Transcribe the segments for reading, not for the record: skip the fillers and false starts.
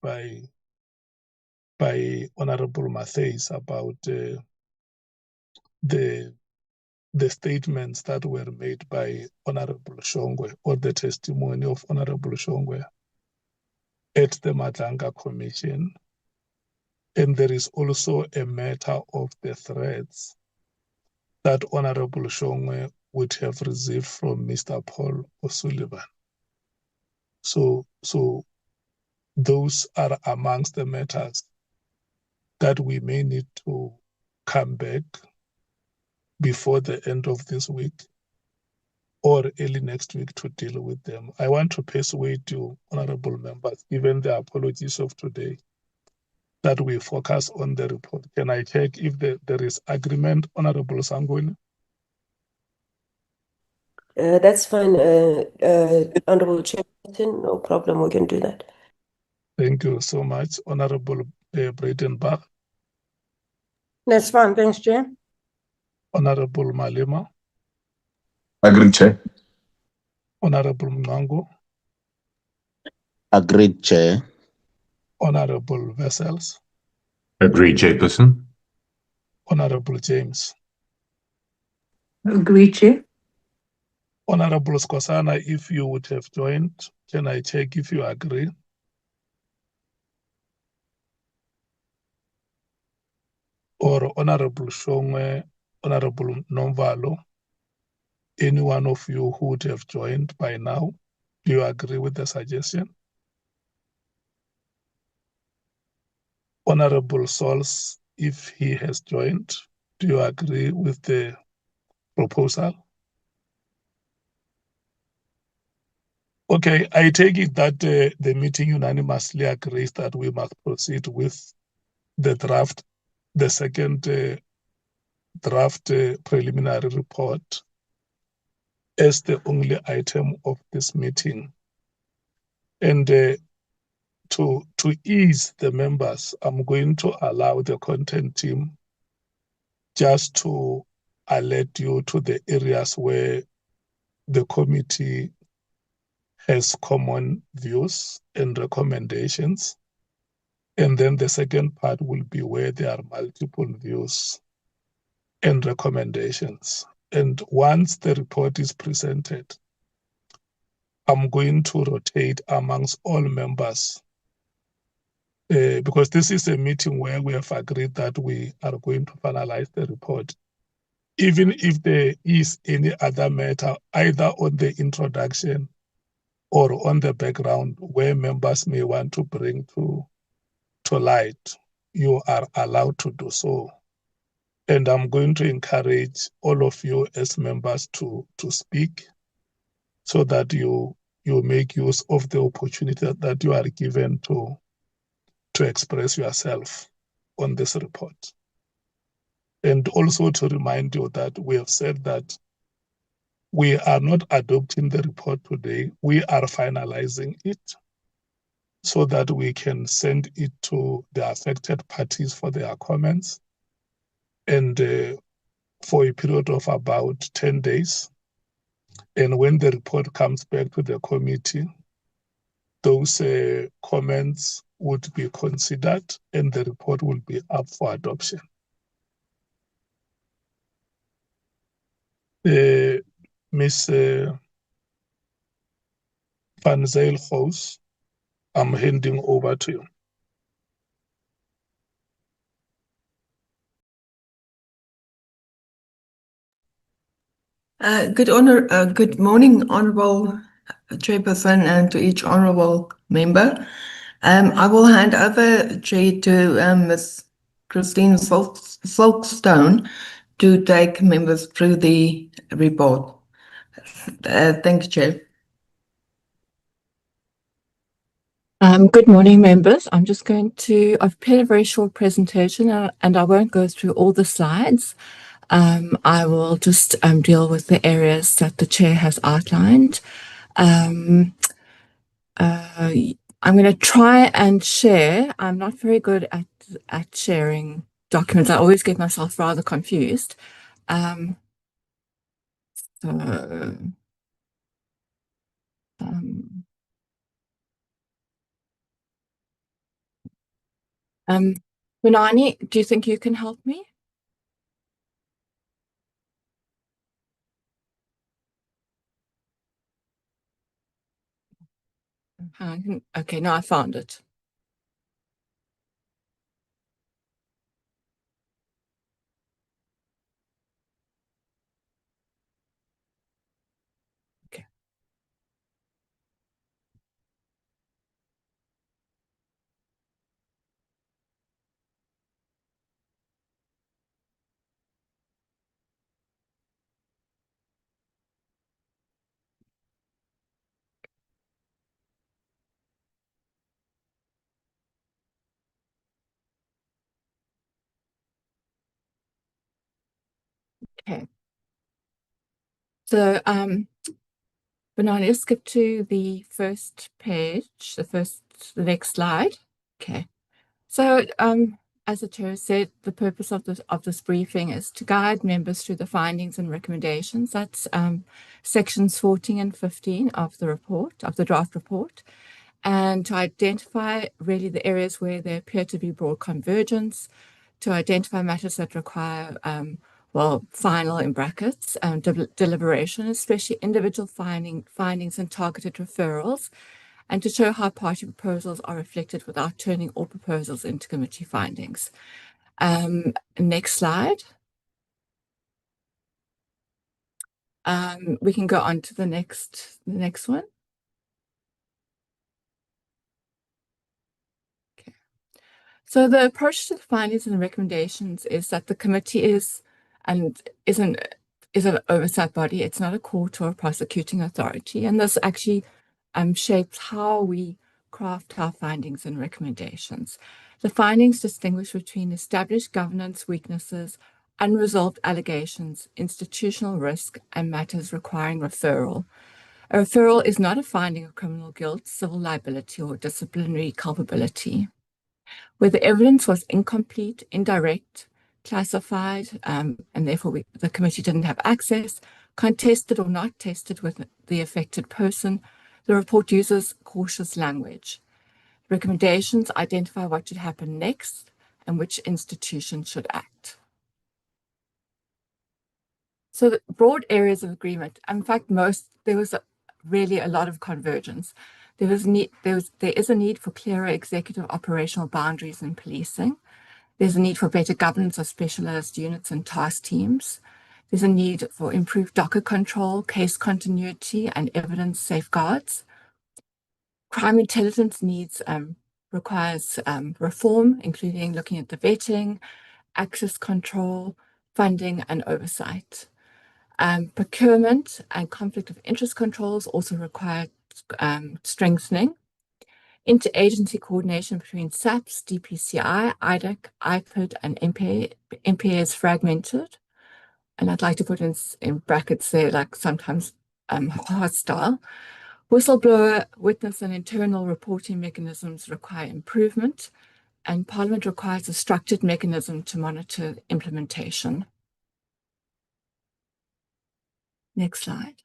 by Honorable Mattheys about the statements that were made by Honorable Shongwe, or the testimony of Honorable Shongwe at the Madlanga Commission. And there is also a matter of the threats that Honorable Shongwe would have received from Mr. Paul O'Sullivan. So those are amongst the matters that we may need to come back before the end of this week or early next week to deal with them. I want to persuade you, honorable members, given the apologies of today, that we focus on the report. Can I check if there is agreement, Honorable Sangweni? That's fine, Honorable Chairperson, no problem, we can do that. Thank you so much, Honorable Breitenbach. That's fine, thanks, Chair. Honorable Malema. Agreed, Chair. Honorable Mnango. Agreed, Chair. Honorable Vessels. Agreed, Chairperson. Honorable James. Agreed, Chair. Honorable Skosana, if you would have joined, can I check if you agree? Or Honorable Shongwe, Honorable Nomvalo, any one of you who would have joined by now, do you agree with the suggestion? Honorable Sols, if he has joined, do you agree with the proposal? Okay, I take it that the meeting unanimously agrees that we must proceed with the draft, the second draft preliminary report as the only item of this meeting. And to ease the members, I'm going to allow the content team just to alert you to the areas where the committee has common views and recommendations. And then the second part will be where there are multiple views and recommendations. And once the report is presented, I'm going to rotate amongst all members because this is a meeting where we have agreed that we are going to finalize the report. Even if there is any other matter, either on the introduction or on the background where members may want to bring to light, you are allowed to do so. And I'm going to encourage all of you as members to speak so that you make use of the opportunity that you are given to express yourself on this report. And also to remind you that we have said that we are not adopting the report today, we are finalizing it so that we can send it to the affected parties for their comments. And for a period of about 10 days. And when the report comes back to the committee, those comments would be considered and the report will be up for adoption. Ms. Van Zyl-Gous, I'm handing over to you. Good morning, Honourable Chairperson, and to each honourable member. I will hand over, Chair, to Ms. Christine Folkestone to take members through the report. Thank you, Chair. Good morning, members. I've prepared a very short presentation and I won't go through all the slides. I will just deal with the areas that the chair has outlined. I'm going to try and share. I'm not very good at sharing documents. I always get myself rather confused. Mkhwanazi, do you think you can help me? Okay, now I found it. Okay. Okay. So, Mkhwanazi, let's skip to the first page, the next slide. Okay. So, as the chair said, the purpose of this briefing is to guide members through the findings and recommendations. That's sections 14 and 15 of the report, of the draft report, and to identify really the areas where there appear to be broad convergence, to identify matters that require, final in brackets, deliberation, especially individual findings and targeted referrals, and to show how party proposals are reflected without turning all proposals into committee findings. Next slide. We can go on to the next one. Okay. So the approach to the findings and recommendations is that the committee is an oversight body. It's not a court or a prosecuting authority, and this actually shapes how we craft our findings and recommendations. The findings distinguish between established governance weaknesses, unresolved allegations, institutional risk, and matters requiring referral. A referral is not a finding of criminal guilt, civil liability, or disciplinary culpability. Where the evidence was incomplete, indirect, classified, and therefore the committee didn't have access, contested or not tested with the affected person, the report uses cautious language. Recommendations identify what should happen next and which institution should act. So the broad areas of agreement, in fact, there was really a lot of convergence. There is a need for clearer executive operational boundaries in policing. There's a need for better governance of specialized units and task teams. There's a need for improved docket control, case continuity, and evidence safeguards. Crime intelligence needs requires reform, including looking at the vetting, access control, funding, and oversight. Procurement and conflict of interest controls also require strengthening. Interagency coordination between SAPS, DPCI, IDAC, IPID, and MPA is fragmented. And I'd like to put in brackets there, like sometimes hostile. Whistleblower, witness, and internal reporting mechanisms require improvement, and Parliament requires a structured mechanism to monitor implementation. Next slide.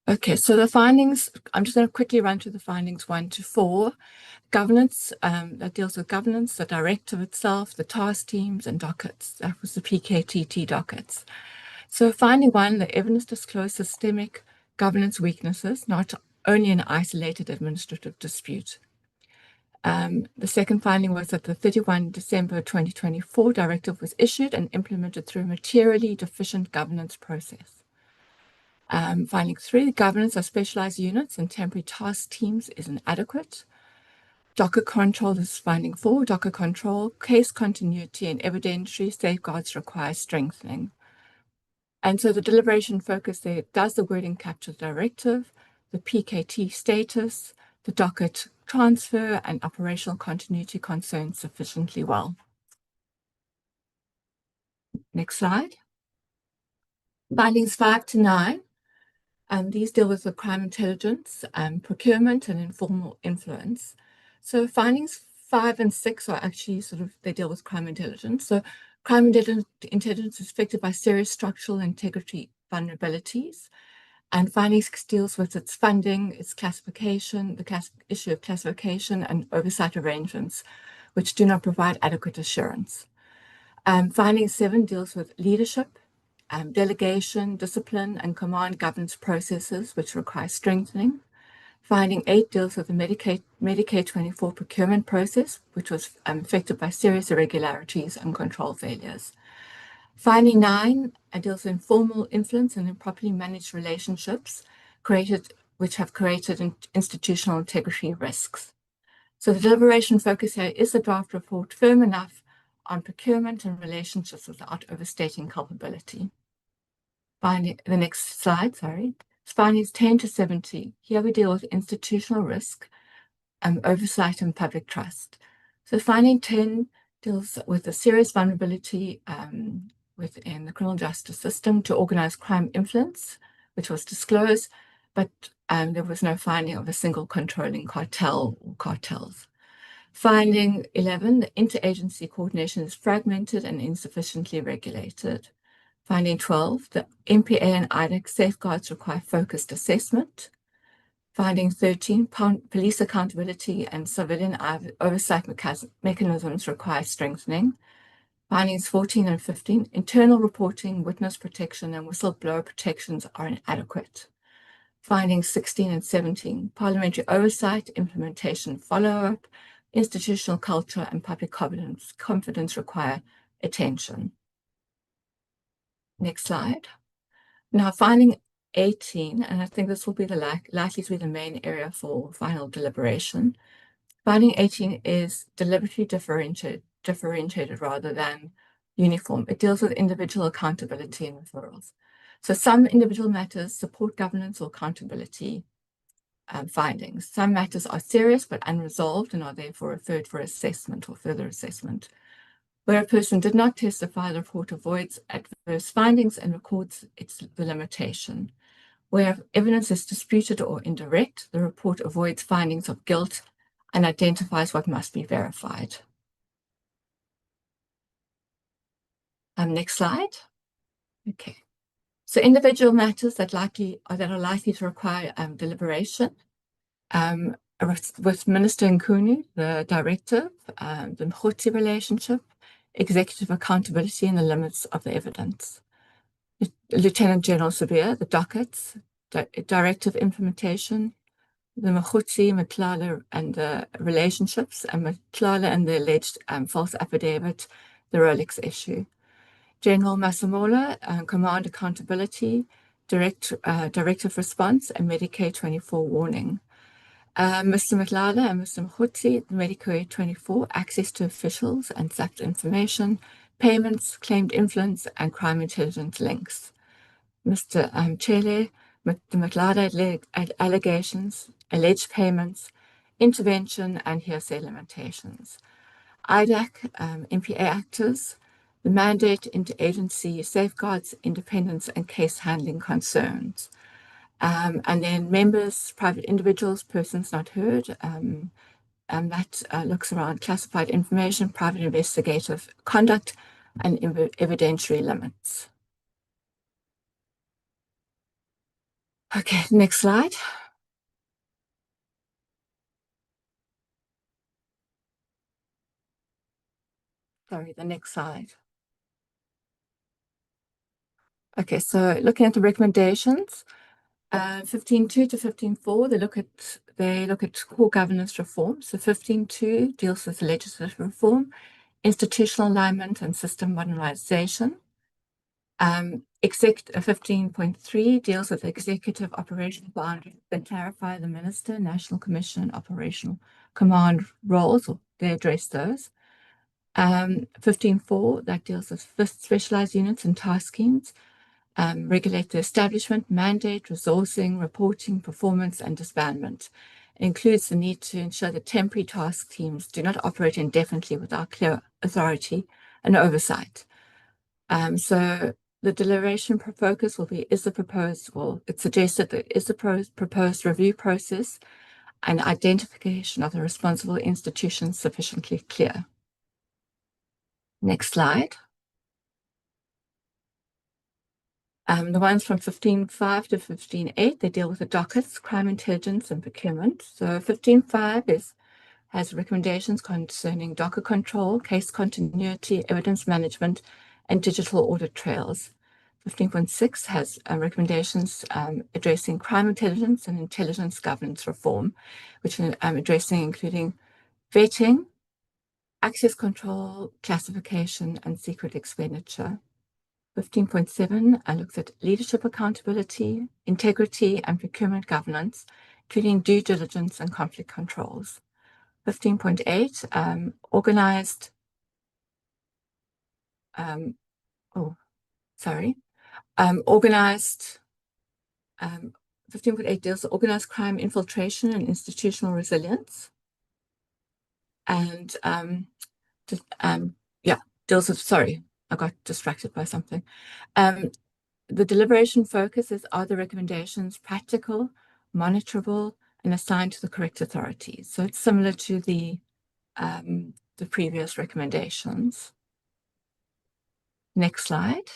Okay, so the findings, I'm just going to quickly run through the findings 1 to 4. Governance, that deals with governance, the directive itself, the task teams, and dockets. That was the PKTT dockets. So finding 1, the evidence disclosed systemic governance weaknesses, not only an isolated administrative dispute. The second finding was that the 31 December 2024 directive was issued and implemented through a materially deficient governance process. Finding 3, the governance of specialized units and temporary task teams is inadequate. Docket control is finding 4, docket control, case continuity and evidentiary safeguards require strengthening. And so the deliberation focus there, does the wording capture the directive, the PKT status, the docket transfer, and operational continuity concerns sufficiently well? Next slide. Findings 5 to 9. These deal with the crime intelligence, procurement, and informal influence. So findings 5 and 6 are actually they deal with crime intelligence. So crime intelligence is affected by serious structural integrity vulnerabilities. And findings 6 deals with its funding, its classification, the issue of classification and oversight arrangements, which do not provide adequate assurance. Finding 7 deals with leadership, delegation, discipline, and command governance processes, which require strengthening. Finding 8 deals with the Medicaid 24 procurement process, which was affected by serious irregularities and control failures. Finding 9 deals with informal influence and improperly managed relationships which have created institutional integrity risks. So the deliberation focus here is the draft report firm enough on procurement and relationships without overstating culpability. The next slide, findings 10 to 70. Here we deal with institutional risk, oversight and public trust. So finding 10 deals with a serious vulnerability within the criminal justice system to organized crime influence, which was disclosed, but there was no finding of a single controlling cartel or cartels. Finding 11, the interagency coordination is fragmented and insufficiently regulated. Finding 12, the MPA and IDEC safeguards require focused assessment. Finding 13, police accountability and civilian oversight mechanisms require strengthening. Findings 14 and 15, internal reporting, witness protection, and whistleblower protections are inadequate. Findings 16 and 17, parliamentary oversight, implementation, follow-up, institutional culture, and public confidence require attention. Next slide. Now, finding 18, and I think this will be likely to be the main area for final deliberation. Finding 18 is deliberately differentiated rather than uniform. It deals with individual accountability and referrals. So some individual matters support governance or accountability findings. Some matters are serious but unresolved and are therefore referred for assessment or further assessment. Where a person did not testify, the report avoids adverse findings and records the limitation. Where evidence is disputed or indirect, the report avoids findings of guilt and identifies what must be verified. Next slide. Okay. So individual matters that are likely to require deliberation. With Minister Nkunu, the directive, the Mkhwanazi relationship, executive accountability and the limits of the evidence. Lieutenant General Sabir, the dockets, directive implementation, the Mkhwanazi, Mklala and the relationships, and Mklala and the alleged false affidavit, the Rolex issue. General Masemola, command accountability, directive response, and Medicaid 24 warning. Mr. Mklala and Mr. Mkhwanazi, the Medicaid 24, access to officials and zapped information, payments, claimed influence, and crime intelligence links. Mr. Chele, the Mklala allegations, alleged payments, intervention, and hearsay limitations. IDAC, MPA actors, the mandate, interagency, safeguards, independence, and case handling concerns. And then members, private individuals, persons not heard, and that looks around classified information, private investigative conduct, and evidentiary limits. Okay, next slide. Sorry, the next slide. Okay, so looking at the recommendations, 15.2 to 15.4, they look at core governance reform. So 15.2 deals with legislative reform, institutional alignment, and system modernization. 15.3 deals with executive operational boundaries that clarify the minister, national commission, and operational command roles, or they address those. 15.4, that deals with specialized units and task schemes, regulate the establishment, mandate, resourcing, reporting, performance, and disbandment. It includes the need to ensure that temporary task teams do not operate indefinitely without clear authority and oversight. So the deliberation focus will be, it's suggested that is the proposed review process and identification of the responsible institutions sufficiently clear. Next slide. The ones from 15.5 to 15.8, they deal with the dockets, crime intelligence, and procurement. So 15.5 is has recommendations concerning docket control, case continuity, evidence management, and digital audit trails. 15.6 has recommendations addressing crime intelligence and intelligence governance reform, which addressing including vetting, access control, classification, and secret expenditure. 15.7 looks at leadership accountability, integrity, and procurement governance, including due diligence and conflict controls. 15.8 organized, organized 15.8 deals with organized crime infiltration and institutional resilience. And deals with, sorry, I got distracted by something. The deliberation focus is, are the recommendations practical, monitorable, and assigned to the correct authorities? So it's similar to the previous recommendations. Next slide.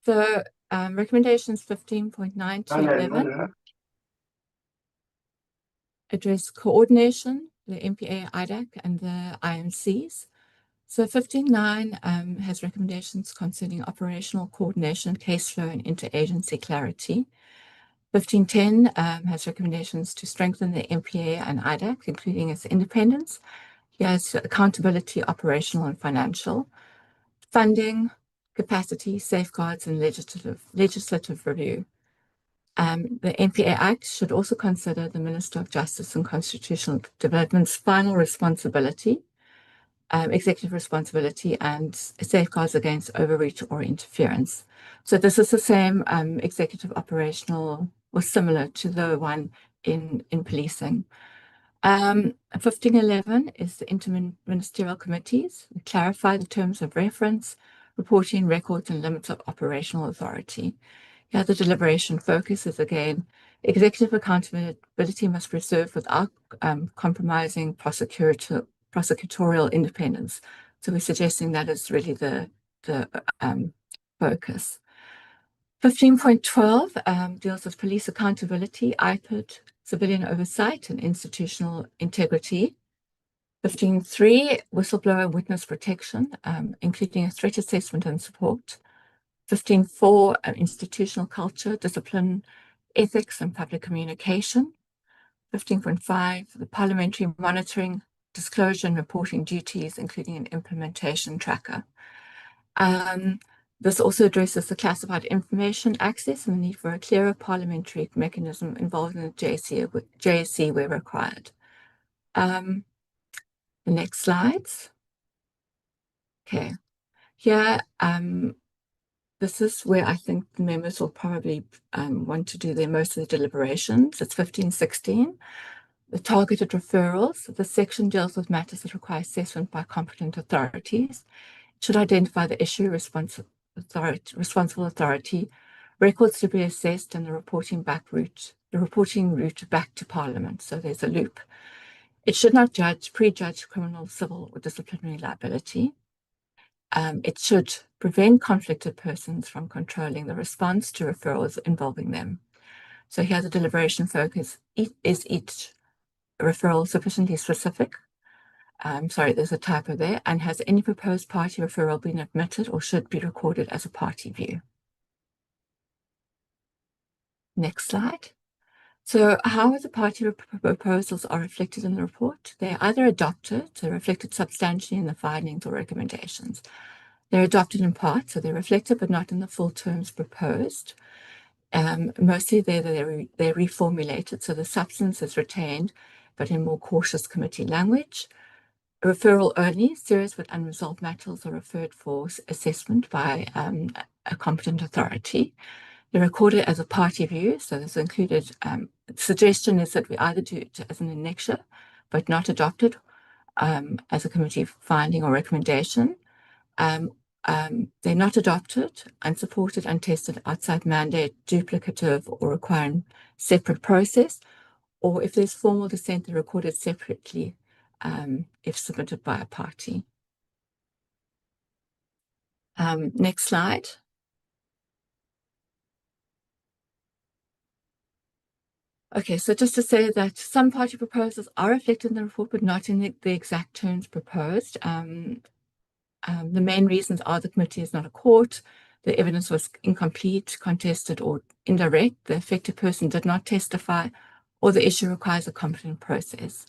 So recommendations 15.9 to 11 address coordination, the MPA, IDAC, and the IMCs. So 15.9 has recommendations concerning operational coordination, case flow, and interagency clarity. 15.10 has recommendations to strengthen the MPA and IDAC, including its independence. It has accountability, operational and financial, funding, capacity, safeguards, and legislative review. The MPA Act should also consider the Minister of Justice and Constitutional Development's final responsibility, executive responsibility, and safeguards against overreach or interference. So this is the same executive operational, or similar to the one in policing. 15.11 is the interministerial committees. We clarify the terms of reference, reporting, records, and limits of operational authority. Here, the deliberation focus is, again, executive accountability must be preserved without compromising prosecutorial independence. So we're suggesting that is really the focus. 15.12 deals with police accountability, IPID, civilian oversight, and institutional integrity. 15.3, whistleblower witness protection, including a threat assessment and support. 15.4, institutional culture, discipline, ethics, and public communication. 15.5, the parliamentary monitoring, disclosure, and reporting duties, including an implementation tracker. This also addresses the classified information access and the need for a clearer parliamentary mechanism involving the JSC where required. The next slides. Okay, here, this is where I think the members will probably want to do most of the deliberations. It's 15.16. The targeted referrals. The section deals with matters that require assessment by competent authorities. It should identify the issue, responsible authority, records to be assessed, and the reporting route back to Parliament. So there's a loop. It should not prejudge criminal, civil, or disciplinary liability. It should prevent conflicted persons from controlling the response to referrals involving them. So here the deliberation focus is each referral sufficiently specific? Sorry, there's a typo there. And has any proposed party referral been admitted or should be recorded as a party view? Next slide. So how the party proposals are reflected in the report? They're either adopted, so reflected substantially in the findings or recommendations. They're adopted in part, so they're reflected but not in the full terms proposed. Mostly they're reformulated, so the substance is retained, but in more cautious committee language. Referral only, serious but unresolved matters are referred for assessment by a competent authority. They're recorded as a party view, so this included, the suggestion is that we either do it as an annexure, but not adopted as a committee finding or recommendation. They're not adopted, unsupported, untested, outside mandate, duplicative, or requiring separate process, or if there's formal dissent, they're recorded separately if submitted by a party. Next slide. Okay, so just to say that some party proposals are reflected in the report, but not in the exact terms proposed. The main reasons are the committee is not a court, the evidence was incomplete, contested, or indirect, the affected person did not testify, or the issue requires a competent process.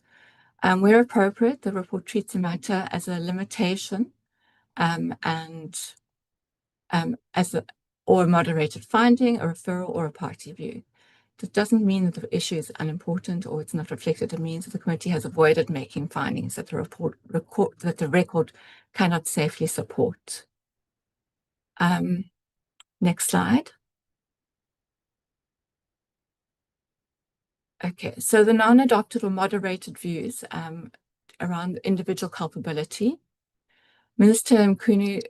Where appropriate, the report treats the matter as a limitation or a moderated finding, a referral, or a party view. It doesn't mean that the issue is unimportant or it's not reflected. It means that the committee has avoided making findings that the record cannot safely support. Next slide. Okay, so the non-adopted or moderated views around individual culpability. Minister Mkhwanazi,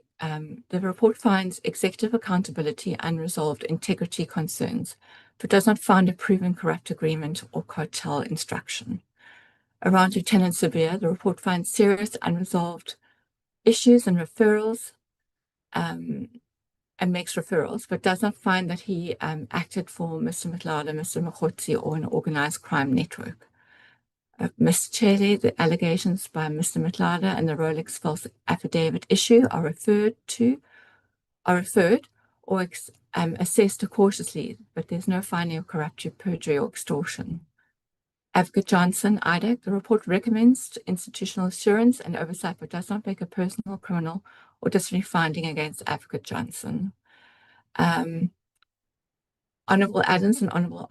the report finds executive accountability unresolved integrity concerns, but does not find a proven corrupt agreement or cartel instruction. Around Lieutenant Sabir, the report finds serious unresolved issues and referrals, and makes referrals, but does not find that he acted for Mr. Mkhwanazi, Mr. Mkhwanazi, or an organized crime network. Mr. Chele, the allegations by Mr. Mkhwanazi and the Rolex false affidavit issue are referred or assessed cautiously, but there's no finding of corruption, perjury, or extortion. Advocate Johnson, IDAC, the report recommends institutional assurance and oversight, but does not make a personal, criminal, or disciplinary finding against Advocate Johnson. Honourable Adams and Honourable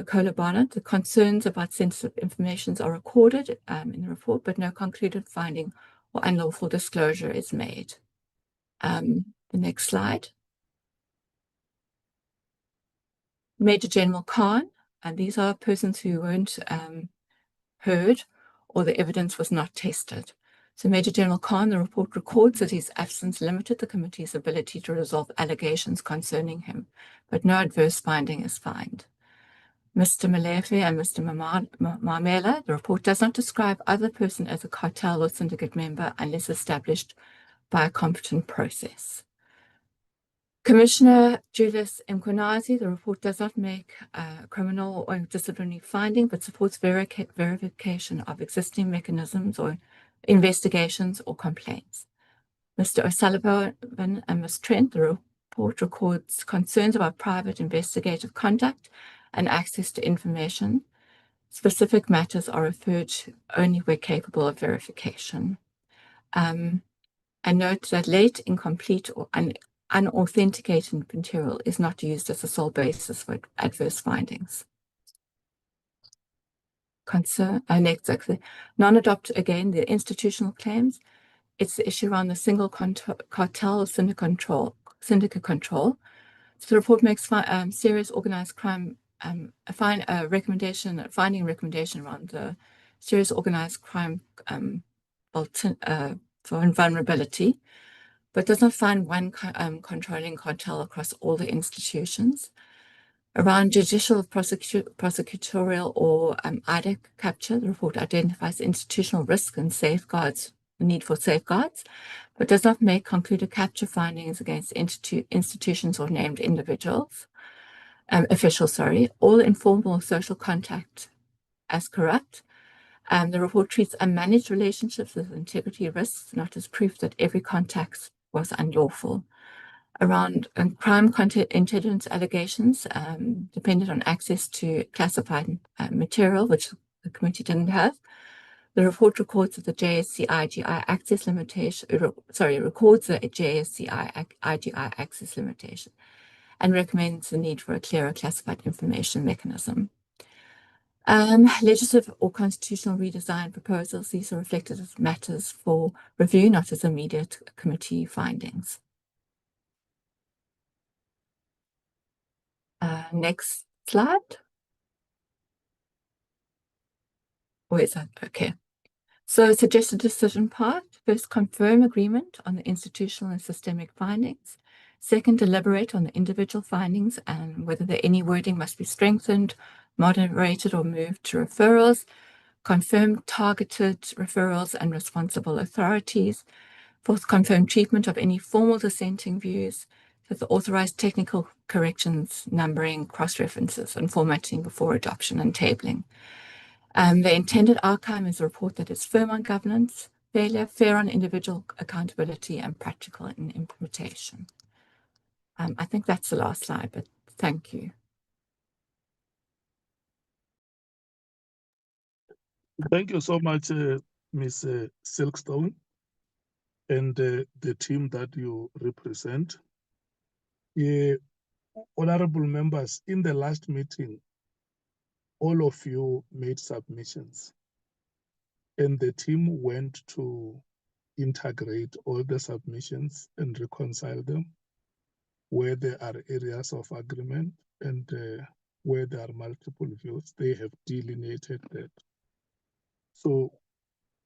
Kola Barnett, the concerns about sensitive information are recorded in the report, but no concluded finding or unlawful disclosure is made. The next slide. Major General Khan, and these are persons who weren't heard or the evidence was not tested. So Major General Khan, the report records that his absence limited the committee's ability to resolve allegations concerning him, but no adverse finding is found. Mr. Malefe and Mr. Mamela, the report does not describe either person as a cartel or syndicate member unless established by a competent process. Commissioner Julius Mkhwanazi, the report does not make a criminal or disciplinary finding, but supports verification of existing mechanisms or investigations or complaints. Mr. O'Sullivan and Ms. Trent, the report records concerns about private investigative conduct and access to information. Specific matters are referred to only where capable of verification. And note that late, incomplete, or unauthenticated material is not used as a sole basis for adverse findings. Next, non-adopt, again, the institutional claims. It's the issue around the single cartel or syndicate control. So the report makes serious organized crime, a finding recommendation around the serious organized crime vulnerability, but does not find one controlling cartel across all the institutions. Around judicial, prosecutorial, or IDAC capture, the report identifies institutional risk and safeguards, the need for safeguards, but does not make concluded capture findings against institutions or named individuals, officials, all informal social contact as corrupt. The report treats unmanaged relationships with integrity risks, not as proof that every contact was unlawful. Around crime intelligence allegations depended on access to classified material, which the committee didn't have. The report records that the JSC IGI access limitation, records the JSC IGI access limitation and recommends the need for a clearer classified information mechanism. Legislative or constitutional redesign proposals, these are reflected as matters for review, not as immediate committee findings. Next slide. Where is that? Okay. So suggested decision part, first confirm agreement on the institutional and systemic findings. Second, deliberate on the individual findings and whether any wording must be strengthened, moderated, or moved to referrals. Confirm targeted referrals and responsible authorities. Fourth, confirm treatment of any formal dissenting views. So the authorized technical corrections, numbering, cross-references, and formatting before adoption and tabling. The intended outcome is a report that is firm on governance, fair on individual accountability, and practical in implementation. I think that's the last slide, but thank you. Thank you so much, Ms. Silkstone, and the team that you represent. Honorable members, in the last meeting, all of you made submissions, and the team went to integrate all the submissions and reconcile them where there are areas of agreement and where there are multiple views. They have delineated that. So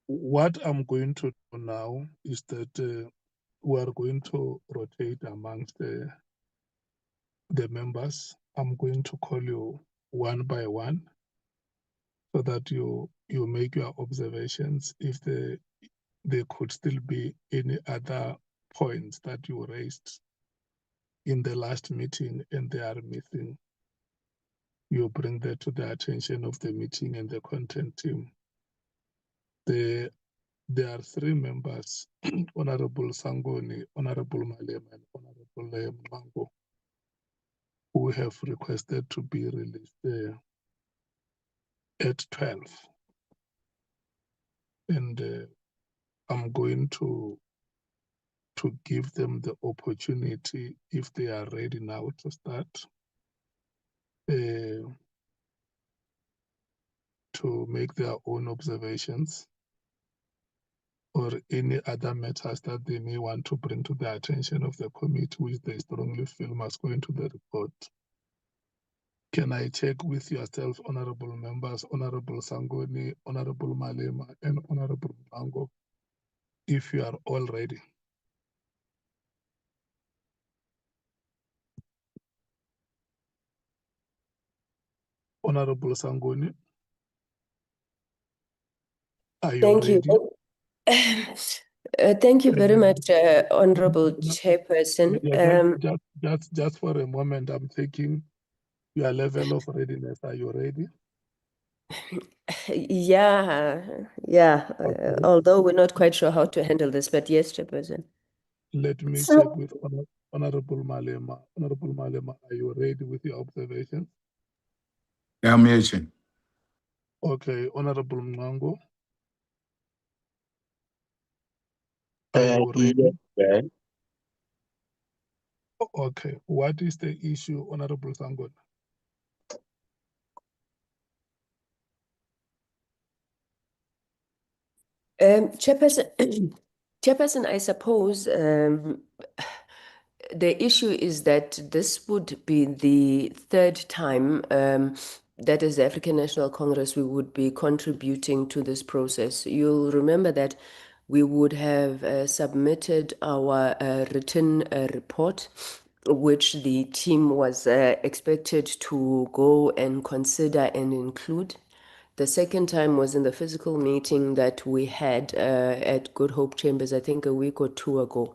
what I'm going to do now is that we are going to rotate amongst the members. I'm going to call you one by one so that you make your observations. If there could still be any other points that you raised in the last meeting and they are missing, you bring that to the attention of the meeting and the content team. There are three members, Honorable Sangoni, Honorable Malema, and Honorable Mkhwanazi, who have requested to be released at 12. And I'm going to give them the opportunity, if they are ready now, to start to make their own observations or any other matters that they may want to bring to the attention of the committee, which they strongly feel must go into the report. Can I check with yourself, honorable members, Honorable Sangoni, Honorable Malema, and Honorable Mkhwanazi, if you are all ready? Honorable Sangoni, are you Thank ready? you. Thank you very much, Honorable Chairperson. Just for a moment, I'm taking your level of readiness. Are you ready? Yeah. Okay. Although we're not quite sure how to handle this, but yes, Chairperson. Let me check with Honorable Malema. Honorable Malema, are you ready with your observations? Yeah, I'm here, Chair. Okay, Honorable Mkhwanazi. Are you ready? Yes, Okay, what is the issue, Honorable Sangoni? Chairperson, I suppose the issue is that this would be the third time that as the African National Congress we would be contributing to this process. You'll remember that we would have submitted our written report, which the team was expected to go and consider and include. The second time was in the physical meeting that we had at Good Hope Chambers, I think a week or two ago.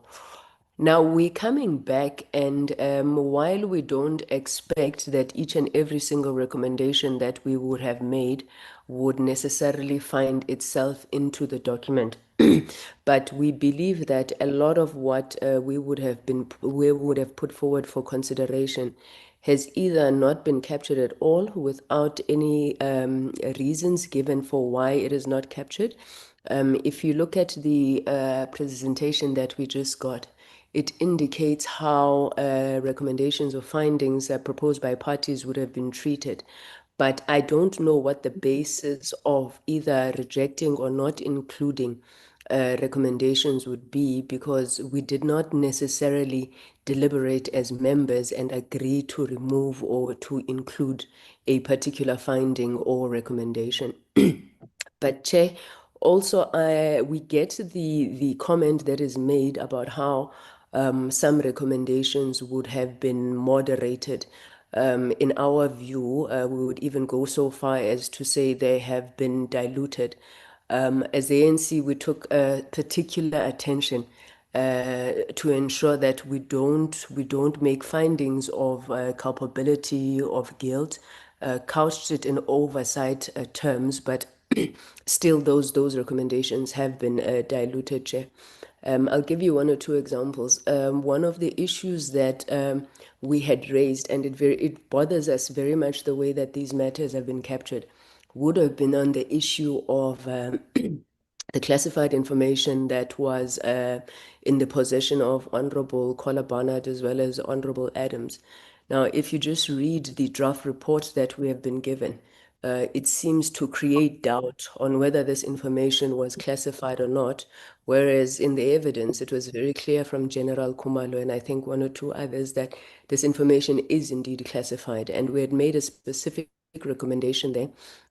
Now we're coming back, and while we don't expect that each and every single recommendation that we would have made would necessarily find itself into the document, but we believe that a lot of what we would have put forward for consideration has either not been captured at all without any reasons given for why it is not captured. If you look at the presentation that we just got, it indicates how recommendations or findings proposed by parties would have been treated. But I don't know what the basis of either rejecting or not including recommendations would be, because we did not necessarily deliberate as members and agree to remove or to include a particular finding or recommendation. But Chair, also we get the comment that is made about how some recommendations would have been moderated. In our view, we would even go so far as to say they have been diluted. As the ANC, we took particular attention to ensure that we don't make findings of culpability, of guilt, couched it in oversight terms, but still those recommendations have been diluted, Chair. I'll give you one or two examples. One of the issues that we had raised, and it bothers us very much the way that these matters have been captured, would have been on the issue of the classified information that was in the possession of Honorable Kola Barnard as well as Honorable Adams. Now, if you just read the draft report that we have been given, it seems to create doubt on whether this information was classified or not, whereas in the evidence, it was very clear from General Kumalo and I think one or two others that this information is indeed classified. And we had made a specific recommendation there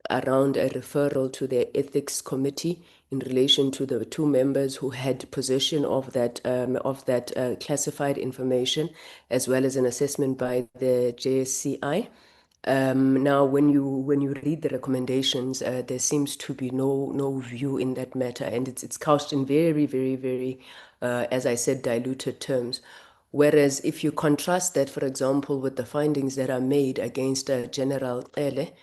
around a referral to the ethics committee in relation to the two members who had possession of that classified information, as well as an assessment by the JSCI. Now, when you read the recommendations, there seems to be no view in that matter, and it's couched in very, very, very, as I said, diluted terms. Whereas if you contrast that, for example, with the findings that are made against General Ele,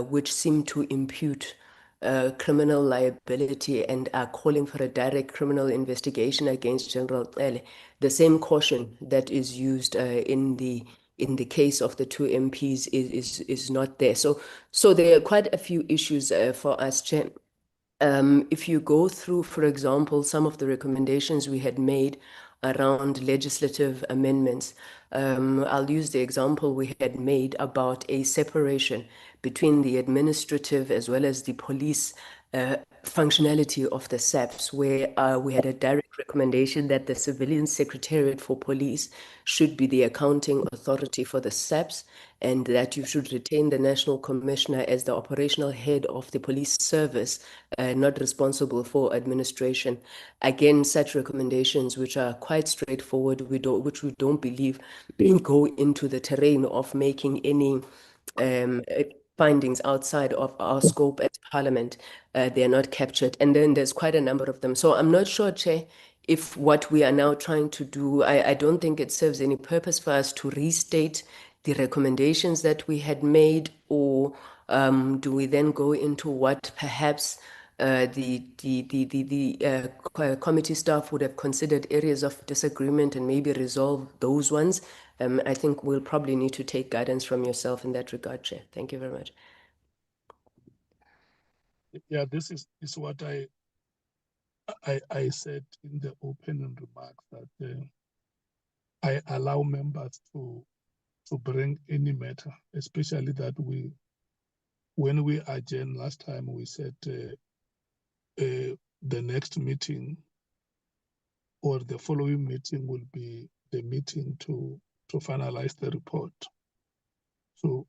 which seem to impute criminal liability and are calling for a direct criminal investigation against General Ele, the same caution that is used in the case of the two MPs is not there. So there are quite a few issues for us, Chair. If you go through, for example, some of the recommendations we had made around legislative amendments, I'll use the example we had made about a separation between the administrative as well as the police functionality of the SAPS, where we had a direct recommendation that the Civilian Secretariat for Police should be the accounting authority for the SAPS, and that you should retain the National Commissioner as the operational head of the police service, not responsible for administration. Again, such recommendations, which are quite straightforward, which we don't believe go into the terrain of making any findings outside of our scope as Parliament, they are not captured. And then there's quite a number of them. So I'm not sure, Chair, if what we are now trying to do, I don't think it serves any purpose for us to restate the recommendations that we had made, or do we then go into what perhaps the committee staff would have considered areas of disagreement and maybe resolve those ones? I think we'll probably need to take guidance from yourself in that regard, Chair. Thank you very much. Yeah, this is what I said in the opening remarks, that I allow members to bring any matter, especially that when we adjourned last time, we said the next meeting or the following meeting will be the meeting to finalize the report. So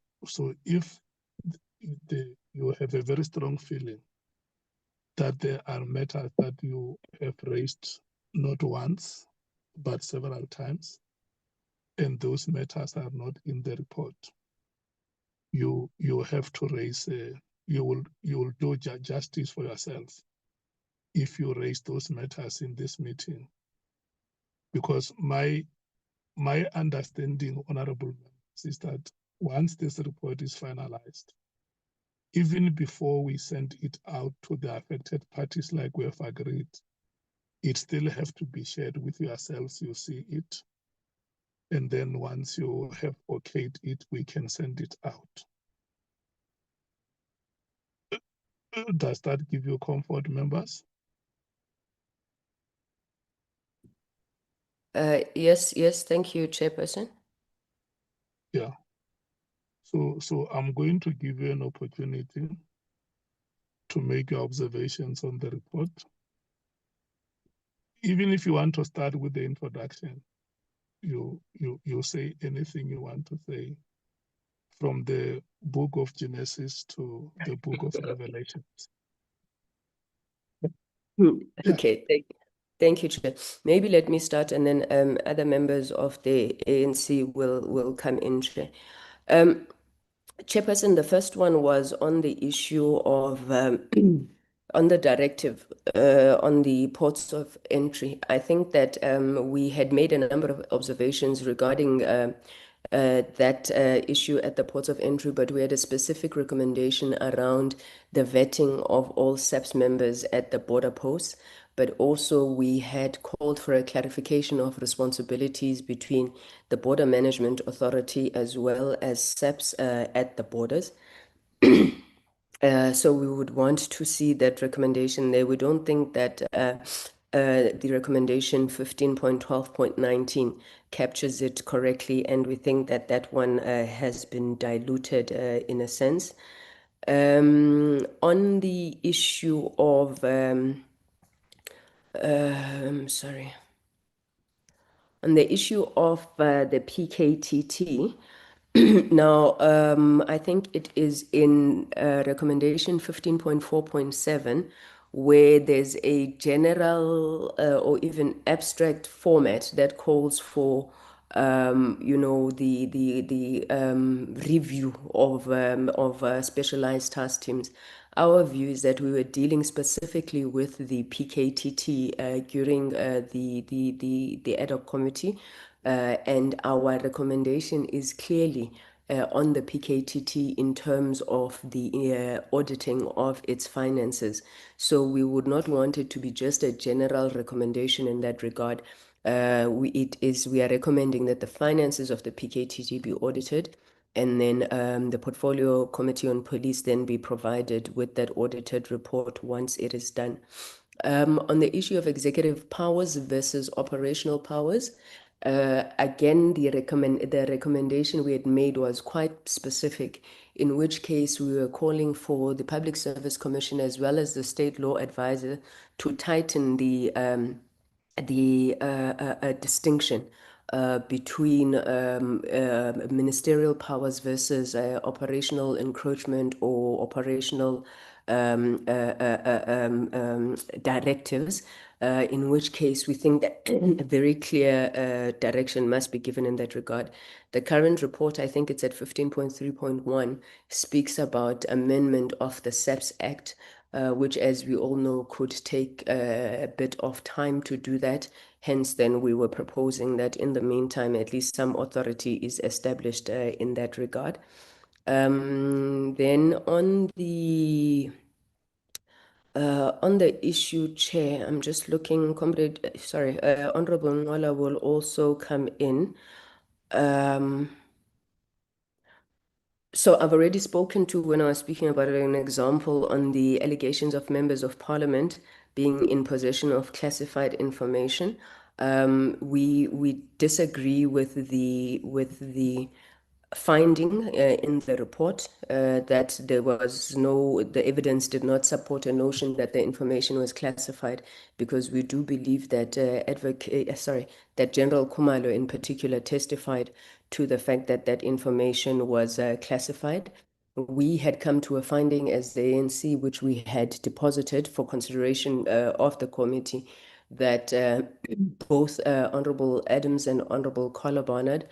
if you have a very strong feeling that there are matters that you have raised not once, but several times, and those matters are not in the report, you have to raise, you will do justice for yourself if you raise those matters in this meeting. Because my understanding, honorable members, is that once this report is finalized, even before we send it out to the affected parties like we have agreed, it still have to be shared with yourselves, you see it. And then once you have okayed it, we can send it out. Does that give you comfort, members? Yes, thank you, Chairperson. Yeah. So I'm going to give you an opportunity to make your observations on the report. Even if you want to start with the introduction, you say anything you want to say, from the book of Genesis to the book of Revelations. Okay, thank you, Chair. Maybe let me start, and then other members of the ANC will come in, Chair. Chairperson, the first one was on the issue of On the directive on the ports of entry, I think that we had made a number of observations regarding that issue at the ports of entry, but we had a specific recommendation around the vetting of all SAPS members at the border posts. But also we had called for a clarification of responsibilities between the Border Management Authority as well as SAPS at the borders. So we would want to see that recommendation there. We don't think that the recommendation 15.12.19 captures it correctly, and we think that that one has been diluted in a sense. On the issue of, sorry, on the issue of the PKTT, now, I think it is in recommendation 15.4.7, where there's a general or even abstract format that calls for, you know, the review of specialized task teams. Our view is that we were dealing specifically with the PKTT during the ad hoc committee. And our recommendation is clearly on the PKTT in terms of the auditing of its finances. So we would not want it to be just a general recommendation in that regard. We are recommending that the finances of the PKTT be audited, and then the Portfolio Committee on Police then be provided with that audited report once it is done. On the issue of executive powers versus operational powers, again, the recommendation we had made was quite specific, in which case we were calling for the Public Service Commission as well as the State Law Advisor to tighten the distinction between ministerial powers versus operational encroachment or operational directives, in which case we think that a very clear direction must be given in that regard. The current report, I think it's at 15.3.1, speaks about amendment of the SAPS Act, which, as we all know, could take a bit of time to do that. Hence, then we were proposing that in the meantime, at least some authority is established in that regard. Then on the issue, Chair, I'm just looking, Honorable Nwala will also come in. So I've already spoken to, when I was speaking about an example on the allegations of members of parliament being in possession of classified information. We disagree with the finding in the report that the evidence did not support a notion that the information was classified, because we do believe that that General Khumalo in particular testified to the fact that that information was classified. We had come to a finding as the ANC, which we had deposited for consideration of the committee, that both Honorable Adams and Honorable Collar Barnard,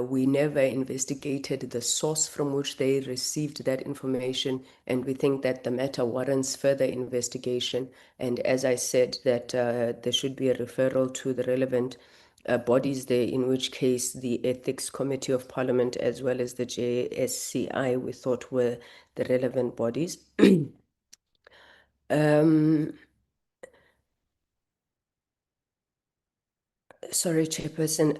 we never investigated the source from which they received that information, and we think that the matter warrants further investigation. And as I said, that there should be a referral to the relevant bodies there, in which case the Ethics Committee of Parliament as well as the JSCI we thought were the relevant bodies. Sorry, Chairperson.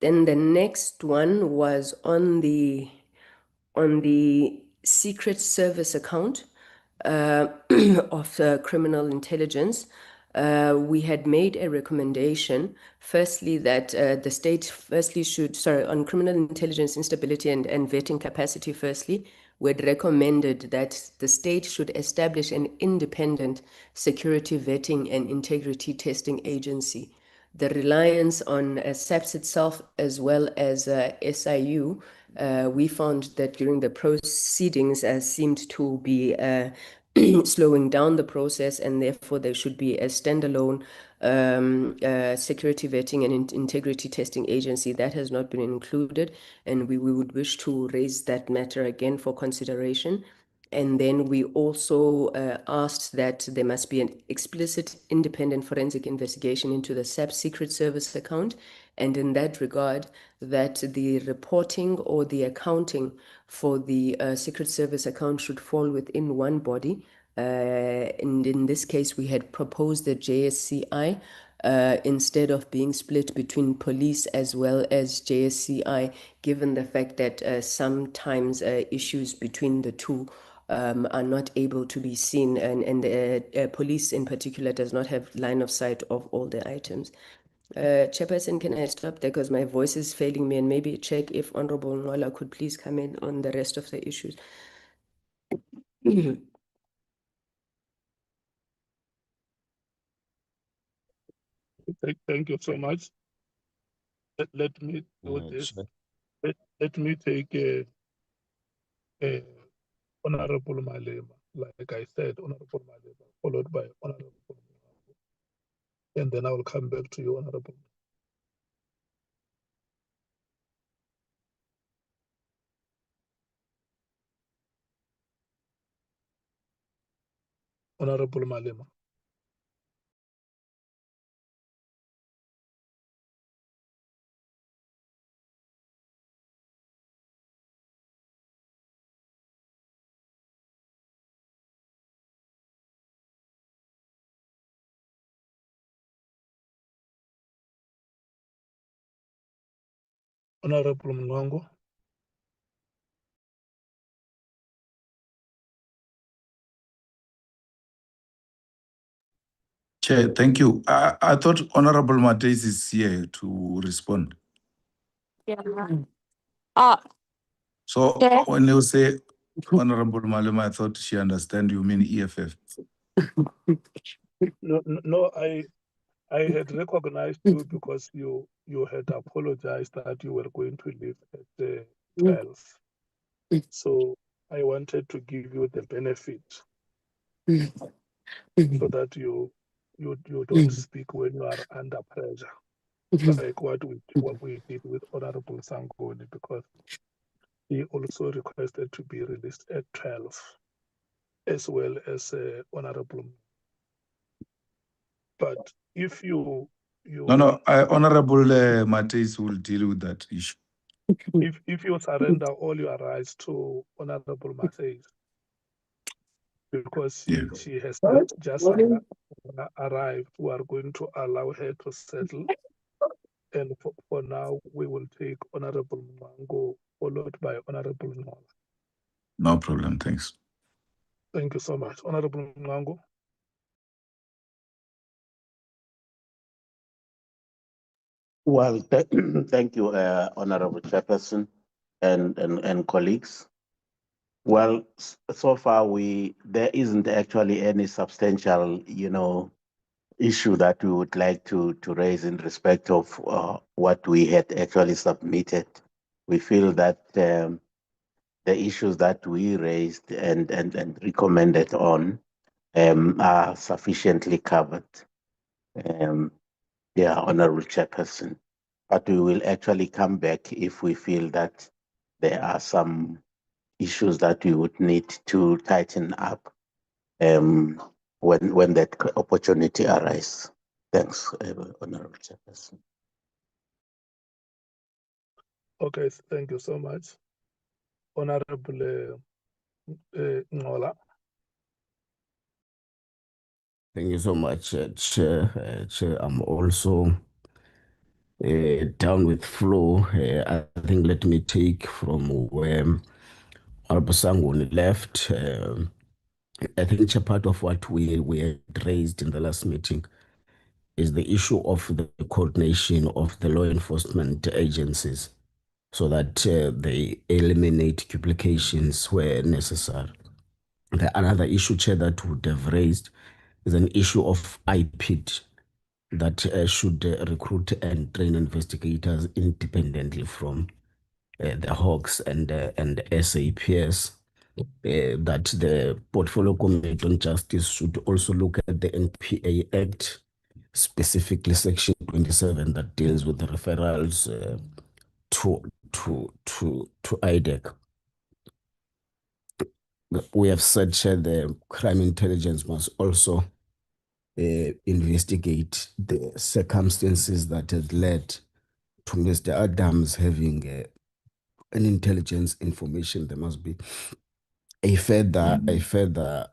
Then the next one was on the Secret Service account of criminal intelligence. We had made a recommendation, firstly, that the state on criminal intelligence instability and vetting capacity, firstly, we had recommended that the state should establish an independent security vetting and integrity testing agency. The reliance on SAPS itself as well as SIU, we found that during the proceedings seemed to be slowing down the process, and therefore there should be a standalone security vetting and integrity testing agency. That has not been included, and we would wish to raise that matter again for consideration. And then we also asked that there must be an explicit independent forensic investigation into the SAP Secret Service account. And in that regard, that the reporting or the accounting for the Secret Service account should fall within one body. And in this case, we had proposed the JSCI instead of being split between police as well as JSCI, given the fact that sometimes issues between the two are not able to be seen, and police in particular does not have line of sight of all the items. Chairperson, can I stop there because my voice is failing me, and maybe check if Honorable Nwala could please come in on the rest of the issues. Thank you so much. Let me do this. Let me take Honorable Malema, like I said, Honorable Malema, followed by Honorable Malema. And then I will come back to you, Honorable. Honorable Malema. Honorable Mngongo. Chair, thank you. I thought Honorable Mates is here to respond. Yeah. So Chair. when you say Honorable Malema, I thought she understand you mean EFF. No, I had recognized you because you had apologized that you were going to leave at 12. So I wanted to give you the benefit so that you don't speak when you are under pressure, like what we did with Honorable Sangoni, because he also requested to be released at 12, as well as Honorable. But if you No, Honorable Mates will deal with that issue. if you surrender all your rights to Honorable Mathais, because she has just arrived, we are going to allow her to settle. And for now, we will take Honorable Mango, followed by Honorable Nola. No problem, thanks. Thank you so much. Honorable Mango. Well, thank you, Honorable Chairperson and colleagues. Well, so far there isn't actually any substantial, issue that we would like to raise in respect of what we had actually submitted. We feel that the issues that we raised and recommended on are sufficiently covered. Yeah, Honorable Chairperson. But we will actually come back if we feel that there are some issues that we would need to tighten up when that opportunity arises. Thanks, Honorable Chairperson. Okay, thank you so much. Honorable Nola. Thank you so much, Chair. Chair, I'm also down with flow. I think let me take from where Honorable Sangoni left. I think a part of what we had raised in the last meeting is the issue of the coordination of the law enforcement agencies so that they eliminate duplications where necessary. Another issue, Chair, that would have raised is an issue of IPID that should recruit and train investigators independently from the Hawks and SAPS. That the Portfolio Committee on Justice should also look at the NPA Act, specifically Section 27 that deals with the referrals to IDEC. we have said the crime intelligence must also investigate the circumstances that has led to Mr. Adams having an intelligence information. There must be a further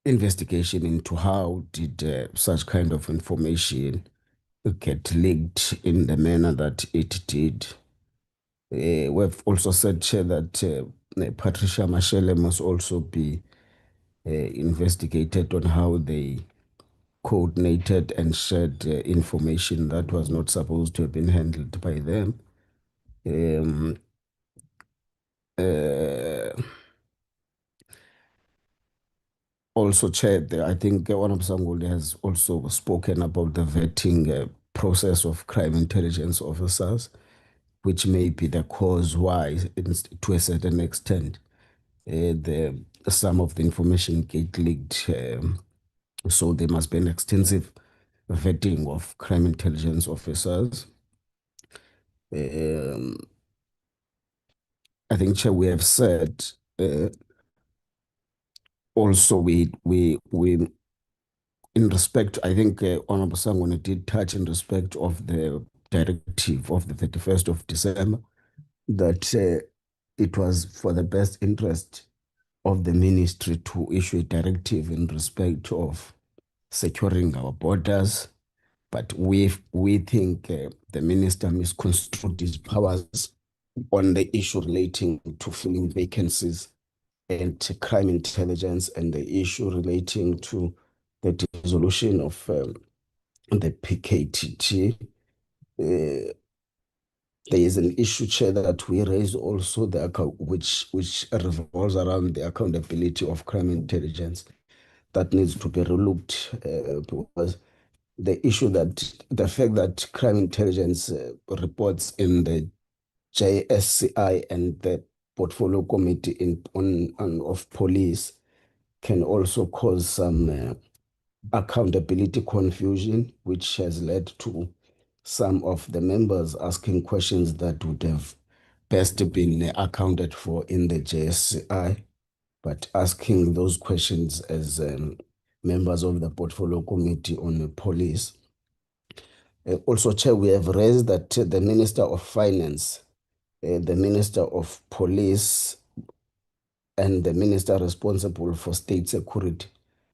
investigation into how did such kind of information get leaked in the manner that it did. We've also said, Chair, that Patricia Mashele must also be investigated on how they coordinated and shared information that was not supposed to have been handled by them. Also, Chair, I think Honorable Sangole has also spoken about the vetting process of crime intelligence officers, which may be the cause why, to a certain extent, some of the information get leaked. So there must be an extensive vetting of crime intelligence officers. I think, Chair, we have said also we in respect, I think Honorable Sangone did touch in respect of the directive of the 31st of December, that it was for the best interest of the ministry to issue a directive in respect of securing our borders. But we think the minister misconstrued his powers on the issue relating to filling vacancies and crime intelligence, and the issue relating to the dissolution of the PKTT. There is an issue, Chair, that we raise also, which revolves around the accountability of crime intelligence that needs to be relooked, because the issue that the fact that crime intelligence reports in the JSCI and the portfolio committee of police can also cause some accountability confusion, which has led to some of the members asking questions that would have best been accounted for in the JSCI, but asking those questions as members of the portfolio committee on the police. Also, Chair, we have raised that the Minister of Finance, the Minister of Police, and the Minister responsible for state security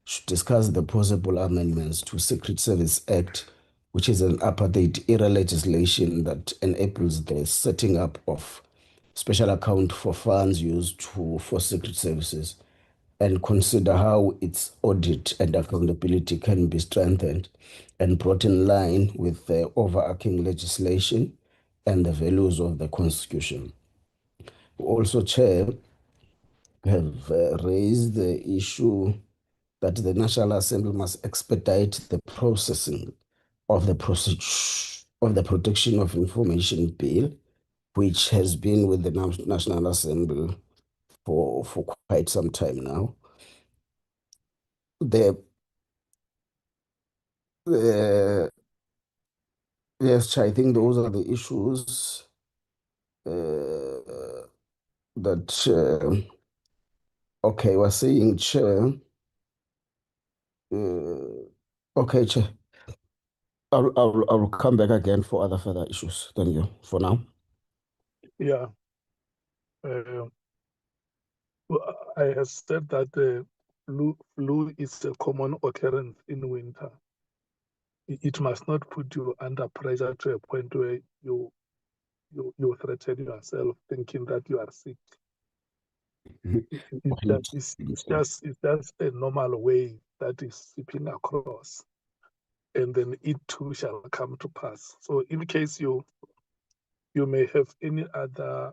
should discuss the possible amendments to Secret Service Act, which is an apartheid era legislation that enables the setting up of special account for funds used for secret services, and consider how its audit and accountability can be strengthened and brought in line with the overarching legislation and the values of the Constitution. Also, Chair, have raised the issue that the National Assembly must expedite the processing of the Protection of Information Bill, which has been with the National Assembly for quite some time now. Yes, Chair, I think those are the issues that, okay, we're saying, Chair. Okay, Chair. I'll come back again for other further issues. Thank you for now. Yeah. I have said that the flu is a common occurrence in winter. It must not put you under pressure to a point where you threaten yourself thinking that you are sick. It's just a normal way that is seeping across, and then it too shall come to pass. So in case you may have any other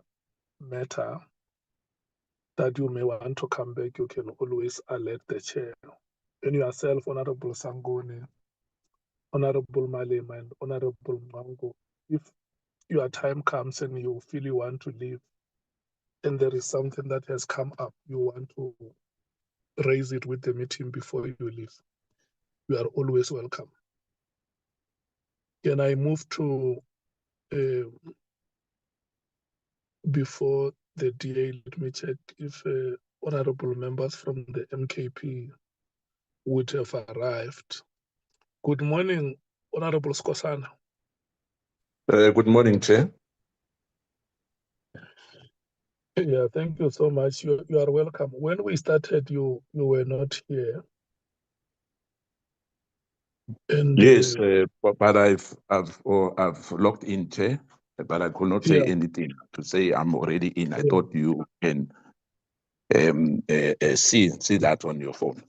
matter that you may want to come back, you can always alert the chair. And yourself, Honorable Sangone, Honorable Malema, and Honorable Mango, if your time comes and you feel you want to leave, and there is something that has come up, you want to raise it with the meeting before you leave, you are always welcome. Can I move to before the DA, let me check if honorable members from the MKP would have arrived. Good morning, Honorable Skosana. Good morning, Chair. Yeah, thank you so much. You are welcome. When we started, you were not here. And Yes, but I've logged in, Chair, but I could not say yeah. anything to say I'm already in. I Yeah. thought you can see that on your phone.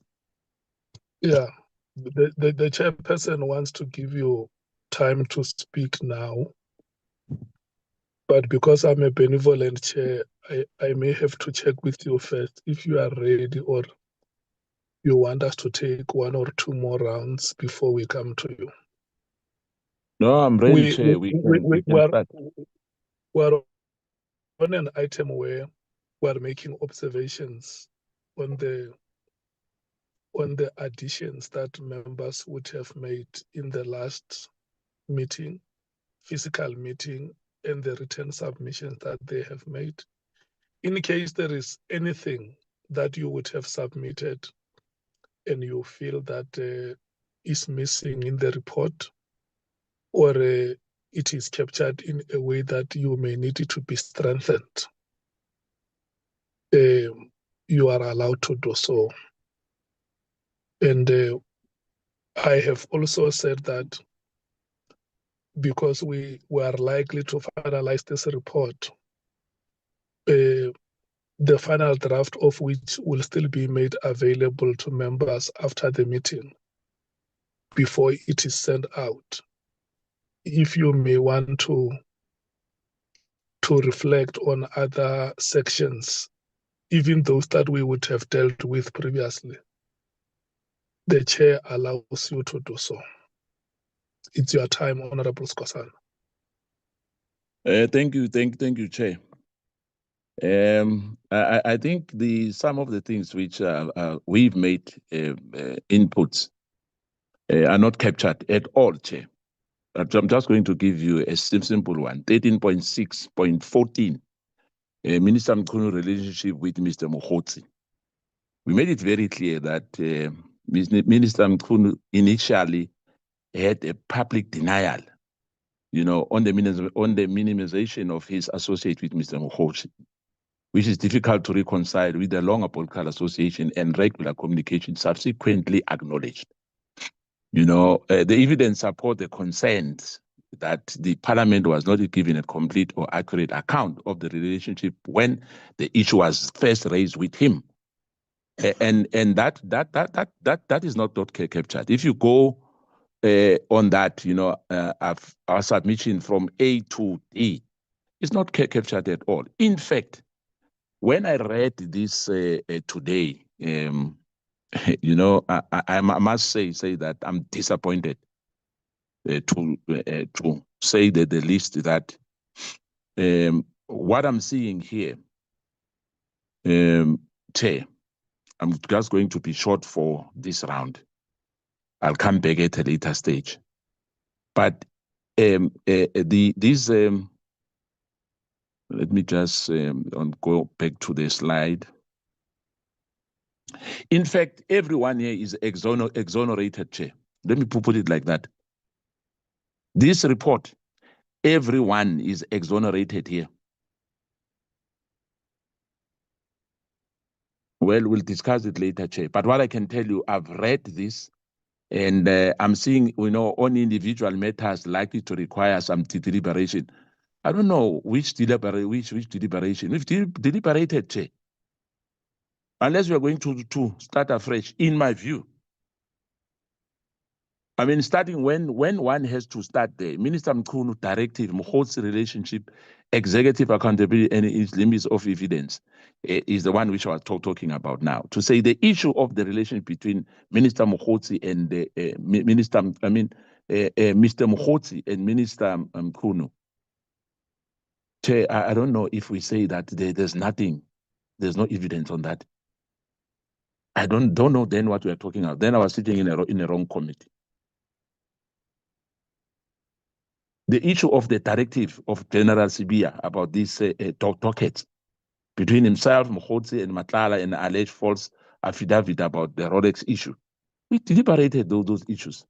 Yeah, the chairperson wants to give you time to speak now, but because I'm a benevolent chair, I may have to check with you first if you are ready or you want us to take one or two more rounds before we come to you. No, I'm ready, Chair. We can start. We're on an item where we're making observations on the additions that members would have made in the last meeting, physical meeting, and the written submissions that they have made. In case there is anything that you would have submitted and you feel that is missing in the report, or it is captured in a way that you may need it to be strengthened, you are allowed to do so. And I have also said that because we were likely to finalize this report, the final draft of which will still be made available to members after the meeting before it is sent out. If you may want to reflect on other sections, even those that we would have dealt with previously, the chair allows you to do so. It's your time, Honorable Skosana. Thank you, Chair. I think some of the things which we've made inputs are not captured at all, Chair. I'm just going to give you a simple one. 13.6.14, Minister Mkhwanazi relationship with Mr. Mkhwanazi. We made it very clear that Minister Mkhwanazi initially had a public denial, on the minimization of his associate with Mr. Mkhwanazi, which is difficult to reconcile with the longer political association and regular communication subsequently acknowledged. The evidence support the concerns that the parliament was not given a complete or accurate account of the relationship when the issue was first raised with him. And that is not captured. If you go on that, our submission from A to D, it's not captured at all. In fact, when I read this today, I must say that I'm disappointed to say that the least, that what I'm seeing here, Chair, I'm just going to be short for this round. I'll come back at a later stage. But let me just go back to the slide. In fact, everyone here is exonerated, Chair. Let me put it like that. This report, everyone is exonerated here. Well, we'll discuss it later, Chair. But what I can tell you, I've read this, and I'm seeing, on individual matters likely to require some deliberation. I don't know which deliberation. We've deliberated, Chair. Unless we are going to start afresh, in my view. I mean, starting when one has to start there, Minister Mkhwanazi directive, Mkhwanazi relationship, executive accountability, and its limits of evidence is the one which I was talking about now. To say the issue of the relationship between Minister Mkhwanazi and Mr. Mkhwanazi and Minister Mkhwanazi. I don't know if we say that there's nothing, there's no evidence on that. I don't know then what we are talking about. Then I was sitting in a wrong committee. The issue of the directive of General Sibia about these dockets, between himself, Mkhwanazi, and Matlala, and alleged false affidavit about the Rolex issue. We deliberated those issues.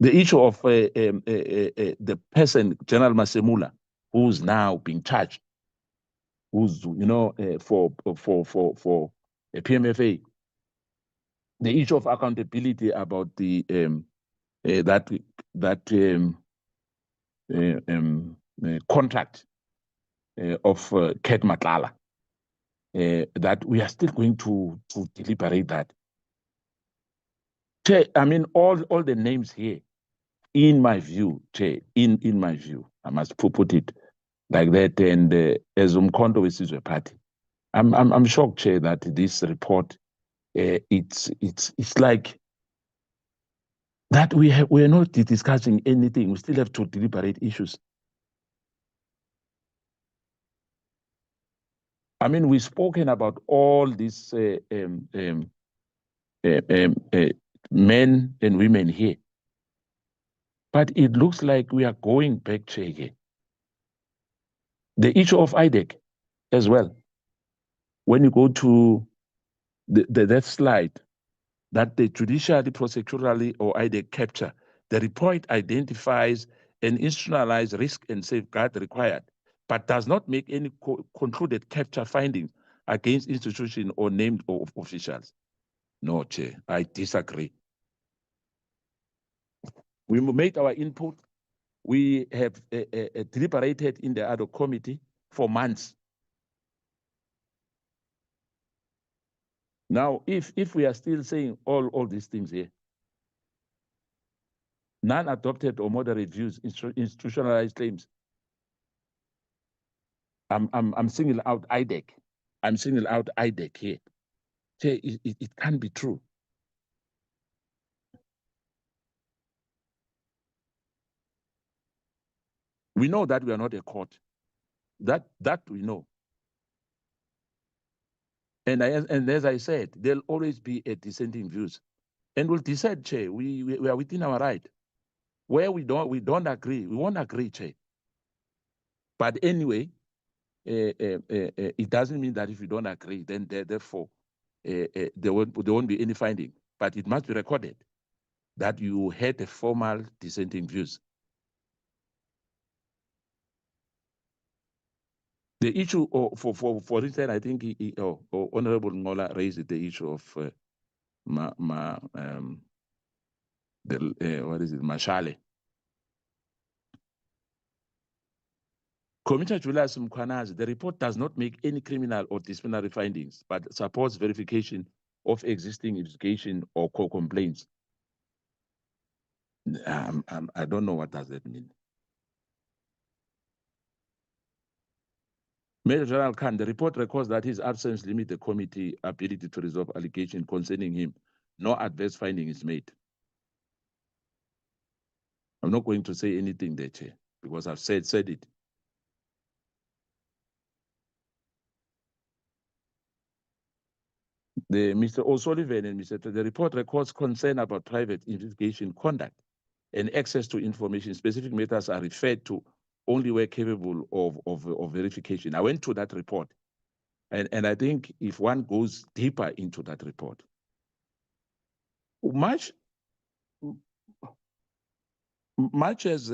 The issue of the person, General Masemula, who's now being charged, who's for a PMFA. The issue of accountability about the contract of Ket Matlala, that we are still going to deliberate that. I mean, all the names here, in my view, in my view, I must put it like that, and as Umkhonto is a party, I'm shocked, Chair, that this report, it's like that we're not discussing anything. We still have to deliberate issues. I mean, we've spoken about all these men and women here, but it looks like we are going back, Chair. The issue of IDEC as well. When you go to that slide, that the judicially, prosecutorally, or IDEC capture, the report identifies an institutionalized risk and safeguard required, but does not make any concluded capture findings against institutions or named officials. No, Chair, I disagree. We made our input. We have deliberated in the ad hoc committee for months. Now, if we are still saying all these things here, non-adopted or moderate views, institutionalized claims, I'm singling out IDEC. I'm singling out IDEC here. It can't be true. We know that we are not a court. That we know. And as I said, there'll always be a dissenting views, and we'll decide, Chair. We are within our right. Where we don't agree, we won't agree, Chair. But anyway, it doesn't mean that if you don't agree, then therefore there won't be any finding. But it must be recorded that you had a formal dissenting views. The issue, for instance, I think Honorable Ngola raised the issue of Mashale. Commissioner Julius Mkhwanazi, the report does not make any criminal or disciplinary findings, but supports verification of existing investigation or complaints. I don't know what does that mean. Major General Khan, the report records that his absence limits the committee ability to resolve allegations concerning him. No adverse finding is made. I'm not going to say anything there, Chair, because I've said it. Mr. O'Sullivan and Mr. The report records concern about private investigation conduct and access to information. Specific matters are referred to only where capable of verification. I went to that report, and I think if one goes deeper into that report, much as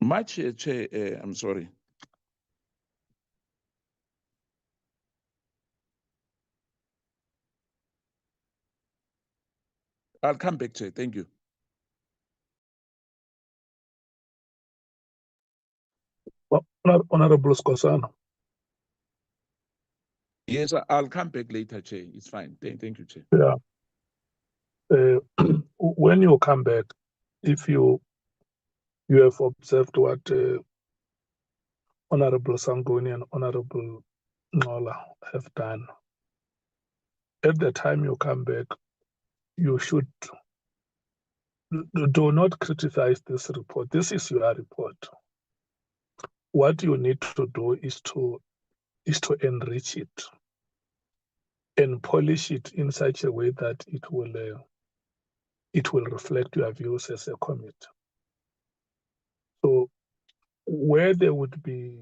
I'm sorry. I'll come back to it. Thank you. Well, Honorable Skosana. Yes, I'll come back later, Chair. It's fine. Thank you, Chair. Yeah. When you come back, if you have observed what Honorable Sangoni and Honorable Nola have done, at the time you come back, you should do not criticize this report. This is your report. What you need to do is to enrich it and polish it in such a way that it will reflect your views as a committee. So where there would be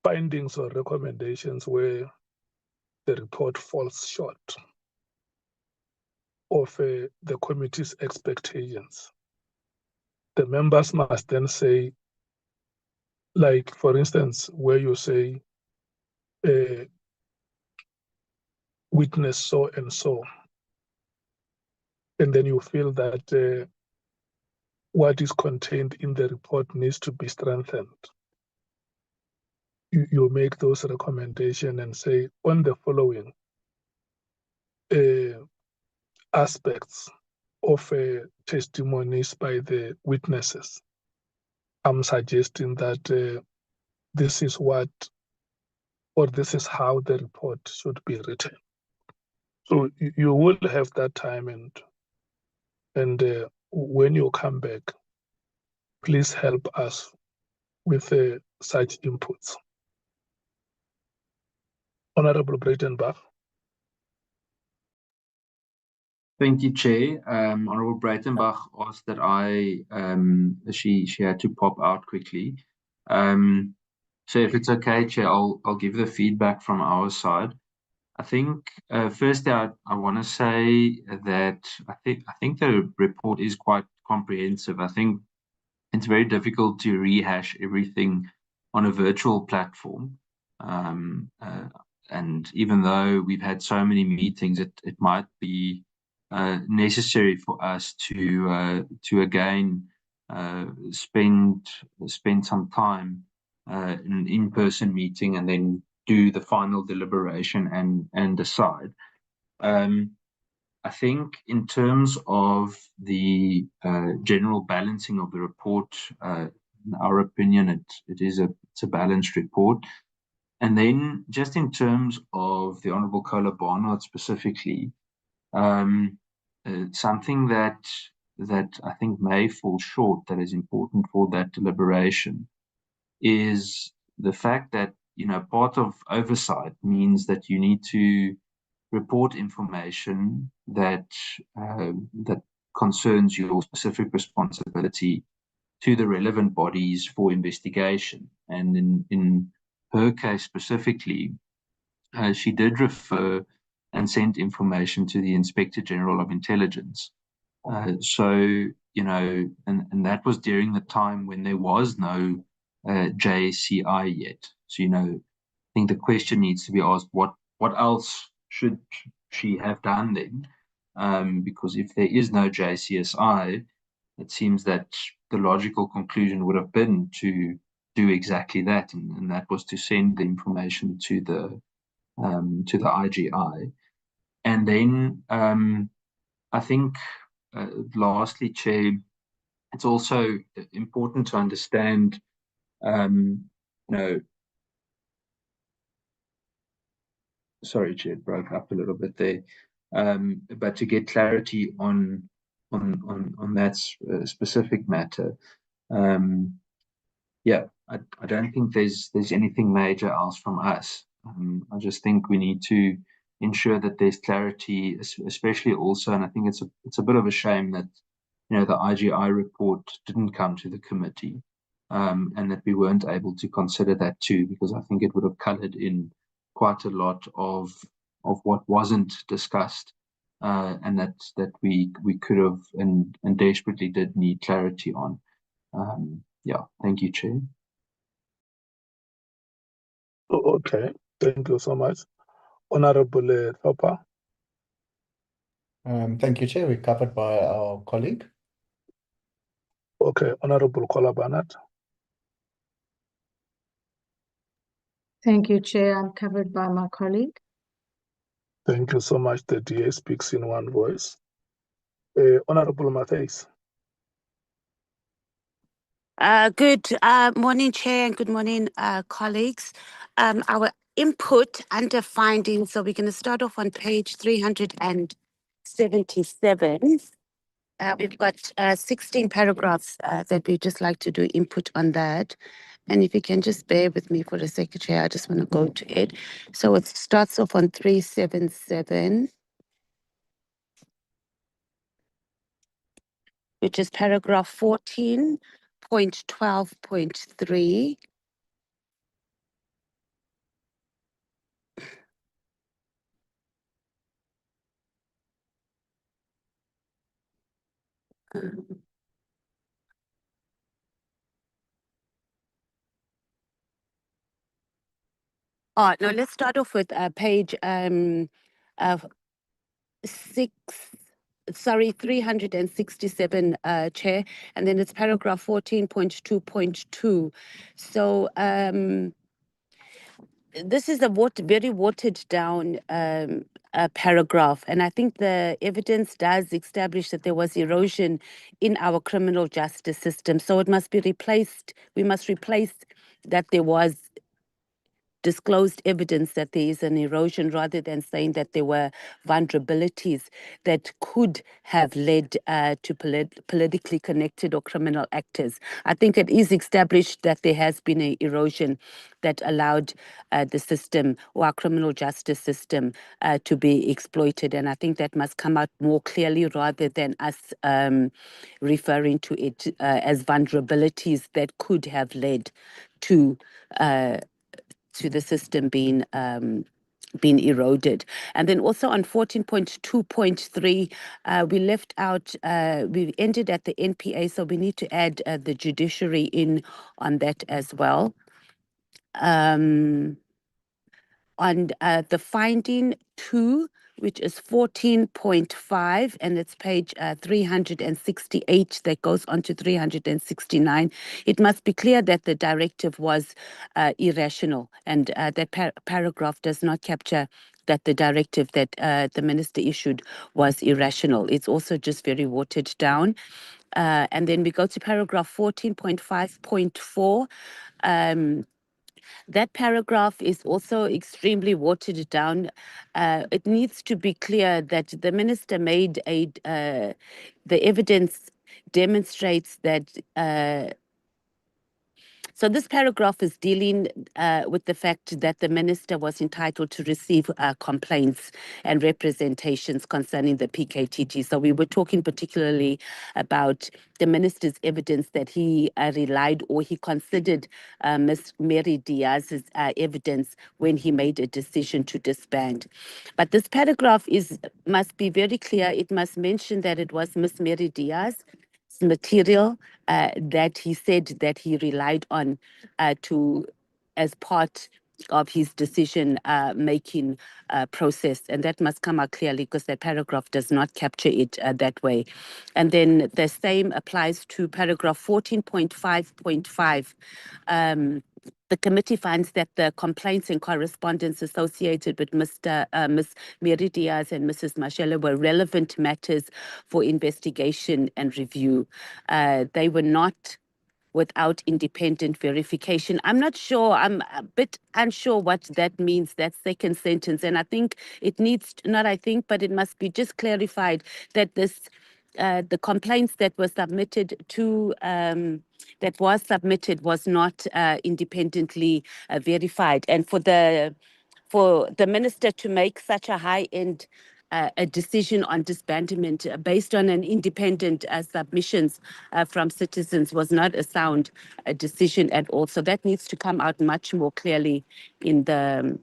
findings or recommendations where the report falls short of the committee's expectations, the members must then say, like, for instance, where you say, witness so and so, and then you feel that what is contained in the report needs to be strengthened. You make those recommendations and say, on the following aspects of testimonies by the witnesses, I'm suggesting that this is what, or this is how the report should be written. So you will have that time, and when you come back, please help us with such inputs. Honorable Breitenbach. Thank you, Chair. Honorable Breitenbach asked that she had to pop out quickly. So if it's okay, Chair, I'll give the feedback from our side. I think firstly, I want to say that I think the report is quite comprehensive. I think it's very difficult to rehash everything on a virtual platform. And even though we've had so many meetings, it might be necessary for us to again spend some time in an in-person meeting and then do the final deliberation and decide. I think in terms of the general balancing of the report, in our opinion, it's a balanced report. And then just in terms of the Honourable Kola Barnard specifically, something that I think may fall short that is important for that deliberation is the fact that, part of oversight means that you need to report information that concerns your specific responsibility to the relevant bodies for investigation. And in her case specifically, she did refer and sent information to the Inspector General of Intelligence. So, and that was during the time when there was no JSCI yet. So, I think the question needs to be asked, what else should she have done then? Because if there is no JCSI, it seems that the logical conclusion would have been to do exactly that, and that was to send the information to the IGI. And then I think, lastly, Chair, it's also important to understand, sorry, Chair, it broke up a little bit there, but to get clarity on that specific matter. Yeah, I don't think there's anything major else from us. I just think we need to ensure that there's clarity, especially also, and I think it's a bit of a shame that the IGI report didn't come to the committee, and that we weren't able to consider that too, because I think it would have coloured in quite a lot of what wasn't discussed, and that we could have and desperately did need clarity on. Yeah, thank you, Chair. Okay, thank you so much. Honorable Thopa. Thank you, Chair. We're covered by our colleague. Okay, Honorable Kola Barnard. Thank you, Chair. I'm covered by my colleague. Thank you so much. The DA speaks in one voice. Honorable Matthys. Good morning, Chair, and good morning, colleagues. Our input under findings, so we're going to start off on page 377. We've got 16 paragraphs that we'd just like to do input on that. And if you can just bear with me for a second, Chair, I just want to go to it. So it starts off on 377. which is paragraph 14.12.3. Oh, no, let's start off with page 367, Chair, and then it's paragraph 14.2.2. So this is a very watered down paragraph, and I think the evidence does establish that there was erosion in our criminal justice system. So it must be replaced. We must replace that there was disclosed evidence that there is an erosion, rather than saying that there were vulnerabilities that could have led to politically connected or criminal actors. I think it is established that there has been an erosion that allowed the system, or our criminal justice system, to be exploited. And I think that must come out more clearly, rather than us referring to it as vulnerabilities that could have led to the system being eroded. And then also on 14.2.3, we left out, we ended at the NPA, so we need to add the judiciary in on that as well. On the finding 2, which is 14.5, and it's page 368, that goes on to 369. It must be clear that the directive was irrational, and that paragraph does not capture that the directive that the minister issued was irrational. It's also just very watered down. And then we go to paragraph 14.5.4. That paragraph is also extremely watered down. It needs to be clear that the minister made the evidence demonstrates that. So this paragraph is dealing with the fact that the minister was entitled to receive complaints and representations concerning the PKTT. So we were talking particularly about the minister's evidence that he relied, or he considered Ms. Mary Diaz's evidence when he made a decision to disband. But this paragraph must be very clear. It must mention that it was Ms. Mary Diaz's material that he said that he relied on as part of his decision making process, and that must come out clearly, because that paragraph does not capture it that way. And then the same applies to paragraph 14.5.5. The committee finds that the complaints and correspondence associated with Ms. Mary Diaz and Mrs. Mashele were relevant matters for investigation and review. They were not without independent verification. I'm not sure, I'm a bit unsure what that means, that second sentence. And I think it needs, not I think, but it must be just clarified that this, the complaints that were submitted to, was not independently verified. And for the minister to make such a high-end a decision on disbandment based on an independent submissions from citizens was not a sound decision at all. So that needs to come out much more clearly in the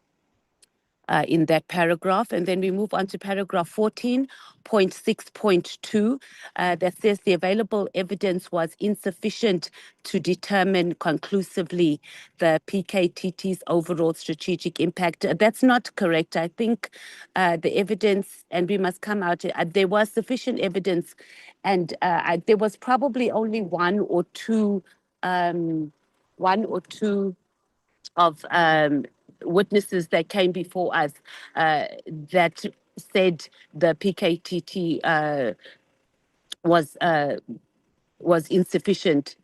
in that paragraph. And then we move on to paragraph 14.6.2 that says the available evidence was insufficient to determine conclusively the PKTT's overall strategic impact. That's not correct. I think the evidence, and we must come out, there was sufficient evidence, and there was probably only one or two of witnesses that came before us that said the PKTT was insufficient,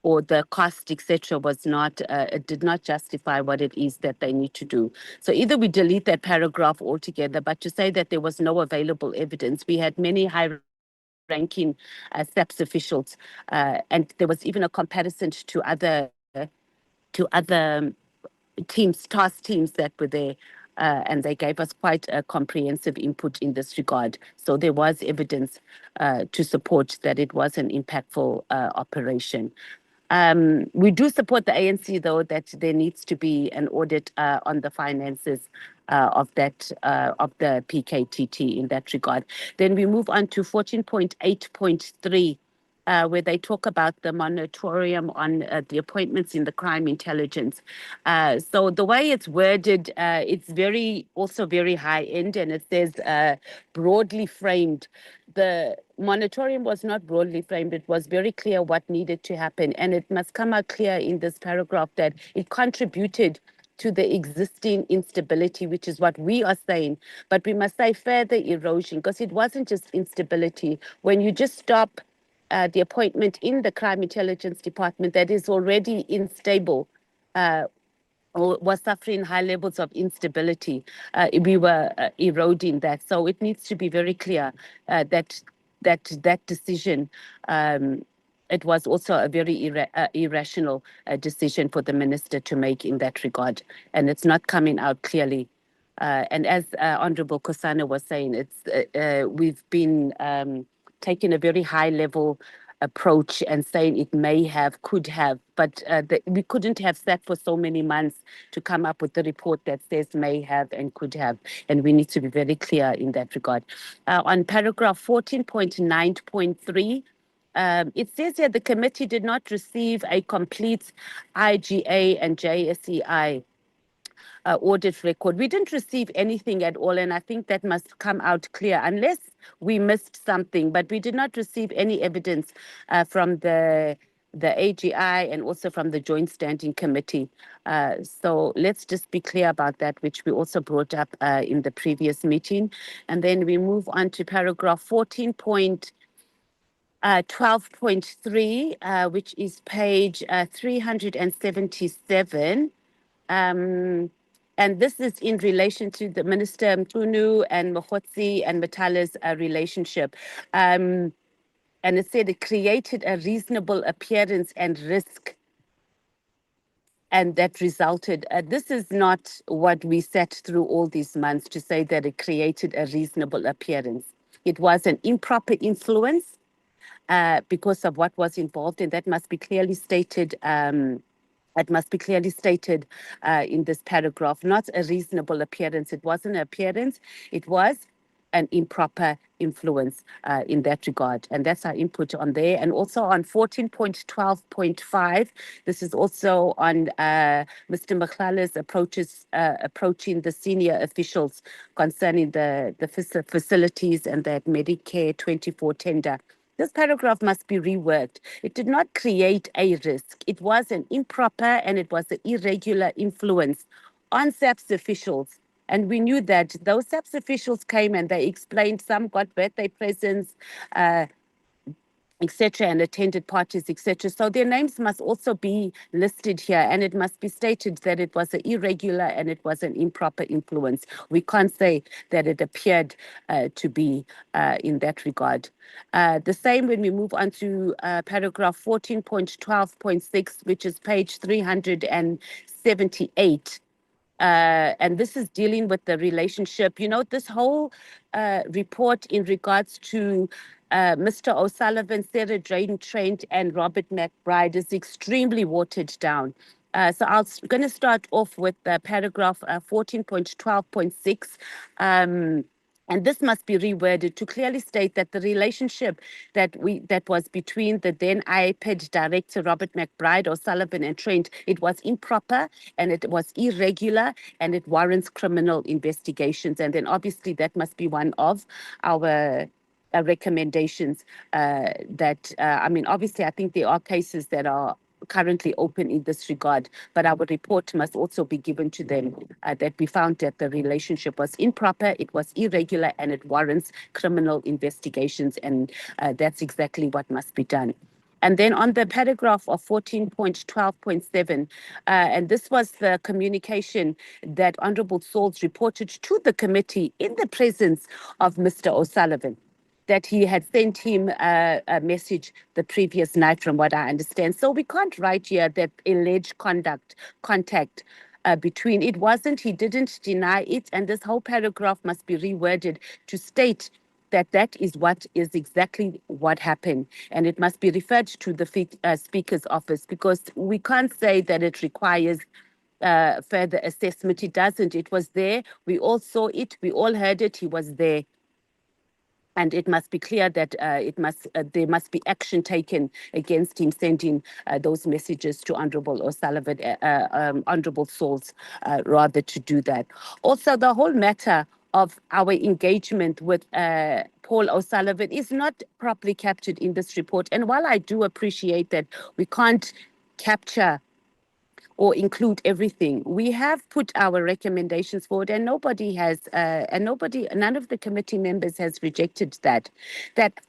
or the cost, etc., was not, it did not justify what it is that they need to do. So either we delete that paragraph altogether, but to say that there was no available evidence, we had many high-ranking SAPS officials, and there was even a comparison to other teams, task teams that were there, and they gave us quite a comprehensive input in this regard. So there was evidence to support that it was an impactful operation. We do support the ANC, though, that there needs to be an audit on the finances of the PKTT in that regard. Then we move on to 14.8.3. Where they talk about the moratorium on the appointments in the crime intelligence. So the way it's worded, it's also very high end, and it says broadly framed. The moratorium was not broadly framed. It was very clear what needed to happen, and it must come out clear in this paragraph that it contributed to the existing instability, which is what we are saying. But we must say further erosion, because it wasn't just instability. When you just stop the appointment in the crime intelligence department that is already unstable or was suffering high levels of instability, we were eroding that. So it needs to be very clear that decision, it was also a very irrational decision for the minister to make in that regard, and it's not coming out clearly. And as Honorable Kosana was saying, we've been taking a very high level approach and saying it may have, could have, but we couldn't have sat for so many months to come up with the report that says may have and could have, and we need to be very clear in that regard. On paragraph 14.9.3, it says here the committee did not receive a complete IGA and JSEI audit record. We didn't receive anything at all, and I think that must come out clear, unless we missed something, but we did not receive any evidence from the AGI and also from the Joint Standing Committee. So let's just be clear about that, which we also brought up in the previous meeting. And then we move on to paragraph 14.12.3, which is page 377. And this is in relation to the Minister Mkhunu and Mkhwanazi and Matala's relationship. And it said it created a reasonable appearance and risk, and that resulted. This is not what we sat through all these months to say that it created a reasonable appearance. It was an improper influence because of what was involved, and that must be clearly stated. It must be clearly stated in this paragraph, not a reasonable appearance. It wasn't an appearance, it was an improper influence in that regard. And that's our input on there. And also on 14.12.5, this is also on Mr. Mkhwanazi's approaching the senior officials concerning the facilities and that Medicare 24 tender. This paragraph must be reworked. It did not create a risk. It was an improper and it was an irregular influence on SAPS officials. And we knew that those SAPS officials came and they explained, some got birthday presents, etc., and attended parties, etc. So their names must also be listed here, and it must be stated that it was an irregular and it was an improper influence. We can't say that it appeared to be in that regard. The same when we move on to paragraph 14.12.6, which is page 378. And this is dealing with the relationship. You know, this whole report in regards to Mr. O'Sullivan, Sarah Drayton Trent, and Robert McBride is extremely watered down. So I'm going to start off with paragraph 14.12.6. And this must be reworded to clearly state that the relationship that was between the then IPED director, Robert McBride, O'Sullivan, and Trent, it was improper and it was irregular and it warrants criminal investigations. And then obviously that must be one of our recommendations that, I mean, obviously I think there are cases that are currently open in this regard, but our report must also be given to them that we found that the relationship was improper, it was irregular, and it warrants criminal investigations, and that's exactly what must be done. And then on the paragraph of 14.12.7, and this was the communication that Honourable Sauls reported to the committee in the presence of Mr. O'Sullivan, that he had sent him a message the previous night, from what I understand. So we can't write here that alleged contact between. It wasn't, he didn't deny it, and this whole paragraph must be reworded to state that is what is exactly what happened, and it must be referred to the Speaker's office, because we can't say that it requires further assessment. It doesn't. It was there. We all saw it. We all heard it. He was there. And it must be clear that there must be action taken against him, sending those messages to Honorable O'Sullivan, Honorable Souls, rather to do that. Also, the whole matter of our engagement with Paul O'Sullivan is not properly captured in this report. And while I do appreciate that we can't capture or include everything, we have put our recommendations forward, and none of the committee members has rejected that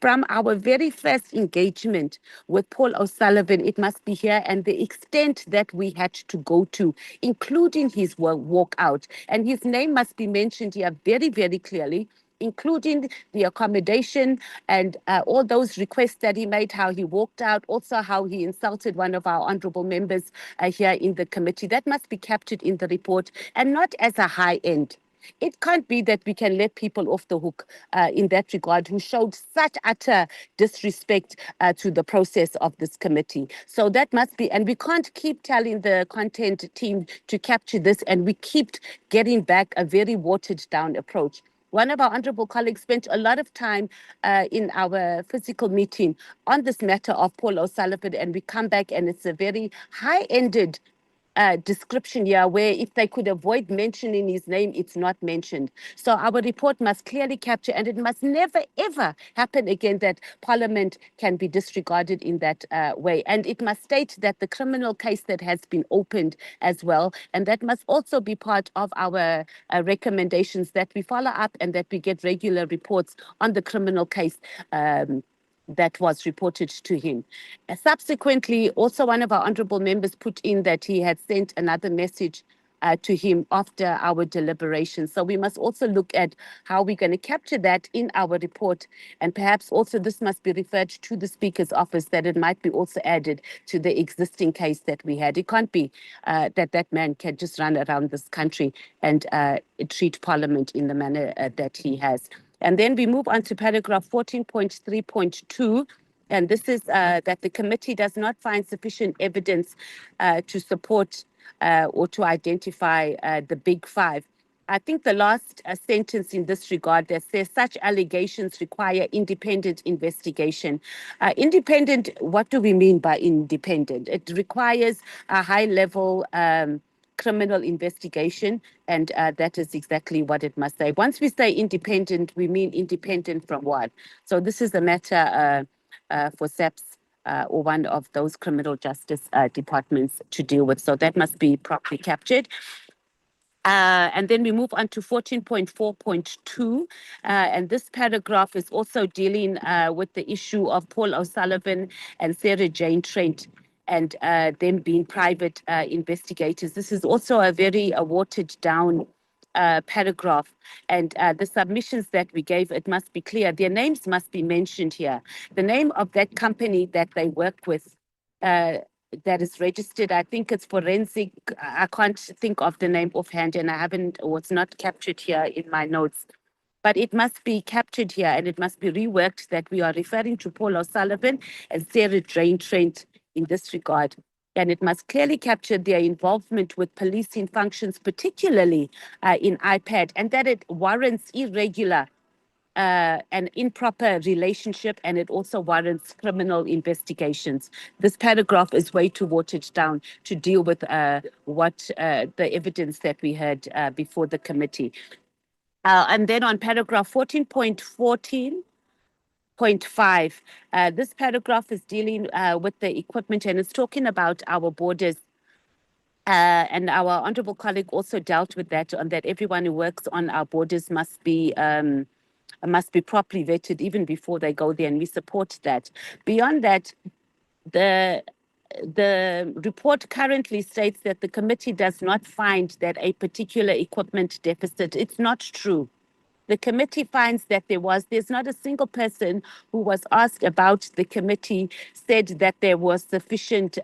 from our very first engagement with Paul O'Sullivan, it must be here, and the extent that we had to go to, including his walkout, and his name must be mentioned here very, very clearly, including the accommodation and all those requests that he made, how he walked out, also how he insulted one of our honorable members here in the committee. That must be captured in the report, and not as a high end. It can't be that we can let people off the hook in that regard who showed such utter disrespect to the process of this committee. So that must be, and we can't keep telling the content team to capture this, and we keep getting back a very watered down approach. One of our honorable colleagues spent a lot of time in our physical meeting on this matter of Paul O'Sullivan, and we come back and it's a very high-ended description here where if they could avoid mentioning his name, it's not mentioned. So our report must clearly capture, and it must never, ever happen again that Parliament can be disregarded in that way. And it must state that the criminal case that has been opened as well, and that must also be part of our recommendations, that we follow up and that we get regular reports on the criminal case that was reported to him. Subsequently, also one of our honorable members put in that he had sent another message to him after our deliberations. So we must also look at how we're going to capture that in our report, and perhaps also this must be referred to the Speaker's office, that it might be also added to the existing case that we had. It can't be that man can just run around this country and treat Parliament in the manner that he has. And then we move on to paragraph 14.3.2, and this is that the committee does not find sufficient evidence to support or to identify the big five. I think the last sentence in this regard that says such allegations require independent investigation. Independent, what do we mean by independent? It requires a high-level criminal investigation, and that is exactly what it must say. Once we say independent, we mean independent from what? So this is a matter for SAPS or one of those criminal justice departments to deal with. So that must be properly captured. And then we move on to 14.4.2, and this paragraph is also dealing with the issue of Paul O'Sullivan and Sarah Jane Trent, and them being private investigators. This is also a very watered down paragraph, and the submissions that we gave, it must be clear, their names must be mentioned here. The name of that company that they work with, that is registered, I think it's Forensic, I can't think of the name offhand, and I haven't, or it's not captured here in my notes. But it must be captured here, and it must be reworked that we are referring to Paul O'Sullivan and Sarah Jane Trent in this regard. And it must clearly capture their involvement with policing functions, particularly in IPAD, and that it warrants irregular an improper relationship, and it also warrants criminal investigations. This paragraph is way too watered down to deal with what the evidence that we heard before the committee. And then on paragraph 14.5, this paragraph is dealing with the equipment, and it's talking about our borders. And our honorable colleague also dealt with that, on that everyone who works on our borders must be properly vetted even before they go there, and we support that. Beyond that, the report currently states that the committee does not find that a particular equipment deficit. It's not true. The committee finds that there's not a single person who was asked about the committee said that there was sufficient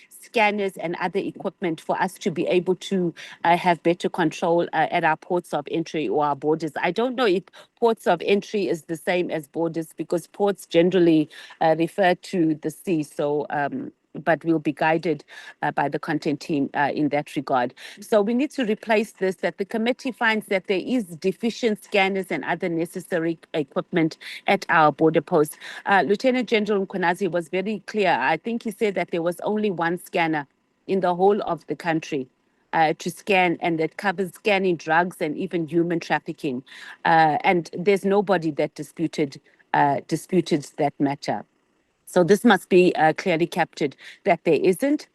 scanners and other equipment for us to be able to have better control at our ports of entry or our borders. I don't know if ports of entry is the same as borders, because ports generally refer to the sea. So, but we'll be guided by the content team in that regard. So we need to replace this, that the committee finds that there is deficient scanners and other necessary equipment at our border posts. Lieutenant General Mkhwanazi was very clear. I think he said that there was only one scanner in the whole of the country to scan, and that covers scanning drugs and even human trafficking. And there's nobody that disputed that matter. So this must be clearly captured, that there isn't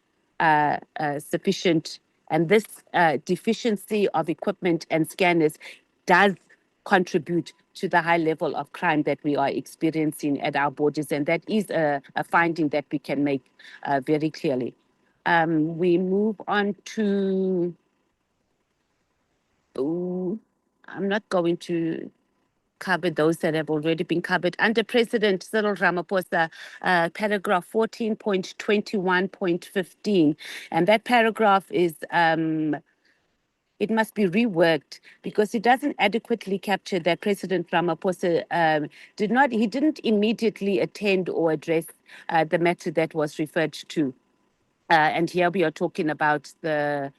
sufficient, and this deficiency of equipment and scanners does contribute to the high level of crime that we are experiencing at our borders. And that is a finding that we can make very clearly. We move on to, I'm not going to cover those that have already been covered. Under President Cyril Ramaphosa, paragraph 14.21.15. And that paragraph is, it must be reworked because it doesn't adequately capture that President Ramaphosa didn't immediately attend or address the matter that was referred to. And here we are talking about the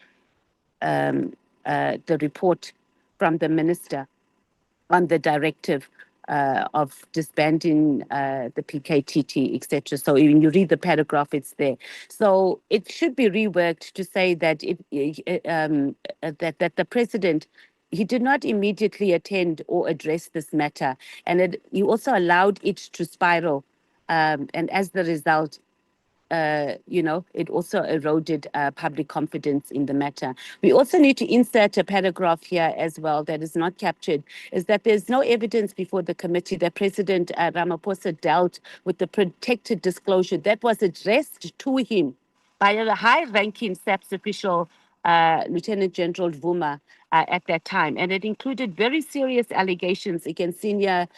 report from the minister on the directive of disbanding the PKTT, etc. So when you read the paragraph, it's there. So it should be reworked to say that that the president, he did not immediately attend or address this matter, and he also allowed it to spiral, and as the result, it also eroded public confidence in the matter. We also need to insert a paragraph here as well that is not captured, is that there's no evidence before the committee that President Ramaphosa dealt with the protected disclosure that was addressed to him by a high-ranking SAPS official, Lieutenant General Vuma, at that time. And it included very serious allegations against senior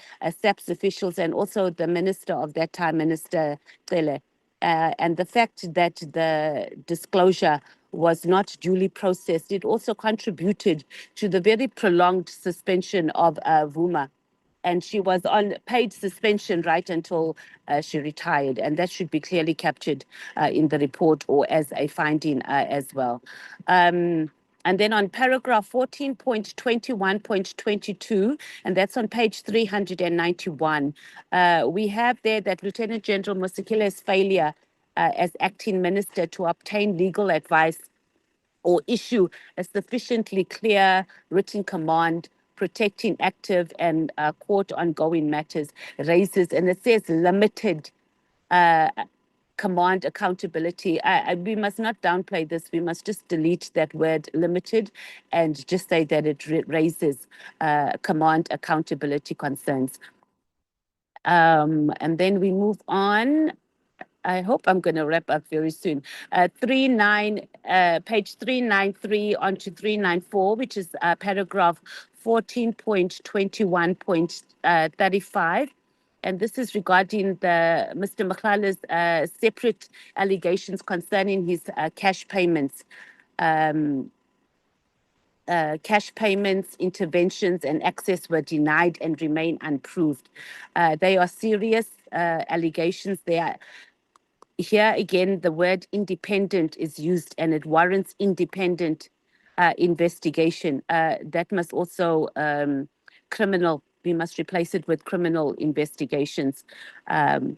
SAPS officials and also the minister of that time, Minister Cele. And the fact that the disclosure was not duly processed, it also contributed to the very prolonged suspension of Vuma. And she was on paid suspension right until she retired. And that should be clearly captured in the report or as a finding as well. And then on paragraph 14.21.22, and that's on page 391, we have there that Lieutenant General Mosikile's failure as acting minister to obtain legal advice or issue a sufficiently clear written command protecting active and court ongoing matters raises, and it says limited command accountability. We must not downplay this. We must just delete that word limited and just say that it raises command accountability concerns. And then we move on. I hope I'm going to wrap up very soon. Page 393 on to 394, which is paragraph 14.21.35. And this is regarding Mr. Mkhwanazi's separate allegations concerning his cash payments. Cash payments, interventions, and access were denied and remain unproved. They are serious allegations. They are. Here again, the word independent is used, and it warrants independent investigation. That must also criminal. We must replace it with criminal investigations. And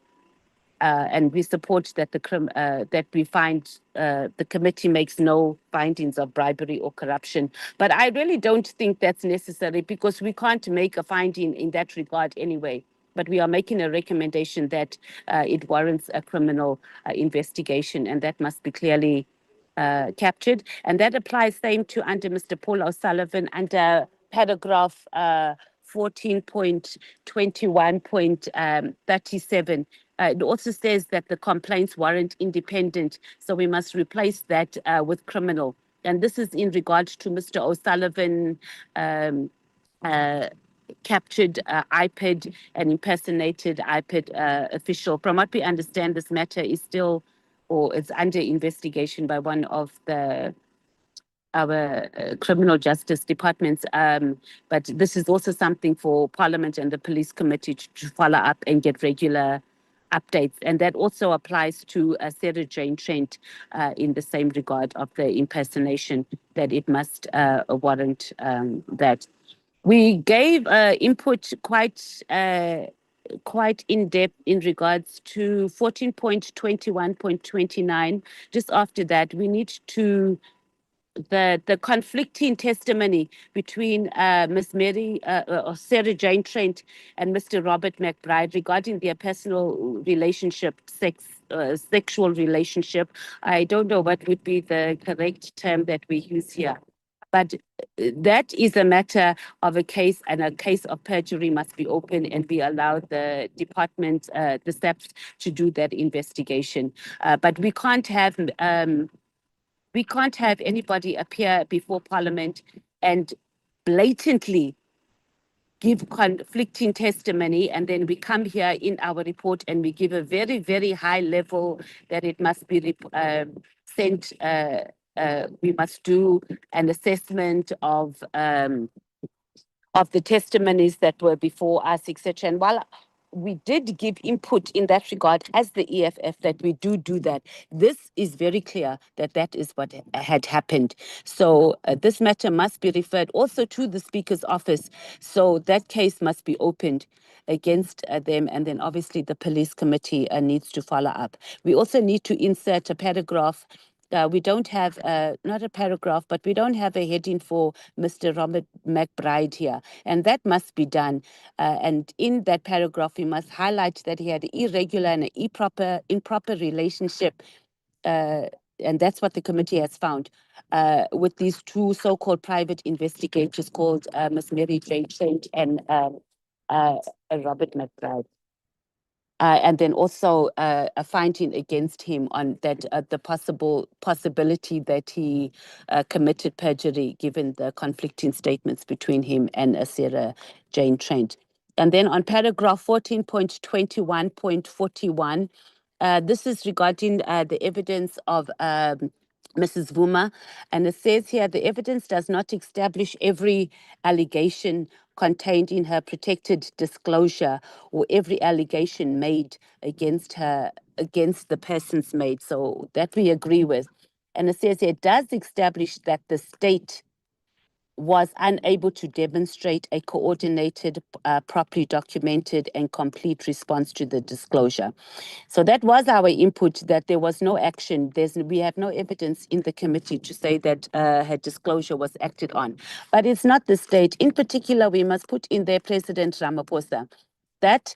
we support that that we find the committee makes no findings of bribery or corruption. But I really don't think that's necessary because we can't make a finding in that regard anyway. But we are making a recommendation that it warrants a criminal investigation, and that must be clearly captured. And that applies same to under Mr. Paul O'Sullivan under paragraph 14.21.37. It also says that the complaints warrant independent, so we must replace that with criminal. And this is in regard to Mr. O'Sullivan captured IPID and impersonated IPID official. From what we understand, this matter is still, or it's under investigation by one of our criminal justice departments. But this is also something for Parliament and the Police Committee to follow up and get regular updates. And that also applies to Sarah Jane Trent in the same regard of the impersonation, that it must warrant that. We gave input quite in depth in regards to 14.21.29. Just after that, we need to the conflicting testimony between Ms. Mary or Sarah Jane Trent and Mr. Robert McBride regarding their personal relationship, sexual relationship. I don't know what would be the correct term that we use here. But that is a matter of a case, and a case of perjury must be open, and we allow the department, the SAPS, to do that investigation. But we can't have anybody appear before Parliament and blatantly give conflicting testimony, and then we come here in our report and we give a very, very high level that it must be sent. We must do an assessment of the testimonies that were before us, etc. And while we did give input in that regard as the EFF, that we do that, this is very clear that that is what had happened. So this matter must be referred also to the Speaker's office. So that case must be opened against them, and then obviously the Police Committee needs to follow up. We also need to insert a paragraph. We don't have, not a paragraph, but we don't have a heading for Mr. Robert McBride here. And that must be done. And in that paragraph, we must highlight that he had an irregular and an improper relationship. And that's what the committee has found with these two so-called private investigators called Ms. Mary Jane Trent and Robert McBride. And then also a finding against him on that the possibility that he committed perjury, given the conflicting statements between him and Sarah Jane Trent. And then on paragraph 14.21.41, this is regarding the evidence of Mrs. Vuma, and it says here the evidence does not establish every allegation contained in her protected disclosure or every allegation made against her, against the persons made. So that we agree with. And it says it does establish that the state was unable to demonstrate a coordinated, properly documented and complete response to the disclosure. So that was our input, that there was no action. We have no evidence in the committee to say that her disclosure was acted on. But it's not the state. In particular, we must put in there President Ramaphosa. That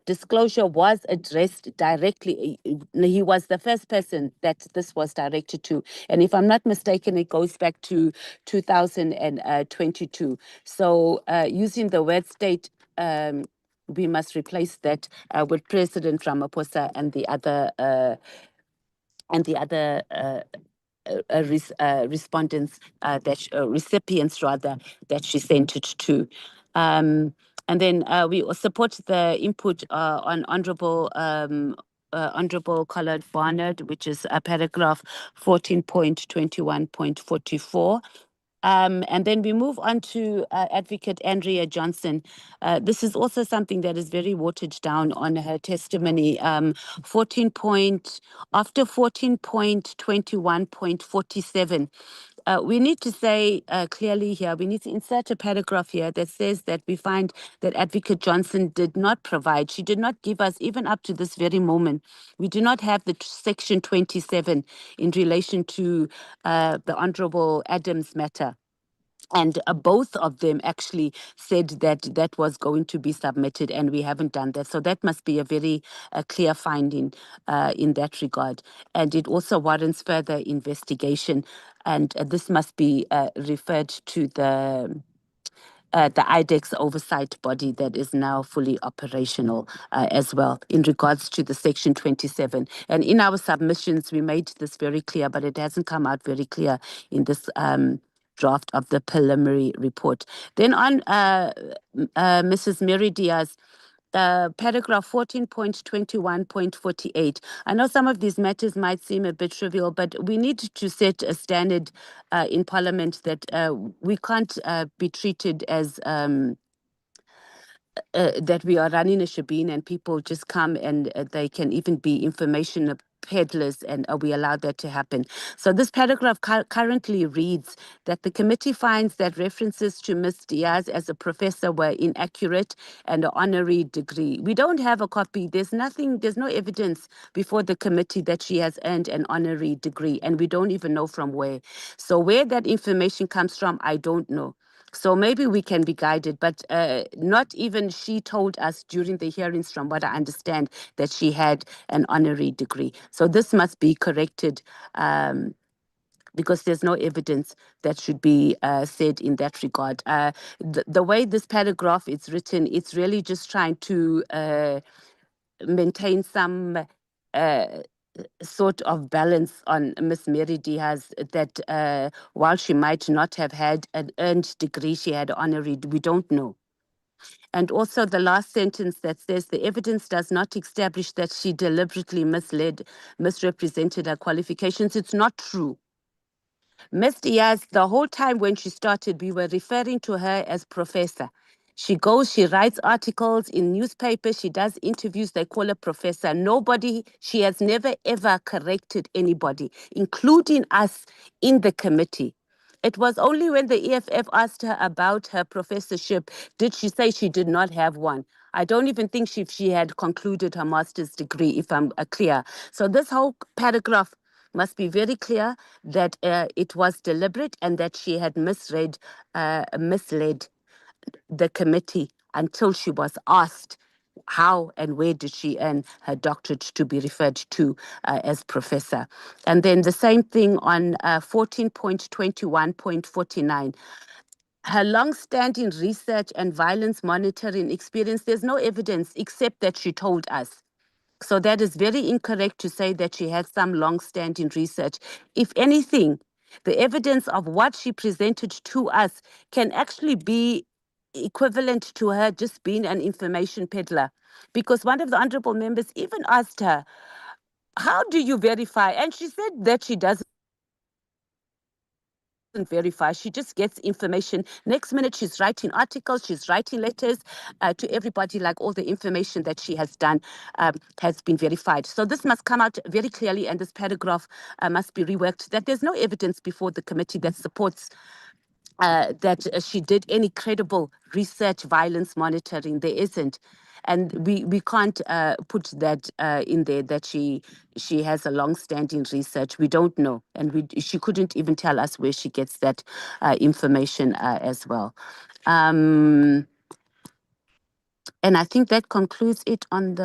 disclosure was addressed directly. He was the first person that this was directed to. And if I'm not mistaken, it goes back to 2022. So using the word state, we must replace that with President Ramaphosa and the other respondents, recipients rather, that she sent it to. And then we support the input on Honourable Collard Barnard, which is paragraph 14.21.44. And then we move on to Advocate Andrea Johnson. This is also something that is very watered down on her testimony. After 14.21.47, we need to say clearly here, we need to insert a paragraph here that says that we find that Advocate Johnson did not provide, she did not give us, even up to this very moment, we do not have the section 27 in relation to the Honourable Adams matter. And both of them actually said that that was going to be submitted, and we haven't done that. So that must be a very clear finding in that regard. And it also warrants further investigation. And this must be referred to the IDEX oversight body that is now fully operational as well in regards to the section 27. And in our submissions, we made this very clear, but it hasn't come out very clear in this draft of the preliminary report. Then on Mrs. Mary Diaz, paragraph 14.21.48. I know some of these matters might seem a bit trivial, but we need to set a standard in Parliament that we can't be treated as that we are running a shebeen and people just come and they can even be information peddlers, and we allow that to happen. So this paragraph currently reads that the committee finds that references to Ms. Diaz as a professor were inaccurate and an honorary degree. We don't have a copy. There's no evidence before the committee that she has earned an honorary degree, and we don't even know from where. So where that information comes from, I don't know. So maybe we can be guided, but not even she told us during the hearings, from what I understand, that she had an honorary degree. So this must be corrected because there's no evidence that should be said in that regard. The way this paragraph is written, it's really just trying to maintain some sort of balance on Miss Mary Diaz, that while she might not have had an earned degree, she had honorary, we don't know. And also the last sentence that says the evidence does not establish that she deliberately misrepresented her qualifications. It's not true. Ms. Diaz, the whole time when she started, we were referring to her as professor. She writes articles in newspapers, she does interviews, they call her professor. She has never ever corrected anybody, including us in the committee. It was only when the EFF asked her about her professorship did she say she did not have one. I don't even think she had concluded her master's degree, if I'm clear. So this whole paragraph must be very clear that it was deliberate and that she had misled the committee until she was asked how and where did she earn her doctorate to be referred to as professor. And then the same thing on 14.21.49. Her long-standing research and violence monitoring experience, there's no evidence except that she told us. So that is very incorrect to say that she had some long-standing research. If anything, the evidence of what she presented to us can actually be equivalent to her just being an information peddler. Because one of the honorable members even asked her, how do you verify? And she said that she doesn't verify. She just gets information. Next minute, she's writing articles, she's writing letters to everybody, like all the information that she has done has been verified. So this must come out very clearly, and this paragraph must be reworked, that there's no evidence before the committee that supports that she did any credible research violence monitoring. There isn't. And we can't put that in there, that she has a long-standing research. We don't know. And she couldn't even tell us where she gets that information as well. And I think that concludes it on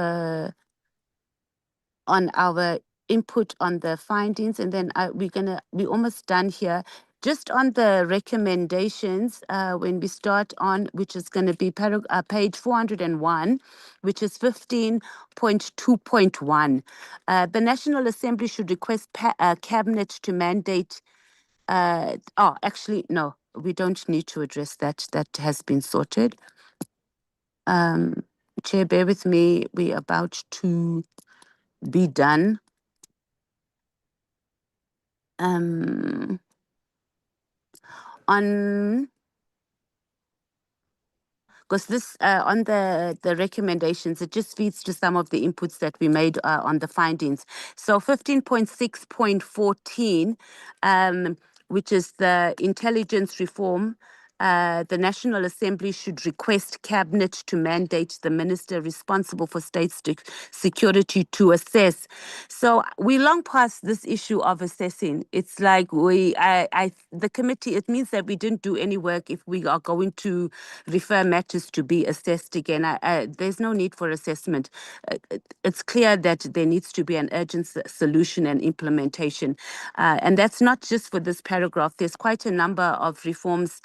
our input on the findings. And then we're almost done here. Just on the recommendations, when we start on, which is going to be page 401, which is 15.2.1. The National Assembly should request Cabinet to mandate. Actually, no, we don't need to address that. That has been sorted. Chair, bear with me. We're about to be done. On, because this on the recommendations, it just feeds to some of the inputs that we made on the findings. So 15.6.14, which is the intelligence reform. The National Assembly should request Cabinet to mandate the minister responsible for state security to assess. So we long past this issue of assessing. It's like the committee, it means that we didn't do any work if we are going to refer matters to be assessed again. There's no need for assessment. It's clear that there needs to be an urgent solution and implementation. And that's not just for this paragraph. There's quite a number of reforms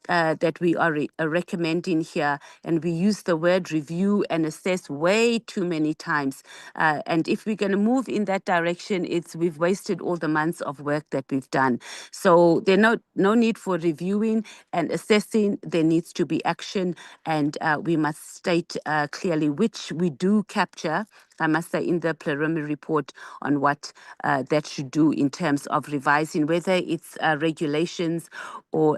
that we are recommending here, and we use the word review and assess way too many times. And if we're going to move in that direction, we've wasted all the months of work that we've done. So there's no need for reviewing and assessing. There needs to be action, and we must state clearly, which we do capture, I must say, in the preliminary report on what that should do in terms of revising, whether it's regulations or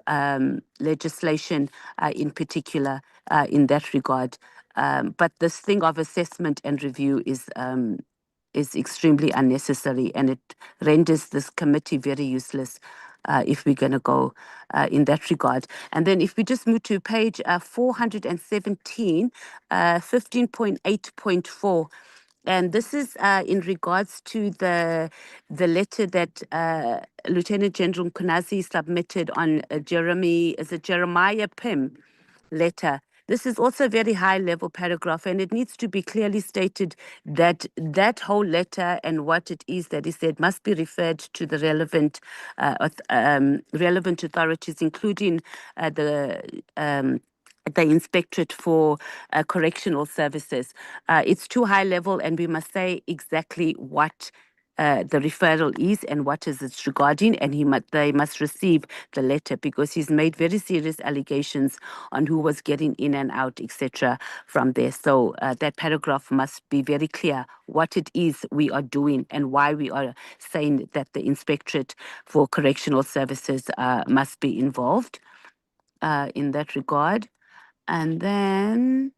legislation in particular in that regard. But this thing of assessment and review is extremely unnecessary, and it renders this committee very useless if we're going to go in that regard. And then if we just move to page 417, 15.8.4, and this is in regards to the letter that Lieutenant General Mkhwanazi submitted on Jeremiah Pym letter. This is also a very high level paragraph, and it needs to be clearly stated that that whole letter and what it is that he said must be referred to the relevant relevant authorities, including the Inspectorate for Correctional Services. It's too high level, and we must say exactly what the referral is and what is it regarding, and they must receive the letter, because he's made very serious allegations on who was getting in and out, etc. from there. So that paragraph must be very clear what it is we are doing and why we are saying that the Inspectorate for Correctional Services must be involved in that regard. And then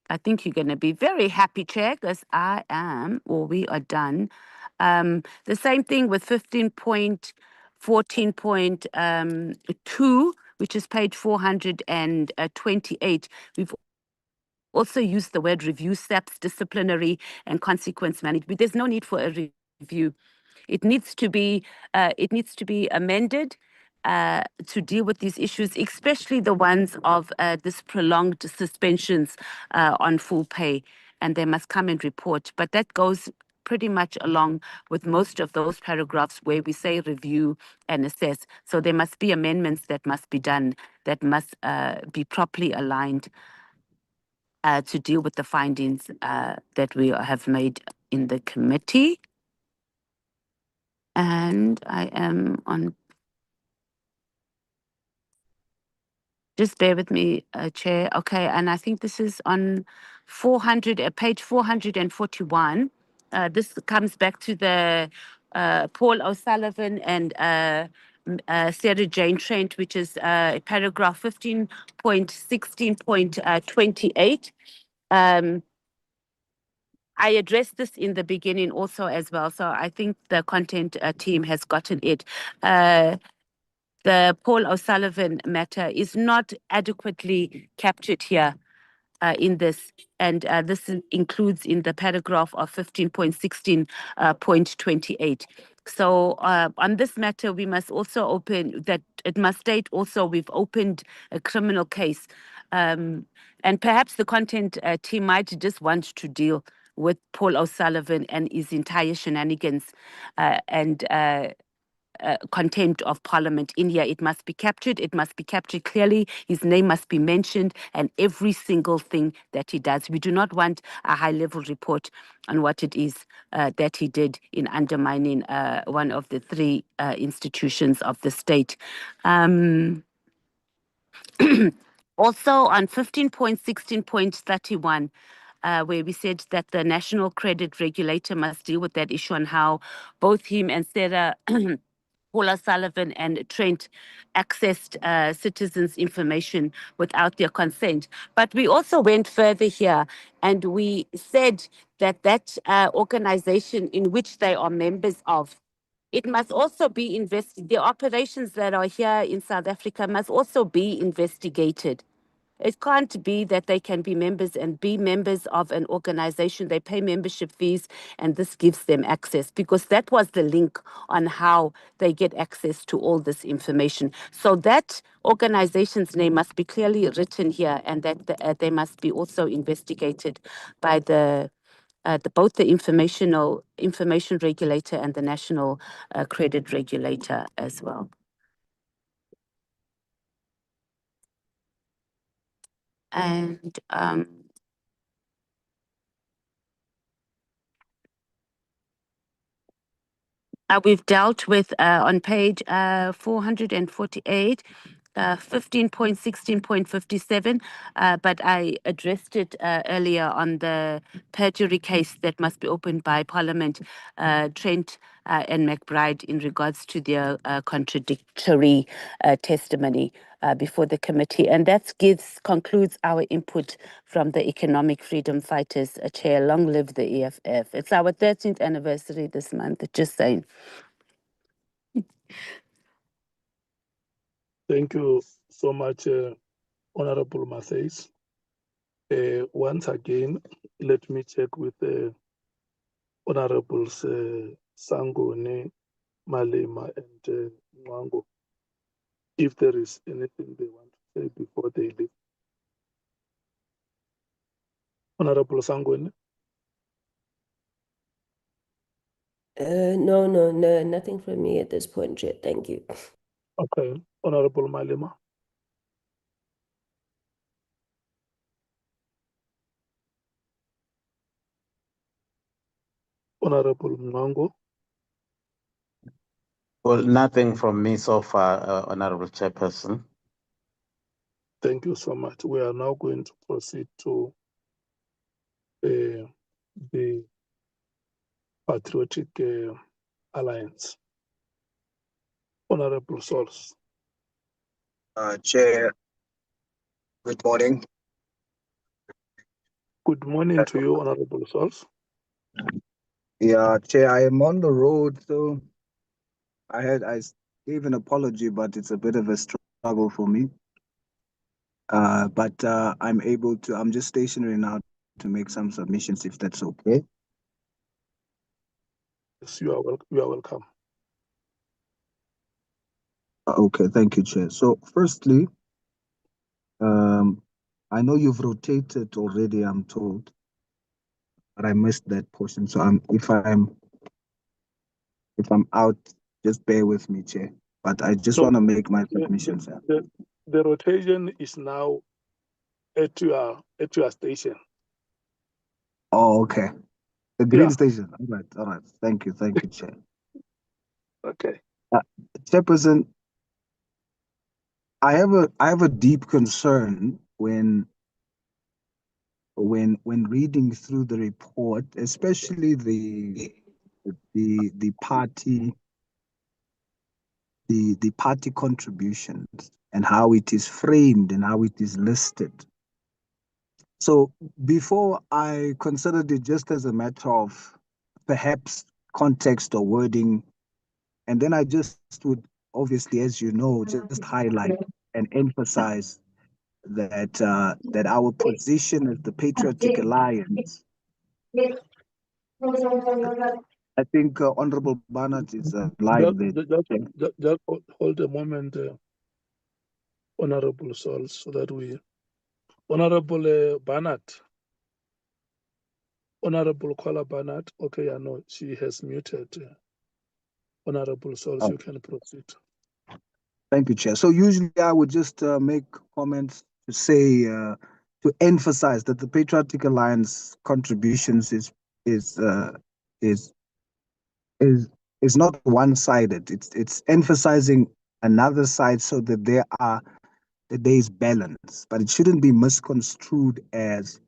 I think you're going to be very happy, Chair, because I am, or we are done. The same thing with 15.14.2, which is page 428. We've also used the word review steps, disciplinary and consequence management. There's no need for a review. It needs to be amended to deal with these issues, especially the ones of this prolonged suspensions on full pay, and they must come and report. But that goes pretty much along with most of those paragraphs where we say review and assess. So there must be amendments that must be done, that must be properly aligned to deal with the findings that we have made in the committee. And I am on, just bear with me, Chair. Okay, and I think this is on page 441. This comes back to the Paul O'Sullivan and Sarah Jane Trent, which is paragraph 15.16.28. I addressed this in the beginning also as well, so I think the content team has gotten it. The Paul O'Sullivan matter is not adequately captured here in this, and this includes in the paragraph of 15.16.28. So on this matter, we must also open that it must state also we've opened a criminal case, and perhaps the content team might just want to deal with Paul O'Sullivan and his entire shenanigans and contempt of Parliament in here. It must be captured. It must be captured clearly. His name must be mentioned, and every single thing that he does. We do not want a high-level report on what it is that he did in undermining one of the three institutions of the state. Also on 15.16.31, where we said that the National Credit Regulator must deal with that issue on how both him and Sarah Paula Sullivan and Trent accessed citizens' information without their consent. But we also went further here, and we said that that organization in which they are members of, it must also be the operations that are here in South Africa must also be investigated. It can't be that they can be members and be members of an organization. They pay membership fees, and this gives them access, because that was the link on how they get access to all this information. So that organization's name must be clearly written here, and that they must be also investigated by both the information regulator and the national credit regulator as well. And we've dealt with on page 448, 15.16.57, but I addressed it earlier on the perjury case that must be opened by Parliament, Trent and McBride, in regards to their contradictory testimony before the committee. And that concludes our input from the Economic Freedom Fighters. Chair, long live the EFF. It's our 13th anniversary this month, just saying. Thank you so much, Honorable Matthys. Once again, let me check with the Honorables Sangoni, Malema, and Mwango if there is anything they want to say before they leave. Honorable Sangoni? No, nothing from me at this point, Chair. Thank you. Okay. Honorable Malema? Honorable Mwango? Well, nothing from me so far, Honorable Chairperson. Thank you so much. We are now going to proceed to the Patriotic Alliance. Honorable Source. Chair, good morning. Good morning to you, Honorable Source. Yeah, Chair, I am on the road, so I gave an apology, but it's a bit of a struggle for me. But I'm just stationary now to make some submissions, if that's okay. Yes, you are welcome. Okay, thank you, Chair. So firstly, I know you've rotated already, I'm told, but I missed that portion. So if I'm out, just bear with me, Chair. But I just want to make my submissions. The rotation is now at your station. Oh, okay. The green station. All right. Thank you, Chair. Okay. Chairperson, I have a deep concern when reading through the report, especially the party contributions and how it is framed and how it is listed. So before I considered it just as a matter of perhaps context or wording, and then I just would obviously, as you know, just highlight and emphasize that our position as the Patriotic Alliance. I think Honorable Barnett is live there. Just hold a moment, Honorable Sol, so that we... Honorable Barnett. Honorable Kola Barnett. Okay, I know she has muted. Honorable Sol, you can proceed. Thank you, Chair. So usually I would just make comments to say, to emphasize that the Patriotic Alliance contributions is not one-sided. It's emphasizing another side so that there is balance, but it shouldn't be misconstrued as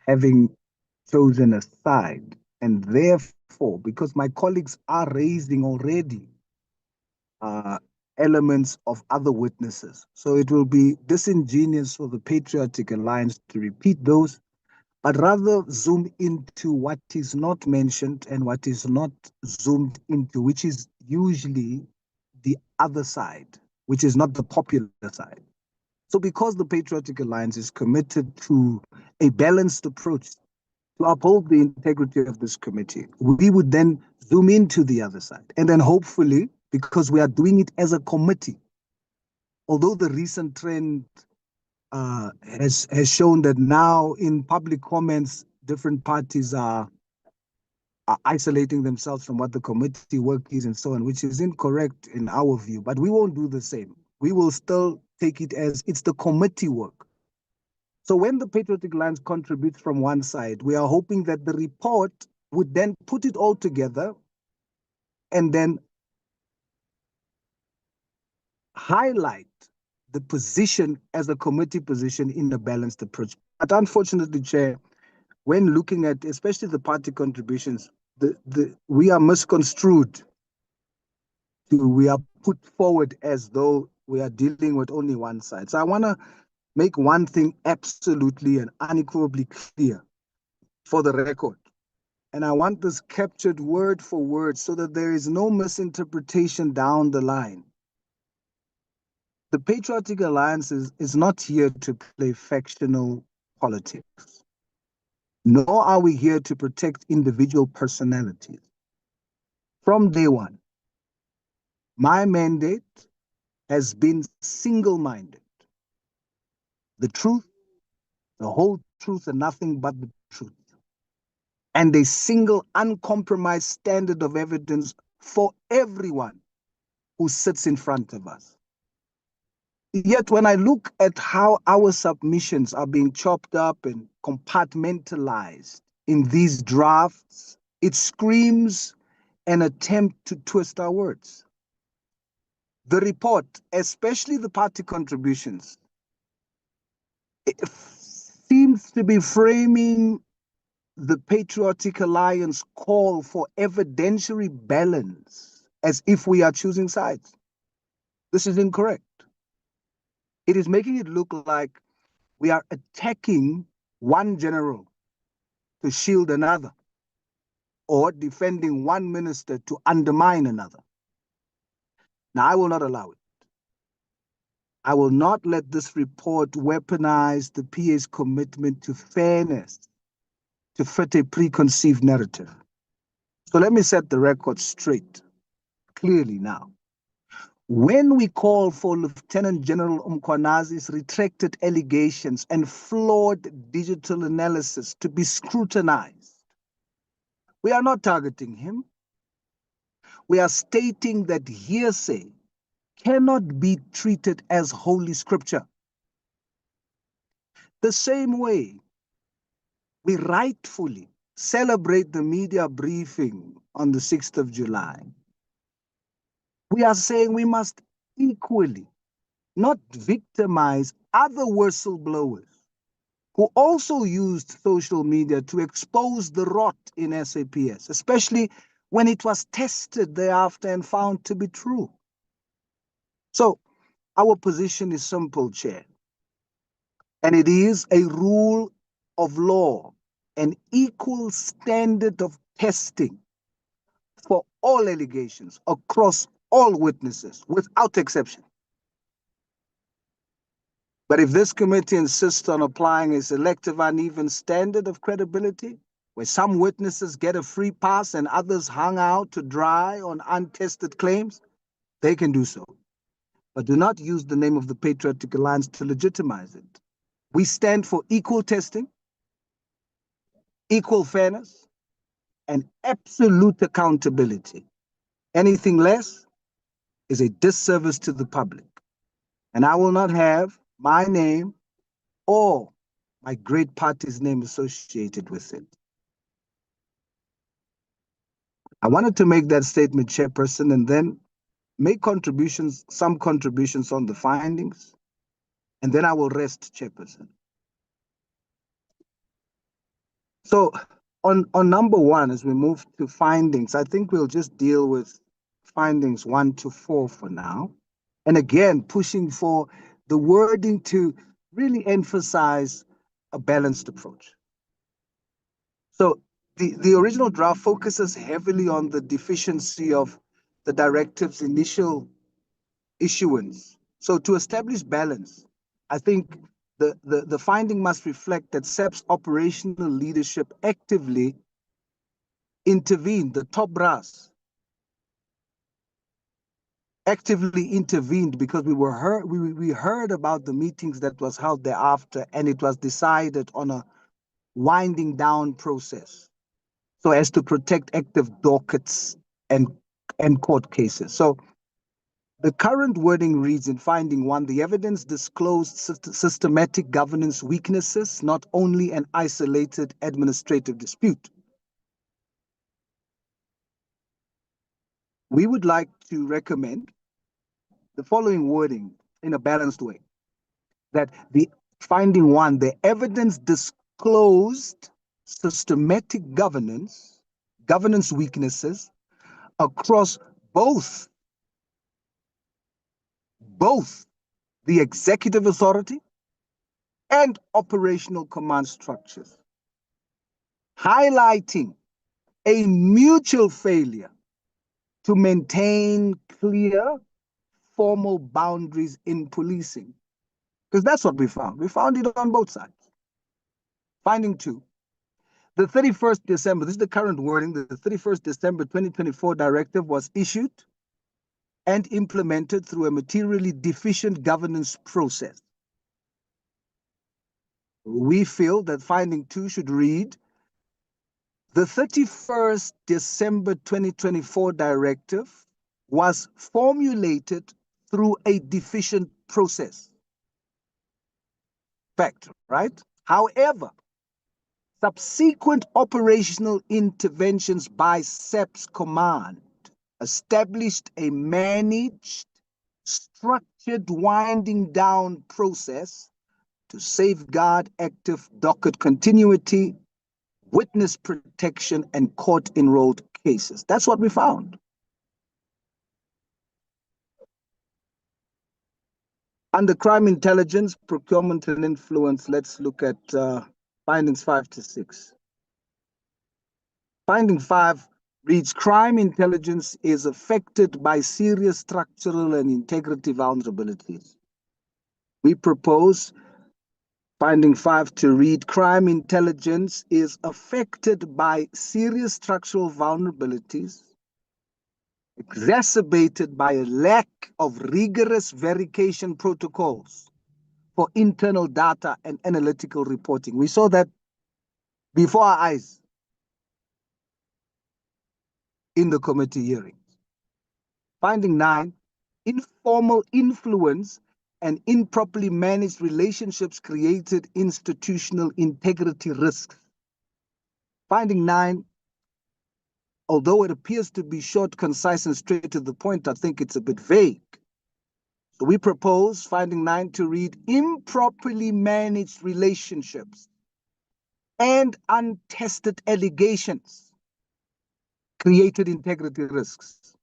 having chosen a side. And therefore, because my colleagues are raising already elements of other witnesses, so it will be disingenuous for the Patriotic Alliance to repeat those, but rather zoom into what is not mentioned and what is not zoomed into, which is usually the other side, which is not the popular side. So because the Patriotic Alliance is committed to a balanced approach to uphold the integrity of this committee, we would then zoom into the other side. And then hopefully, because we are doing it as a committee, although the recent trend has shown that now in public comments, different parties are isolating themselves from what the committee work is and so on, which is incorrect in our view. But we won't do the same. We will still take it as it's the committee work. So when the Patriotic Alliance contributes from one side, we are hoping that the report would then put it all together and then highlight the position as a committee position in a balanced approach. But unfortunately, Chair, when looking at especially the party contributions, we are misconstrued. We are put forward as though we are dealing with only one side. So I want to make one thing absolutely and unequivocally clear for the record. And I want this captured word for word so that there is no misinterpretation down the line. The Patriotic Alliance is not here to play factional politics, nor are we here to protect individual personalities. From day one, my mandate has been single-minded. The truth, the whole truth, and nothing but the truth. And a single, uncompromised standard of evidence for everyone who sits in front of us. Yet when I look at how our submissions are being chopped up and compartmentalized in these drafts, it screams an attempt to twist our words. The report, especially the party contributions, it seems to be framing the Patriotic Alliance call for evidentiary balance as if we are choosing sides. This is incorrect. It is making it look like we are attacking one general to shield another, or defending one minister to undermine another. Now, I will not allow it. I will not let this report weaponize the PA's commitment to fairness to fit a preconceived narrative. So let me set the record straight, clearly now. When we call for Lieutenant General Mkhwanazi's retracted allegations and flawed digital analysis to be scrutinized, we are not targeting him. We are stating that hearsay cannot be treated as holy scripture. The same way we rightfully celebrate the media briefing on the 6th of July, we are saying we must equally not victimize other whistleblowers who also used social media to expose the rot in SAPS, especially when it was tested thereafter and found to be true. So our position is simple, Chair, and it is a rule of law, an equal standard of testing for all allegations across all witnesses without exception. But if this committee insists on applying a selective, uneven standard of credibility, where some witnesses get a free pass and others hung out to dry on untested claims, they can do so. But do not use the name of the Patriotic Alliance to legitimize it. We stand for equal testing, equal fairness, and absolute accountability. Anything less is a disservice to the public. And I will not have my name or my great party's name associated with it. I wanted to make that statement, Chairperson, and then make some contributions on the findings, and then I will rest, Chairperson. So on number one, as we move to findings, I think we'll just deal with findings 1 to 4 for now. And again, pushing for the wording to really emphasize a balanced approach. So the original draft focuses heavily on the deficiency of the directive's initial issuance. So to establish balance, I think the finding must reflect that SAP's operational leadership actively intervened, the top brass actively intervened, because we heard about the meetings that was held thereafter, and it was decided on a winding down process so as to protect active dockets and court cases. So The current wording reads in finding 1, the evidence disclosed systematic governance weaknesses, not only an isolated administrative dispute. We would like to recommend the following wording in a balanced way. That the finding 1, the evidence disclosed systematic governance weaknesses across both the executive authority and operational command structures, highlighting a mutual failure to maintain clear formal boundaries in policing. Because that's what we found. We found it on both sides. Finding 2, the 31st December, this is the current wording, the 31st December 2024 directive was issued and implemented through a materially deficient governance process. We feel that finding 2 should read, the 31st December 2024 directive was formulated through a deficient process. Fact, right? However, subsequent operational interventions by SEP's command established a managed, structured winding down process to safeguard active docket continuity, witness protection, and court-enrolled cases. That's what we found. Under crime intelligence, procurement, and influence, let's look at findings 5 to 6. Finding 5 reads, crime intelligence is affected by serious structural and integrity vulnerabilities. We propose finding 5 to read, crime intelligence is affected by serious structural vulnerabilities exacerbated by a lack of rigorous verification protocols for internal data and analytical reporting. We saw that before our eyes in the committee hearings. Finding 9, informal influence and improperly managed relationships created institutional integrity risks. Finding 9, although it appears to be short, concise, and straight to the point, I think it's a bit vague. So we propose finding 9 to read, improperly managed relationships and untested allegations created integrity risks.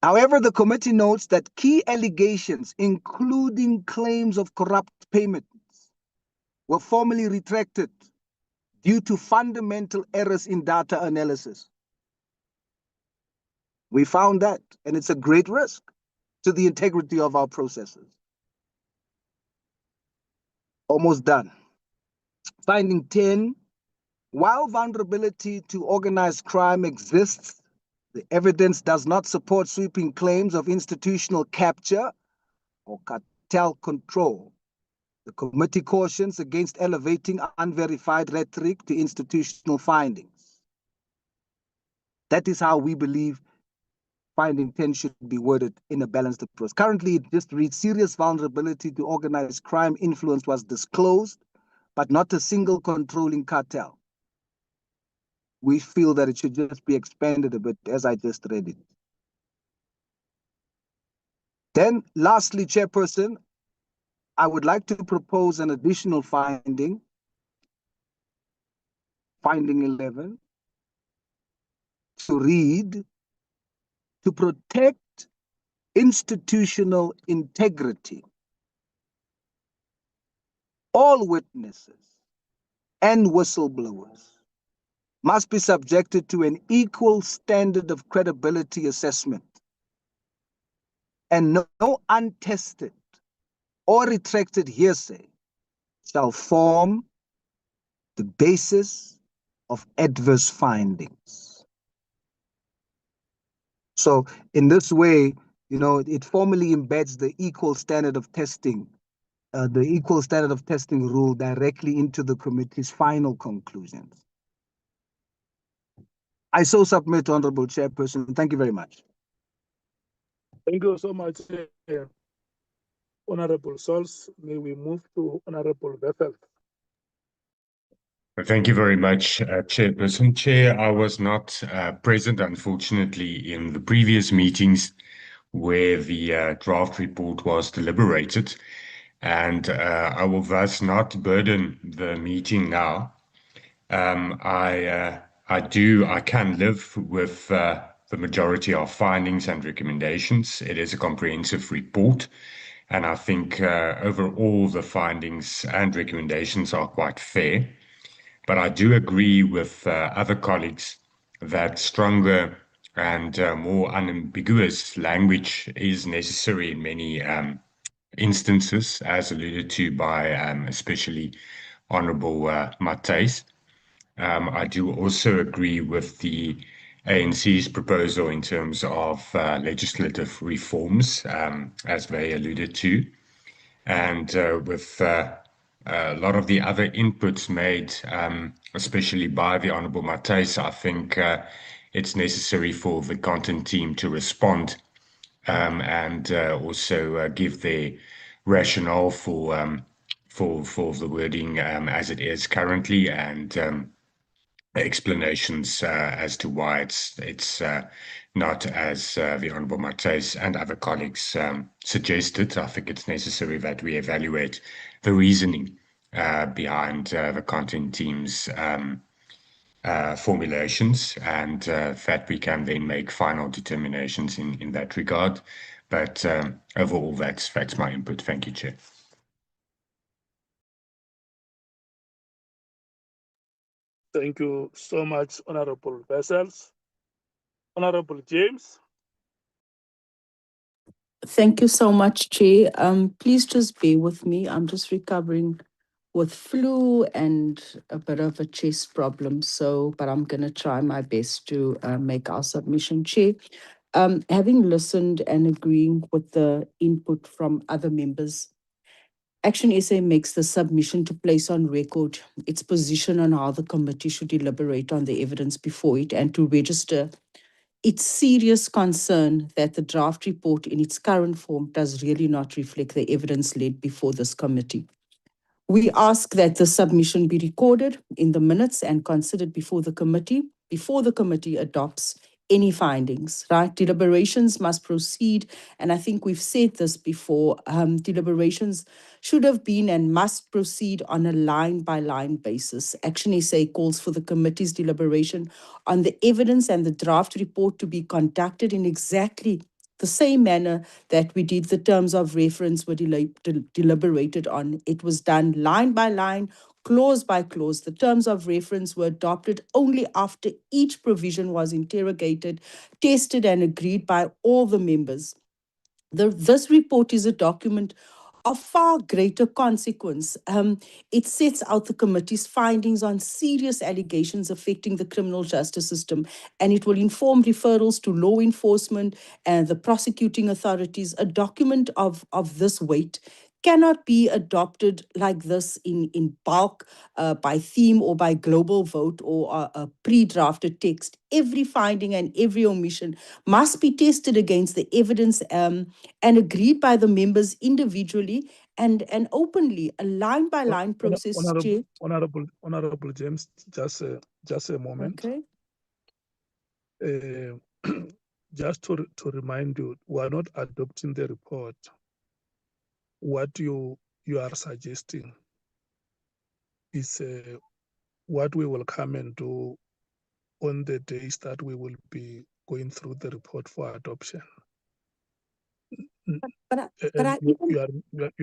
However, the committee notes that key allegations, including claims of corrupt payments, were formally retracted due to fundamental errors in data analysis. We found that, and it's a great risk to the integrity of our processes. Almost done. Finding 10, while vulnerability to organized crime exists, the evidence does not support sweeping claims of institutional capture or cartel control. The committee cautions against elevating unverified rhetoric to institutional findings. That is how we believe finding 10 should be worded in a balanced approach. Currently, it just reads, serious vulnerability to organized crime influence was disclosed, but not a single controlling cartel. We feel that it should just be expanded a bit as I just read it. Then lastly, Chairperson, I would like to propose an additional finding, finding 11, to read, to protect institutional integrity, all witnesses and whistleblowers must be subjected to an equal standard of credibility assessment, and no untested or retracted hearsay shall form the basis of adverse findings. So in this way, it formally embeds the equal standard of testing, rule directly into the committee's final conclusions. I so submit, Honorable Chairperson. Thank you very much. Thank you so much, Honorable Sols. May we move to Honorable Bethel. Thank you very much, Chairperson. Chair, I was not present, unfortunately, in the previous meetings where the draft report was deliberated, and I will thus not burden the meeting now. I can live with the majority of findings and recommendations. It is a comprehensive report, and I think overall the findings and recommendations are quite fair. But I do agree with other colleagues that stronger and more unambiguous language is necessary in many instances, as alluded to by especially Honorable Matthys. I do also agree with the ANC's proposal in terms of legislative reforms, as they alluded to. And with a lot of the other inputs made, especially by the Honorable Matthys, I think it's necessary for the content team to respond and also give their rationale for the wording as it is currently, and explanations as to why it's not as the Honorable Matthys and other colleagues suggested. I think it's necessary that we evaluate the reasoning behind the content team's formulations, and that we can then make final determinations in that regard. But overall, that's my input. Thank you, Chair. Thank you so much, Honorable Vessels. Honorable James. Thank you so much, Chair. Please just bear with me. I'm just recovering with flu and a bit of a chest problem. But I'm going to try my best to make our submission, Chair. Having listened and agreeing with the input from other members, Action SA makes the submission to place on record its position on how the committee should deliberate on the evidence before it, and to register its serious concern that the draft report in its current form does really not reflect the evidence laid before this committee. We ask that the submission be recorded in the minutes and considered before the committee adopts any findings, right? Deliberations must proceed, and I think we've said this before, deliberations should have been and must proceed on a line-by-line basis. Action SA calls for the committee's deliberation on the evidence and the draft report to be conducted in exactly the same manner that we did the terms of reference were deliberated on. It was done line by line, clause by clause. The terms of reference were adopted only after each provision was interrogated, tested, and agreed by all the members. This report is a document of far greater consequence. It sets out the committee's findings on serious allegations affecting the criminal justice system, and it will inform referrals to law enforcement and the prosecuting authorities. A document of this weight cannot be adopted like this in bulk by theme or by global vote or a pre-drafted text. Every finding and every omission must be tested against the evidence and agreed by the members individually and openly, a line-by-line process. Honorable James, just a moment. Okay. Just to remind you, we are not adopting the report. What you are suggesting is what we will come and do on the days that we will be going through the report for adoption. You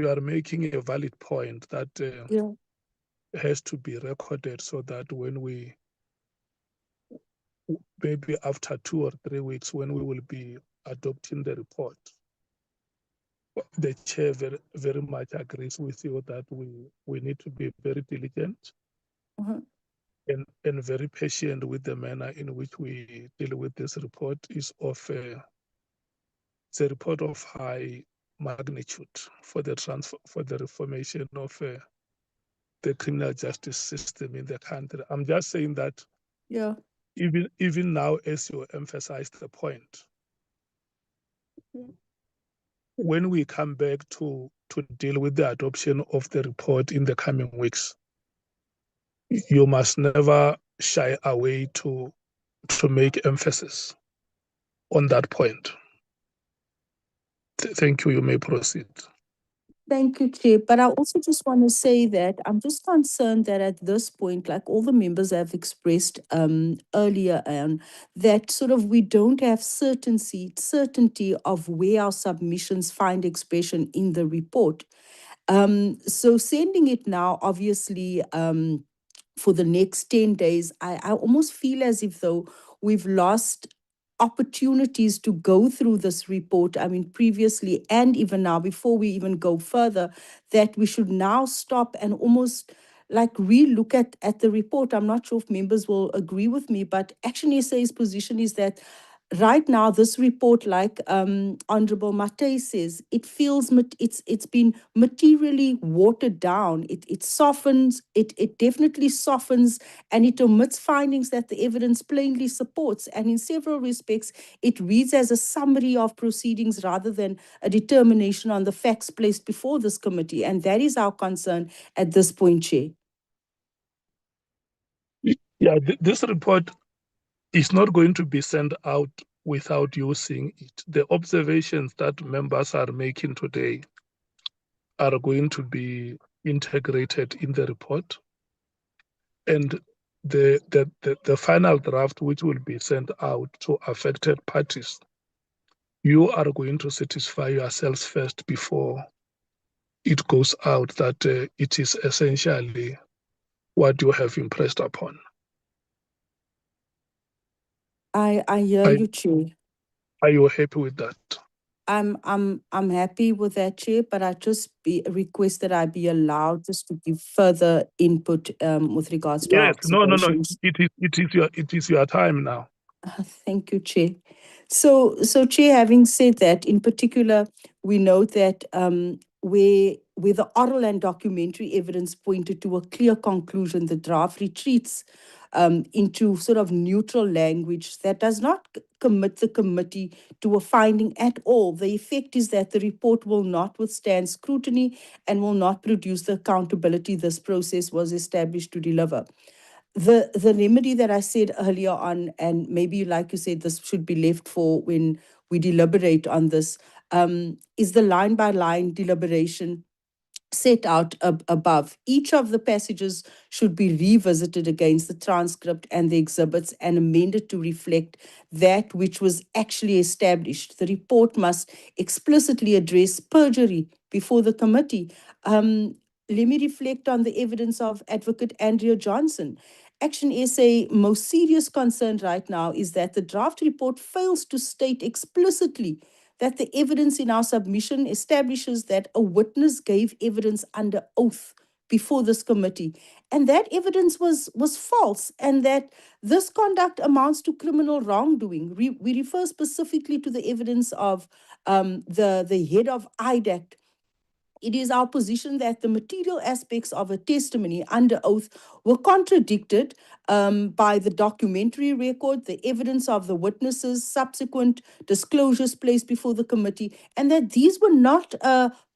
are making a valid point that has to be recorded, so that when we, maybe after 2 or 3 weeks, when we will be adopting the report, the chair very, very much agrees with you that we need to be very diligent and very patient with the manner in which we deal with this report. Is of it's a report of high magnitude for the reformation of the criminal justice system in the country. I'm just saying that even now, as you emphasized the point, when we come back to deal with the adoption of the report in the coming weeks, you must never shy away to make emphasis on that point. Thank you. You may proceed. Thank you, Chair. But I also just want to say that I'm just concerned that at this point, like all the members have expressed earlier on, that sort of we don't have certainty of where our submissions find expression in the report. So sending it now, obviously, for the next 10 days, I almost feel as if though we've lost opportunities to go through this report. I mean, previously and even now, before we even go further, that we should now stop and almost like re-look at the report. I'm not sure if members will agree with me, but Action SA's position is that right now, this report, like Honorable Mate says, it feels it's been materially watered down. It softens, it definitely softens, and it omits findings that the evidence plainly supports. And in several respects, it reads as a summary of proceedings rather than a determination on the facts placed before this committee. And that is our concern at this point, Chair. Yeah, this report is not going to be sent out without you seeing it. The observations that members are making today are going to be integrated in the report. And the final draft, which will be sent out to affected parties, you are going to satisfy yourselves first before it goes out that it is essentially what you have impressed upon. I hear you, Chair. Are you happy with that? I'm happy with that, Chair, but I just request that I be allowed just to give further input with regards to our Yes, no. observations. It is your time now. Thank you, Chair. So, Chair, having said that, in particular, we note that where the oral and documentary evidence pointed to a clear conclusion, the draft retreats into sort of neutral language that does not commit the committee to a finding at all. The effect is that the report will not withstand scrutiny and will not produce the accountability this process was established to deliver. The remedy that I said earlier on, and maybe like you said, this should be left for when we deliberate on this, is the line by line deliberation set out above. Each of the passages should be revisited against the transcript and the exhibits and amended to reflect that which was actually established. The report must explicitly address perjury before the committee. Let me reflect on the evidence of Advocate Andrea Johnson. Action SA most serious concern right now is that the draft report fails to state explicitly that the evidence in our submission establishes that a witness gave evidence under oath before this committee, and that evidence was false, and that this conduct amounts to criminal wrongdoing. We refer specifically to the evidence of the head of IDAC. It is our position that the material aspects of a testimony under oath were contradicted by the documentary record, the evidence of the witnesses, subsequent disclosures placed before the committee, and that these were not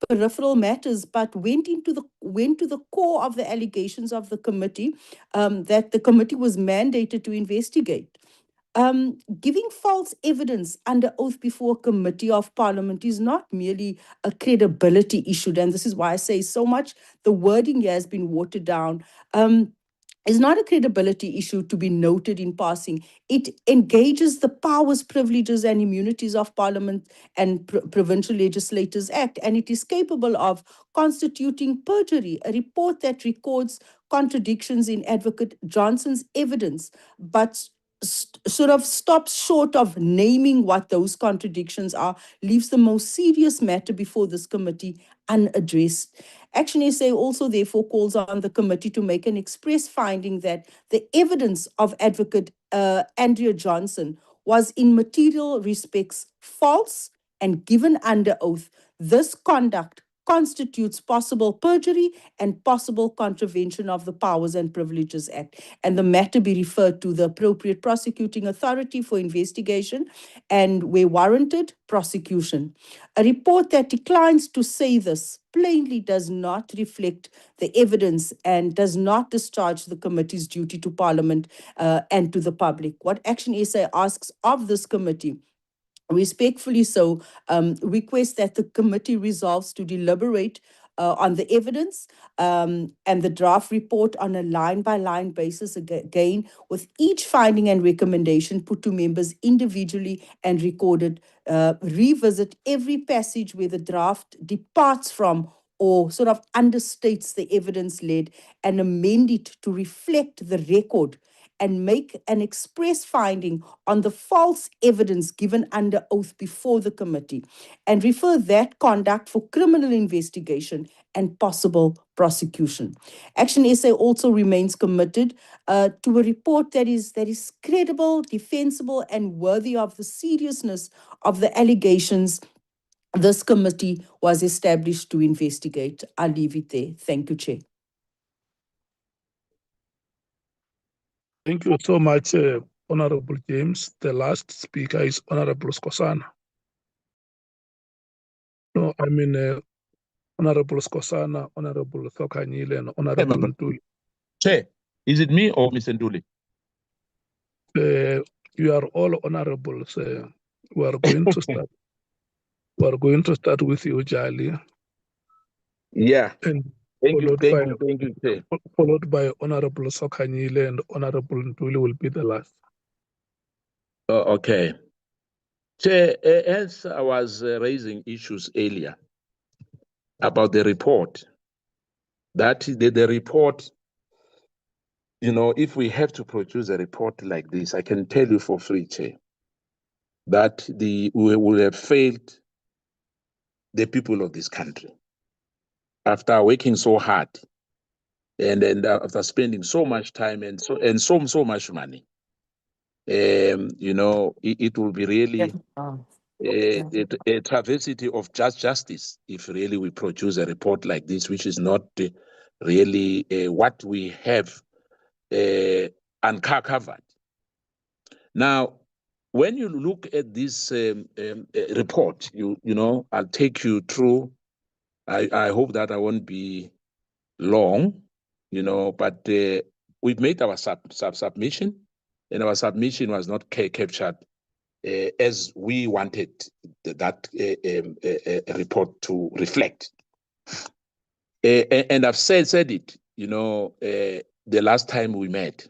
peripheral matters, but went to the core of the allegations of the committee that the committee was mandated to investigate. Giving false evidence under oath before a committee of parliament is not merely a credibility issue, and this is why I say so much the wording here has been watered down. Is not a credibility issue to be noted in passing. It engages the powers, privileges, and immunities of Parliament and Provincial Legislators Act, and it is capable of constituting perjury, a report that records contradictions in Advocate Johnson's evidence, but sort of stops short of naming what those contradictions are, leaves the most serious matter before this committee unaddressed. Action SA also therefore calls on the committee to make an express finding that the evidence of Advocate Andrea Johnson was in material respects false and given under oath. This conduct constitutes possible perjury and possible contravention of the Powers and Privileges Act, and the matter be referred to the appropriate prosecuting authority for investigation and, where warranted, prosecution. A report that declines to say this plainly does not reflect the evidence and does not discharge the committee's duty to Parliament and to the public. What Action SA asks of this committee, respectfully so, request that the committee resolves to deliberate on the evidence and the draft report on a line-by-line basis, again, with each finding and recommendation put to members individually and recorded, revisit every passage where the draft departs from or sort of understates the evidence led, and amend it to reflect the record and make an express finding on the false evidence given under oath before the committee, and refer that conduct for criminal investigation and possible prosecution. Action SA also remains committed to a report that is credible, defensible, and worthy of the seriousness of the allegations this committee was established to investigate. I'll leave it there. Thank you, Chair. Thank you so much, Honorable James. The last speaker is Honorable Skosana. No, I mean Honorable Skosana, Honorable Thokanyile, and Honorable Ntuli. Chair, is it me or Mr. Nduli? You are all honorables. We are going to start. We are going to start with you, Jali. Yeah. And thank you, Chair. Followed by Honorable Sokanyile, and Honorable Ntuli will be the last. Okay. Chair, as I was raising issues earlier about the report, that the report, you know, if we have to produce a report like this, I can tell you for free, Chair, that we will have failed the people of this country. After working so hard and after spending so much time and so much money, you know, it will be really a travesty of justice if really we produce a report like this, which is not really what we have uncovered. Now, when you look at this report, you know, I'll take you through. I hope that I won't be long, you know, but we've made our submission, and our submission was not captured as we wanted that report to reflect. And I've said it, you know, the last time we met.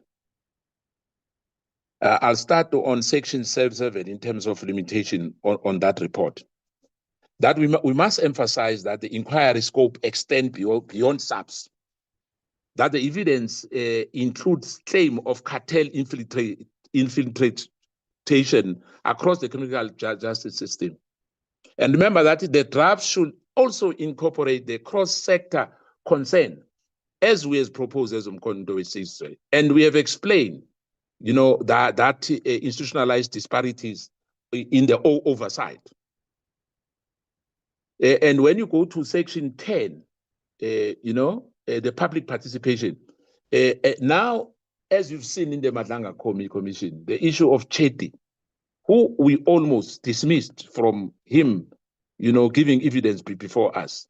I'll start on section 7 in terms of limitation on that report. That we must emphasize that the inquiry scope extends beyond SAPS. That the evidence includes claim of cartel infiltration across the criminal justice system. And remember that the draft should also incorporate the cross-sector concern, as we have proposed as Mkhwanazi. And we have explained, you know, that institutionalized disparities in the oversight. And when you go to section 10, you know, the public participation. Now, as you've seen in the Madlanga Commission, the issue of Chetty, who we almost dismissed from him, you know, giving evidence before us.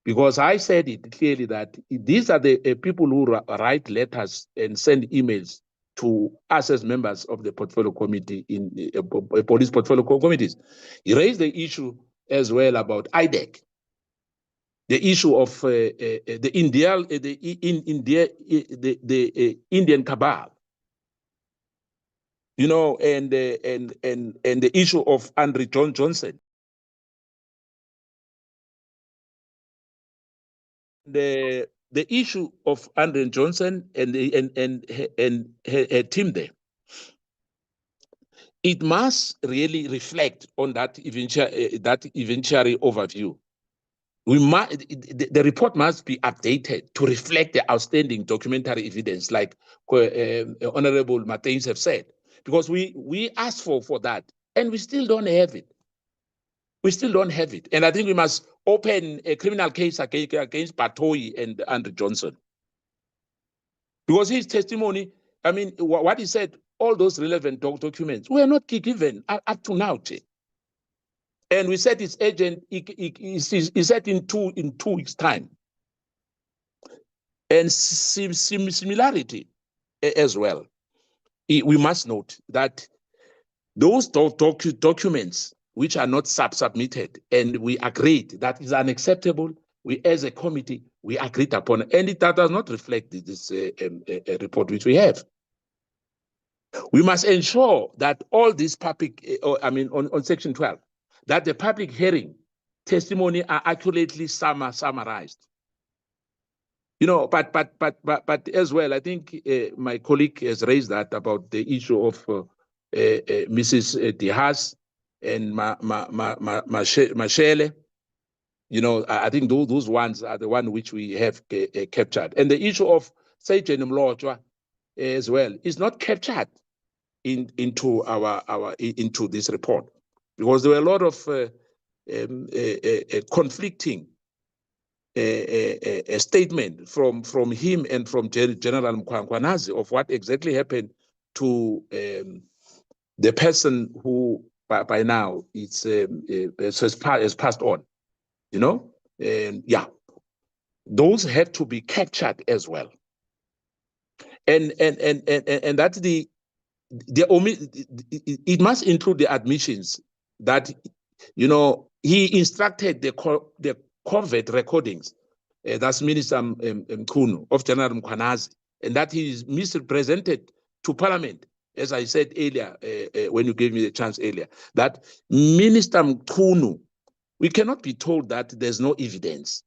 Because I said it clearly that these are the people who write letters and send emails to us as members of the portfolio committee in police portfolio committees. He raised the issue as well about IDEC, the issue of the Indian cabal, you know, and the issue of Andrew Johnson. The issue of Andrew Johnson and her team there, it must really reflect on that eventuary overview. The report must be updated to reflect the outstanding documentary evidence, like Honorable Martins have said, because we asked for that and we still don't have it. We still don't have it. And I think we must open a criminal case against Batoyi and Andrew Johnson. Because his testimony, I mean, what he said, all those relevant documents were not given up to now. And we said his agent, he said in two weeks' time. And similarity as well. We must note that those documents which are not submitted, and we agreed that is unacceptable, we as a committee, we agreed upon, and it does not reflect this report which we have. We must ensure that all these public, on section 12, that the public hearing testimony are accurately summarized. You know, but as well, I think my colleague has raised that about the issue of Mrs. Dihas and Mashele. You know, I think those ones are the one which we have captured. And the issue of Sejen Mlotshwa as well is not captured into this report, because there were a lot of conflicting a statement from him and from General Mkhwanazi of what exactly happened to the person who by now has passed on, you know, and yeah, those have to be captured as well, and that's it must include the admissions that, you know, he instructed the covert recordings, that's Minister Mkhunu of General Mkhwanazi, and that he is misrepresented to Parliament, as I said earlier, when you gave me the chance earlier, that Minister Mkhunu, we cannot be told that there's no evidence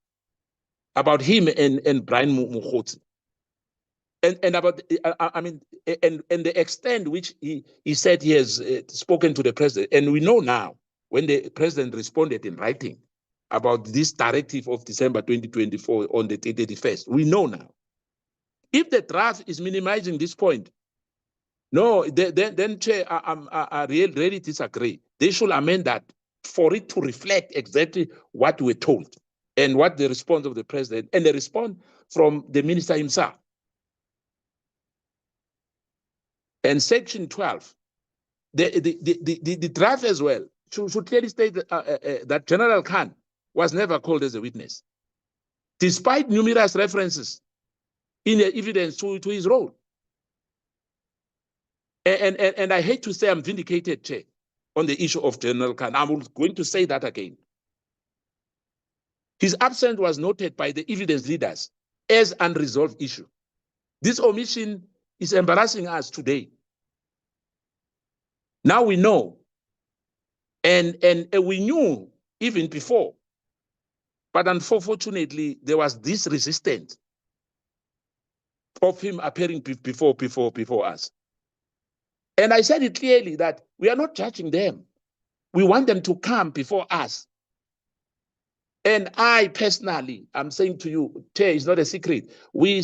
about him and Brian Mkhwanazi. And about, I mean, and the extent which he said he has spoken to the president. And we know now, when the president responded in writing about this directive of December 2024 on the 31st, we know now. If the draft is minimizing this point, no, then Chair, I really disagree. They should amend that for it to reflect exactly what we're told and what the response of the president and the response from the minister himself. And section 12, the draft as well should clearly state that General Khan was never called as a witness, despite numerous references in the evidence to his role. And I hate to say I'm vindicated, Chair, on the issue of General Khan. I'm going to say that again. His absence was noted by the evidence leaders as unresolved issue. This omission is embarrassing us today. Now we know, and we knew even before, but unfortunately there was this resistance of him appearing before us. And I said it clearly that we are not judging them. We want them to come before us. And I personally, I'm saying to you, Chair, it's not a secret. We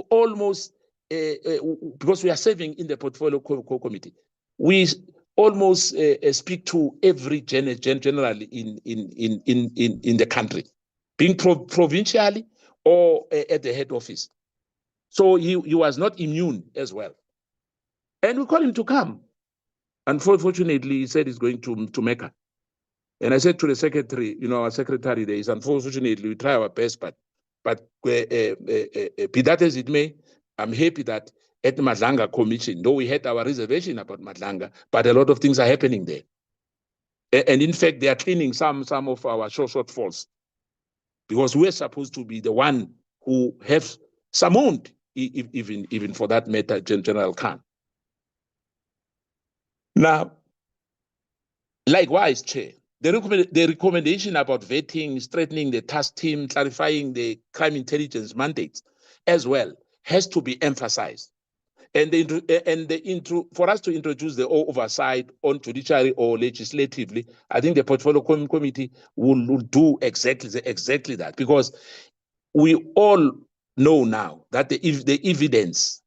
almost, because we are serving in the portfolio committee, we almost speak to every general in the country, being provincially or at the head office. So he was not immune as well. And we called him to come. Unfortunately, he said he's going to Mecca. And I said to the secretary, you know, our secretary there is, unfortunately, we try our best, but be that as it may, I'm happy that at the Madlanga Commission, though we had our reservation about Madlanga, but a lot of things are happening there. And in fact, they are cleaning some of our shortfalls, because we're supposed to be the one who have summoned, even for that matter, General Khan. Now, likewise, Chair, the recommendation about vetting, strengthening the task team, clarifying the crime intelligence mandates as well has to be emphasized. And for us to introduce the oversight on judiciary or legislatively, I think the portfolio committee will do exactly that, because we all know now that the evidence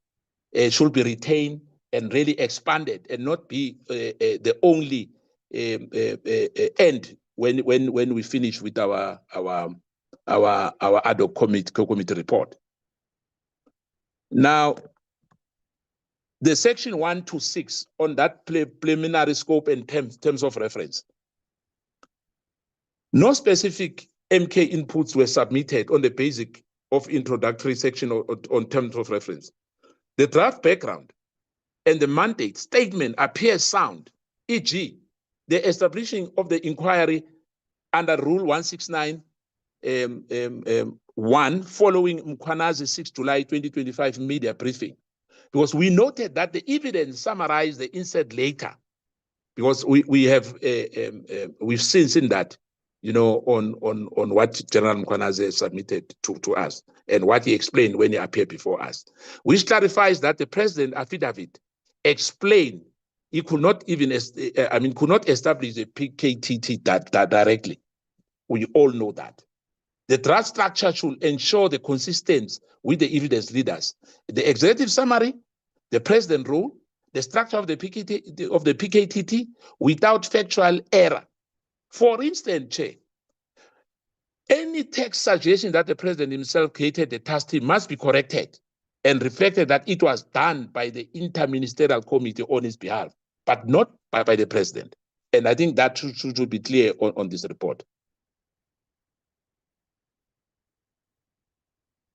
should be retained and really expanded and not be the only end when we finish with our ad hoc committee report. Now, the section 1 to 6 on that preliminary scope and terms of reference. No specific MK inputs were submitted on the basic of introductory section on terms of reference. The draft background and the mandate statement appear sound, e.g., the establishing of the inquiry under Rule 169 1 following Mkhwanazi 6 July 2025 media briefing. Because we noted that the evidence summarized the insert later, because we've seen that, you know, on what General Mkhwanazi submitted to us and what he explained when he appeared before us, which clarifies that the president affidavit explained he could not even, could not establish the PKTT that directly. We all know that. The draft structure should ensure the consistency with the evidence leaders. The executive summary, the president rule, the structure of the PKTT without factual error. For instance, Chair, any text suggestion that the president himself created the task team must be corrected and reflected that it was done by the interministerial committee on his behalf, but not by the president. And I think that should be clear on this report.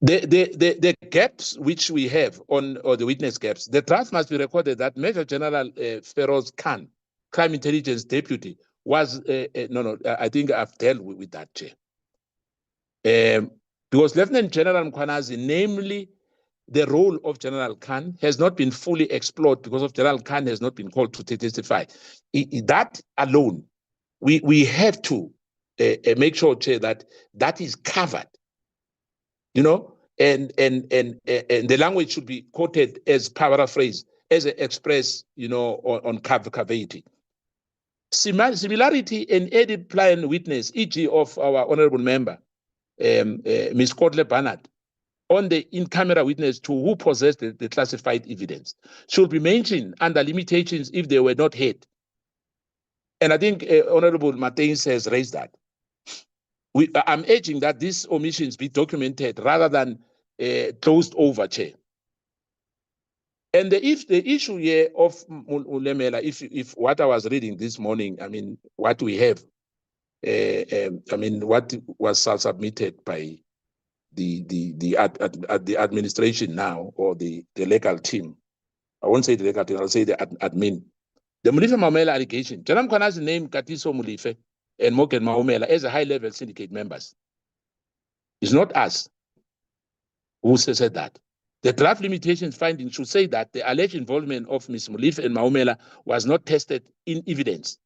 The gaps which we have or the witness gaps, the draft must be recorded that Major General Feroz Khan, Crime Intelligence Deputy, was, I think I've dealt with that, Chair. Because Lieutenant General Mkhwanazi, namely the role of General Khan, has not been fully explored because of General Khan has not been called to testify. That alone, we have to make sure, Chair, that is covered. You know, and the language should be quoted as paraphrase, as an express, you know, on caveat. Similarity and added plan witness, e.g. of our honorable member, Ms. Kotle Barnard, on the in-camera witness to who possessed the classified evidence, should be mentioned under limitations if they were not heard. And I think Honorable Martins has raised that. I'm urging that these omissions be documented rather than closed over, Chair. And the issue here of Ulemela, if what I was reading this morning, I mean, what we have, what was submitted by the administration now, or the legal team, I won't say the legal team, I'll say the admin. The Mulife Maumela allegation, General Mkhwanazi named Katiso Mulife and Moken Maumela as a high-level syndicate members. It's not us who said that. The draft limitations finding should say that the alleged involvement of Ms. Mulife and Maumela was not tested in evidence.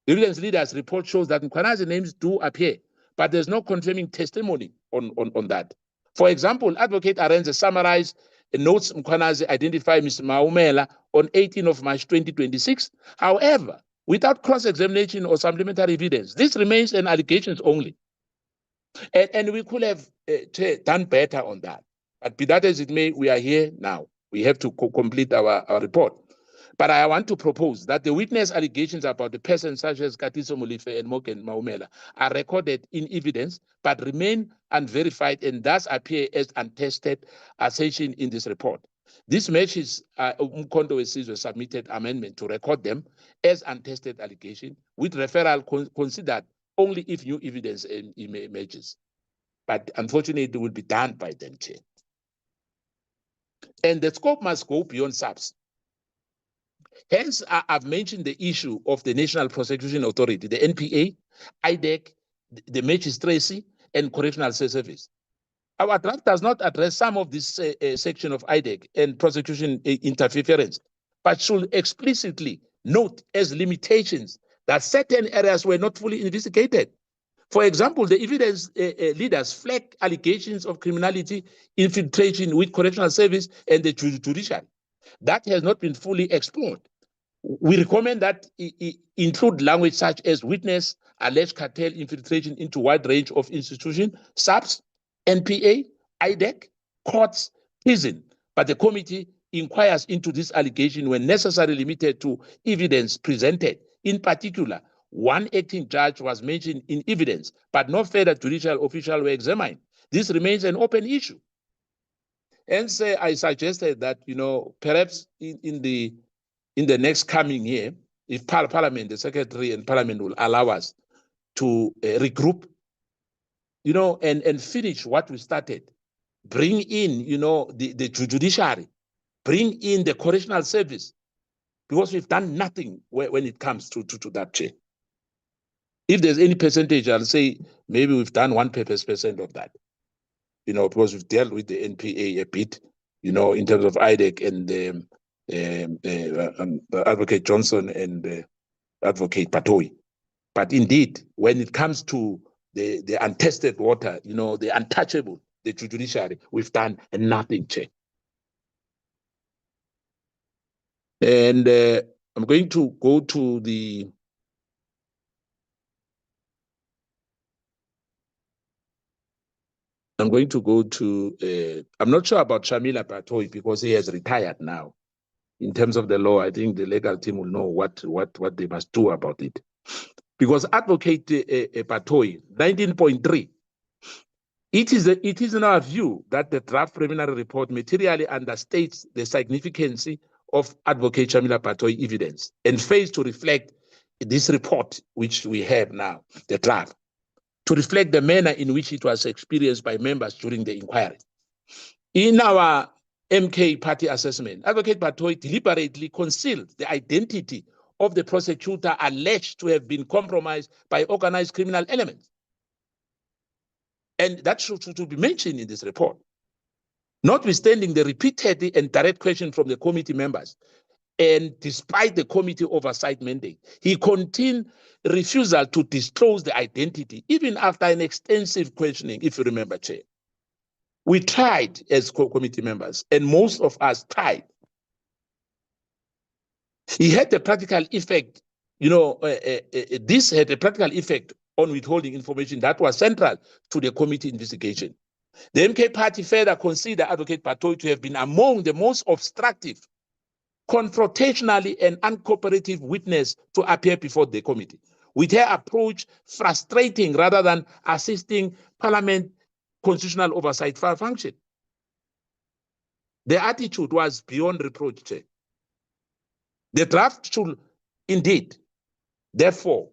The evidence leaders' report shows that Mkhwanazi names do appear, but there's no confirming testimony on that. For example, Advocate Arenze summarized notes Mkhwanazi identified Ms. Maumela on 18 of March 2026. However, without cross-examination or supplementary evidence, this remains an allegations only. And we could have done better on that. But be that as it may, we are here now. We have to complete our report. But I want to propose that the witness allegations about the persons such as Katiso Mulife and Moken Maumela are recorded in evidence, but remain unverified and thus appear as untested assertion in this report. This matches Umkhonto Wesizwe submitted amendment to record them as untested allegation, with referral considered only if new evidence emerges. But unfortunately, it will be done by then, Chair. And the scope must go beyond SAPS. Hence, I've mentioned the issue of the National Prosecution Authority, the NPA, IDEC, the magistracy, and Correctional Service. Our draft does not address some of this section of IDEC and prosecution interference, but should explicitly note as limitations that certain areas were not fully investigated. For example, the evidence leaders flag allegations of criminality infiltration with Correctional Service and the judiciary. That has not been fully explored. We recommend that include language such as witness alleged cartel infiltration into wide range of institutions, SAPS, NPA, IDEC, courts, prison. But the committee inquires into this allegation when necessarily limited to evidence presented, in particular, one acting judge was mentioned in evidence, but no further judicial official were examined. This remains an open issue. And so I suggested that, perhaps in the next coming year, if Parliament, the Secretary and Parliament will allow us to regroup, and finish what we started, bring in, the judiciary, bring in the correctional service, because we've done nothing when it comes to that, Chair. If there's any percentage, I'll say maybe we've done 1% of that, because we've dealt with the NPA a bit, in terms of IDEC and Advocate Johnson and Advocate Patoi. But indeed, when it comes to the untested water, the untouchable, the judiciary, we've done nothing, Chair. And I'm going to go to the I'm not sure about Shamila Patoi because he has retired now. In terms of the law, I think the legal team will know what they must do about it. Because Advocate Patoi, 19.3, it is in our view that the draft preliminary report materially understates the significance of Advocate Shamila Patoi evidence and fails to reflect this report, which we have now, the draft, to reflect the manner in which it was experienced by members during the inquiry. In our MK party assessment, Advocate Patoi deliberately concealed the identity of the prosecutor alleged to have been compromised by organized criminal elements. And that should be mentioned in this report. Notwithstanding the repeated and direct question from the committee members, and despite the committee oversight mandate, he continued refusal to disclose the identity, even after an extensive questioning, if you remember, Chair. We tried as committee members, and most of us tried. He had a practical effect, this had a practical effect on withholding information that was central to the committee investigation. The MK party further considered Advocate Patoi to have been among the most obstructive, confrontationally and uncooperative witness to appear before the committee, with her approach frustrating rather than assisting Parliament constitutional oversight function. The attitude was beyond reproach, Chair. The draft should indeed, therefore,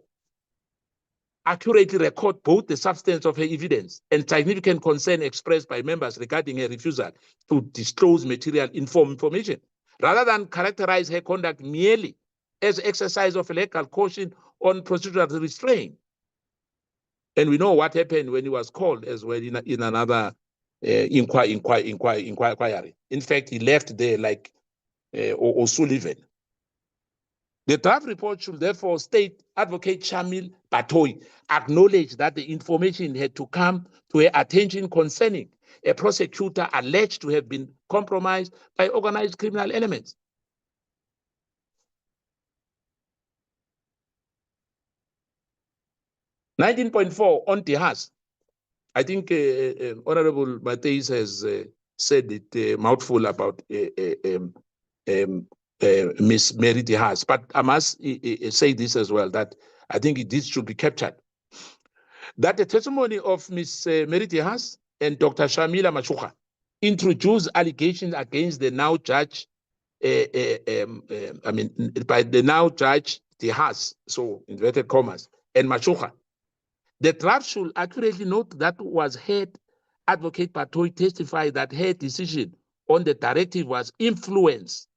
accurately record both the substance of her evidence and significant concern expressed by members regarding her refusal to disclose material information, rather than characterize her conduct merely as exercise of legal caution on procedural restraint. And we know what happened when he was called as well in another inquiry. In fact, he left there like O'Sullivan. The draft report should therefore state Advocate Shamil Patoi acknowledged that the information had to come to her attention concerning a prosecutor alleged to have been compromised by organized criminal elements. On Tehas, I think Honorable Matthijs has said it mouthful about Miss Mary Tehas, but I must say this as well, that I think this should be captured. That the testimony of Miss Mary Tehas and Dr. Shamila Mashukha introduced allegations against the now judge, by the now judge Tehas, so inverted commas, and Mashukha. The draft should accurately note that was heard Advocate Patoi testify that her decision on the directive was influenced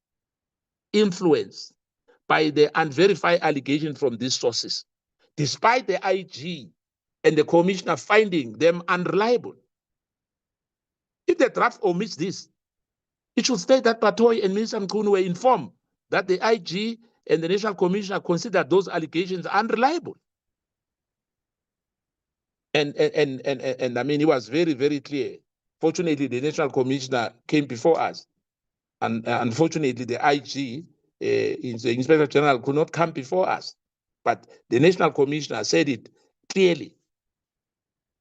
by the unverified allegation from these sources, despite the IG and the commissioner finding them unreliable. If the draft omits this, it should state that Patoi and Minister Mkhwanazi were informed that the IG and the National Commissioner considered those allegations unreliable. And I mean, it was very, very clear. Fortunately, the National Commissioner came before us. And unfortunately, the IG, the Inspector General, could not come before us. But the National Commissioner said it clearly.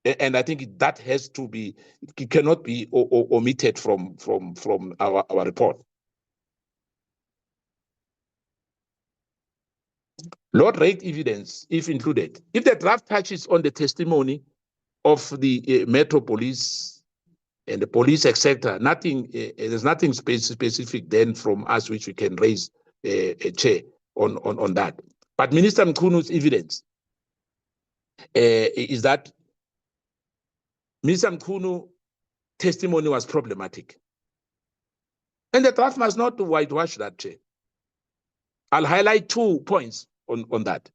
And I think that has to be, it cannot be omitted from our report. Low-rate evidence, if included. If the draft touches on the testimony of the Metro Police and the police, etc., nothing. There's nothing specific then from us which we can raise a chair on that. But Minister Mkhwanazi's evidence is that Minister Mkhwanazi's testimony was problematic, and the draft must not whitewash that chair. I'll highlight 2 points on that.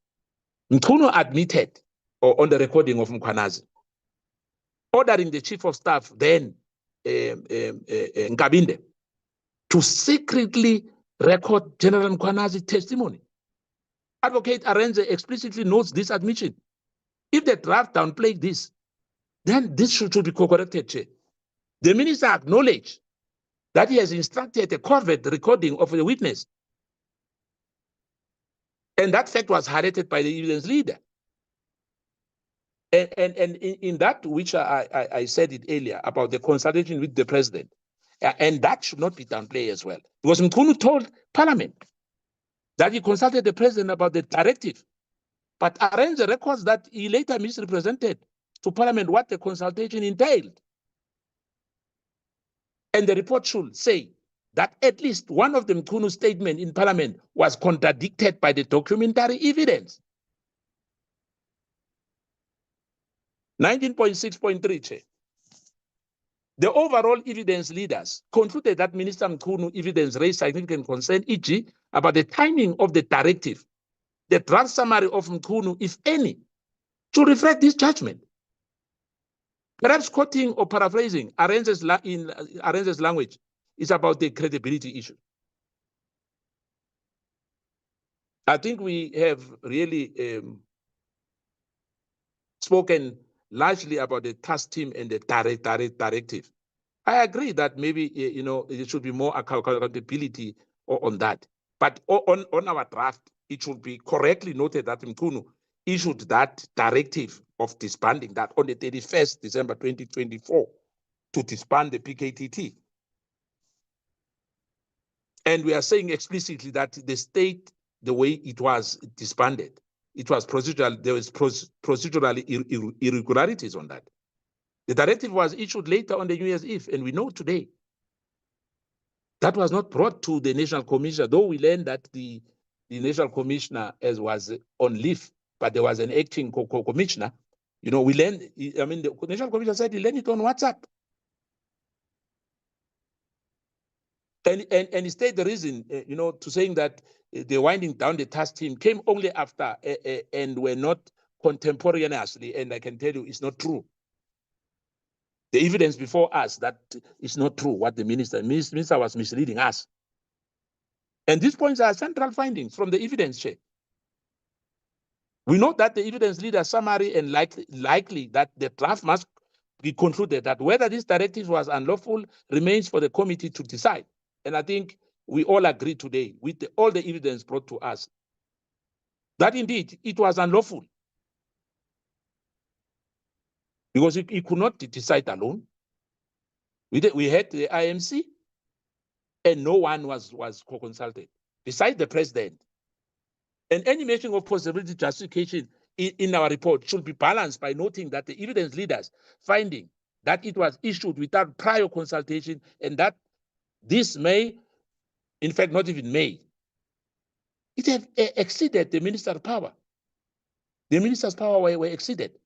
Mkhwanazi admitted, or on the recording of Mkhwanazi, ordering the chief of staff then, Nkabinde, to secretly record General Mkhwanazi's testimony. Advocate Arendse explicitly notes this admission. If the draft downplayed this, then this should be corrected, Chair. The minister acknowledged that he has instructed a covert recording of the witness. And that fact was highlighted by the evidence leader. And in that which I said it earlier about the consultation with the president, and that should not be downplayed as well. Because Mkhwanazi told Parliament that he consulted the president about the directive, but Arendse records that he later misrepresented to Parliament what the consultation entailed. And the report should say that at least one of the Mkhwanazi statements in Parliament was contradicted by the documentary evidence. 19.6.3, Chair. The overall evidence leaders concluded that Minister Mkhwanazi evidence raised significant concern, e.g., about the timing of the directive. The draft summary of Mkhwanazi, if any, should reflect this judgment. Perhaps quoting or paraphrasing Arendse's language is about the credibility issue. I think we have really spoken largely about the task team and the directive. I agree that maybe there should be more accountability on that. But on our draft, it should be correctly noted that Mkhwanazi issued that directive of disbanding that on the 31st December 2024 to disband the PKTT. And we are saying explicitly that the state, the way it was disbanded, it was procedural. There was procedural irregularities on that. The directive was issued later on the New Year's Eve, and we know today that was not brought to the National Commissioner, though we learned that the National Commissioner was on leave, but there was an acting commissioner. We learned, the National Commissioner said he learned it on WhatsApp. And he stated the reason, to saying that the winding down the task team came only after and were not contemporaneously, and I can tell you it's not true. The evidence before us that is not true what the minister was misleading us. And these points are central findings from the evidence check. We know that the evidence leader summary and likely that the draft must be concluded that whether this directive was unlawful remains for the committee to decide. And I think we all agree today with all the evidence brought to us that indeed it was unlawful. Because he could not decide alone. We had the IMC, and no one was consulted, besides the president. And any making of possibility justification in our report should be balanced by noting that the evidence leaders finding that it was issued without prior consultation, and that this may, in fact, not even may, it have exceeded the minister's power. The minister's power were exceeded.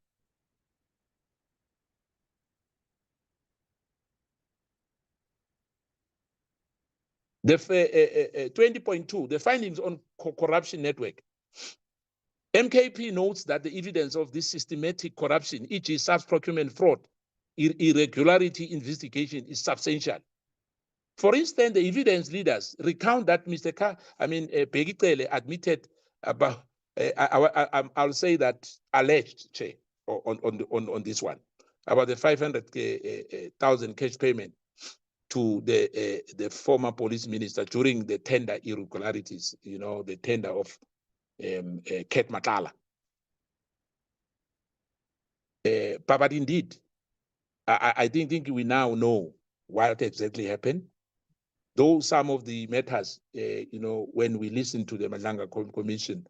The 20.2, the findings on corruption network. MKP notes that the evidence of this systematic corruption, e.g. self-procurement fraud, irregularity investigation is substantial. For instance, the evidence leaders recount that Mr. Begitele admitted about, I'll say that alleged, Chair, on this one, about the 500,000 cash payment to the former police minister during the tender irregularities, the tender of Ket Matala. But indeed, I think we now know what exactly happened. Though some of the matters, when we listen to the Madlanga Commission,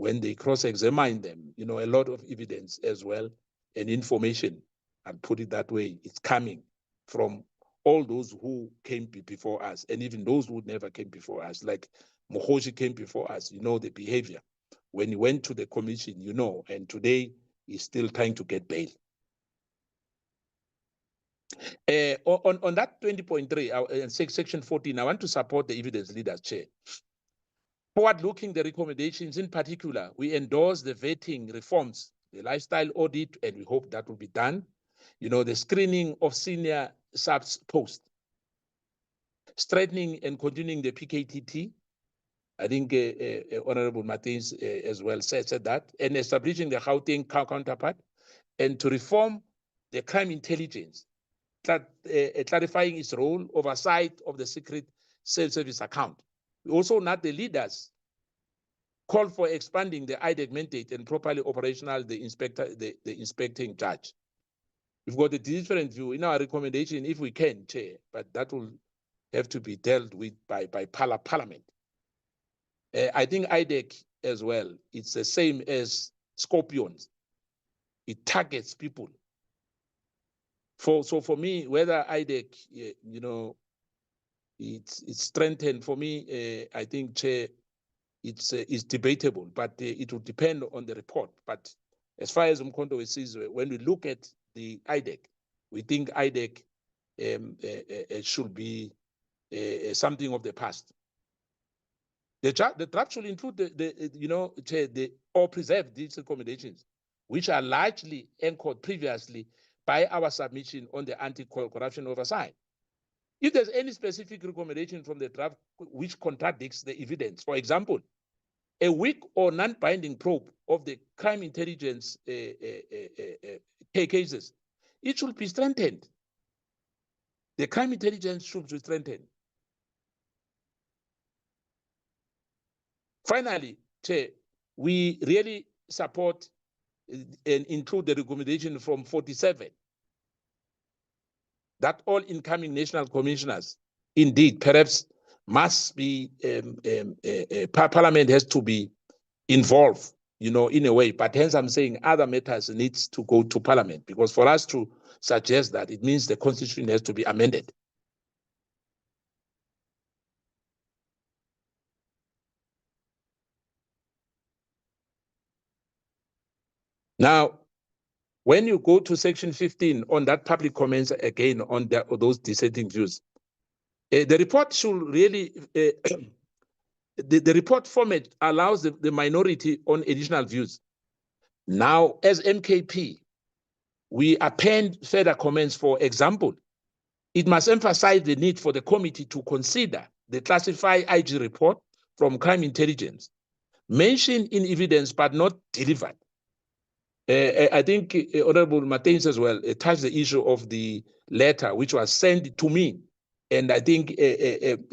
when they cross-examine them, you know, a lot of evidence as well and information, and put it that way, it's coming from all those who came before us, and even those who never came before us, like Mkhwanazi came before us, you know, the behavior. When he went to the commission, you know, and today he's still trying to get bail. On that 20.3, section 14, I want to support the evidence leaders, Chair. Forward-looking the recommendations, in particular, we endorse the vetting reforms, the lifestyle audit, and we hope that will be done. You know, the screening of senior subs post, strengthening and continuing the PKTT. I think Honorable Martins as well said that, and establishing the Gauteng counterpart, and to reform the crime intelligence, clarifying its role, oversight of the secret self-service account. We also not the leaders call for expanding the IDEC mandate and properly operational the inspecting judge. We've got a different view in our recommendation, if we can, Chair, but that will have to be dealt with by Parliament. I think IDEC as well, it's the same as scorpions. It targets people. So for me, whether IDEC, you know, it's strengthened, for me, I think, Chair, it's debatable, but it will depend on the report. But as far as Mkhwanazi says, when we look at the IDEC, we think IDEC should be something of the past. The draft should include or preserve these recommendations, which are largely anchored previously by our submission on the anti-corruption oversight. If there's any specific recommendation from the draft which contradicts the evidence, for example, a weak or non-binding probe of the crime intelligence cases, it should be strengthened. The crime intelligence should be strengthened. Finally, Chair, we really support and include the recommendation from 47 that all incoming national commissioners, indeed, perhaps must be, Parliament has to be involved, you know, in a way. But hence I'm saying other matters needs to go to Parliament, because for us to suggest that, it means the Constitution has to be amended. Now, when you go to section 15 on that public comments again on those dissenting views, the report should really, the report format allows the minority on additional views. Now, as MKP, we append further comments. For example, it must emphasize the need for the committee to consider the classified IG report from crime intelligence, mentioned in evidence but not delivered. I think Honorable Martins as well touched the issue of the letter which was sent to me. And I think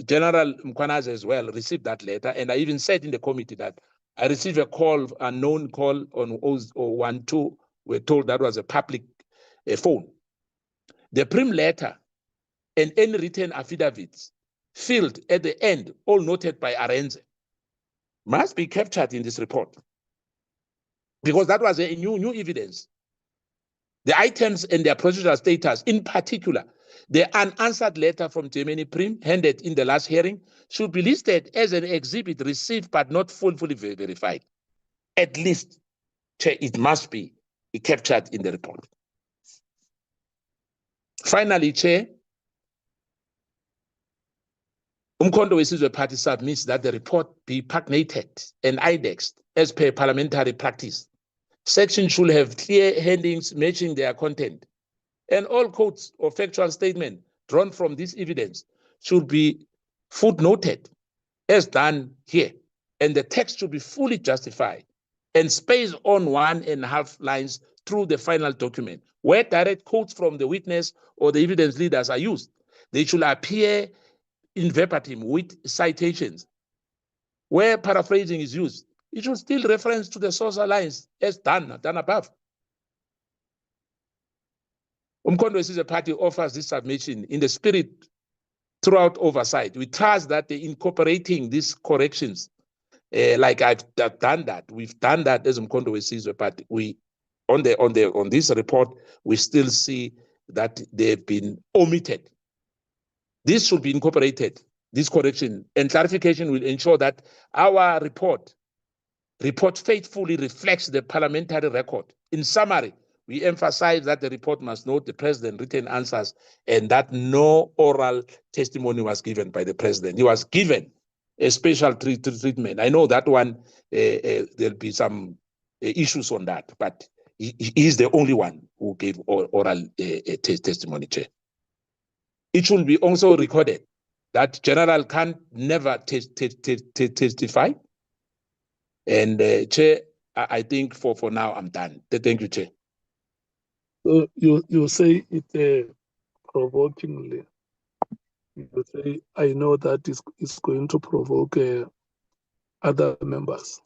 General Mkhwanazi as well received that letter. And I even said in the committee that I received a call, a known call on 012. We're told that was a public phone. The prim letter and any written affidavits filled at the end, all noted by Arenze, must be captured in this report, because that was a new evidence. The items and their procedural status, in particular, the unanswered letter from Germany Prim handed in the last hearing, should be listed as an exhibit received but not fully verified. At least, Chair, it must be captured in the report. Finally, Chair, Mkhwanazi party submits that the report be paginated and indexed as per parliamentary practice. Sections should have clear headings matching their content, and all quotes or factual statements drawn from this evidence should be footnoted as done here, and the text should be fully justified and spaced on 1.5 lines through the final document. Where direct quotes from the witness or the evidence leaders are used, they should appear in verbatim with citations. Where paraphrasing is used, it should still reference to the source lines as done above. Mkhwanazi party offers this submission in the spirit throughout oversight. We trust that the incorporating these corrections like I've done that. We've done that as Mkhonto Wesizwe, but we on this report, we still see that they've been omitted. This should be incorporated, this correction and clarification will ensure that our report faithfully reflects the parliamentary record. In summary, we emphasize that the report must note the president written answers and that no oral testimony was given by the president. He was given a special treatment. I know that one, there'll be some issues on that, but he is the only one who gave oral testimony, Chair. It should be also recorded that General can never testify. And Chair, I think for now I'm done. Thank you, Chair. So you say it provokingly. You say, I know that is going to provoke other members.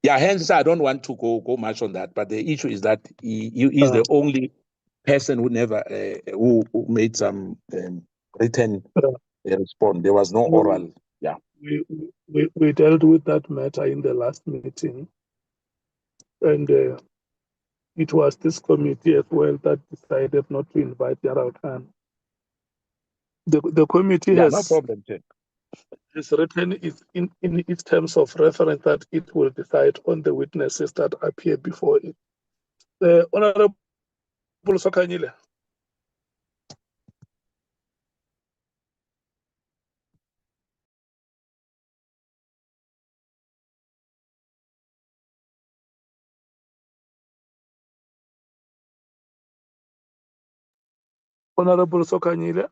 Yeah, hence I don't want to go much on that. But the issue is that he is the only person who never who made some written response. There was no oral. Yeah, we dealt with that matter in the last meeting, and it was this committee as well that decided not to invite General Khan. The committee no problem, Chair. has written in its terms of reference that it will decide on the witnesses that appear before it. Honorable Sokanyile. Honorable Sokanyile.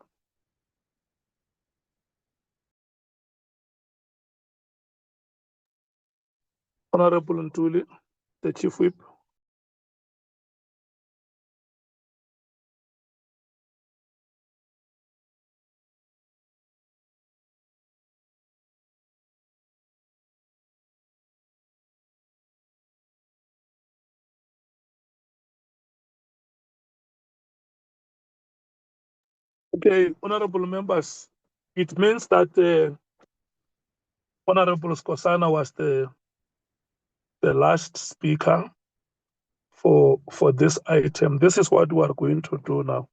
Honorable Ntuli, the Chief Whip. Okay, honorable members, it means that Honorable Skosana was the last speaker for this item. This is what we are going to do now.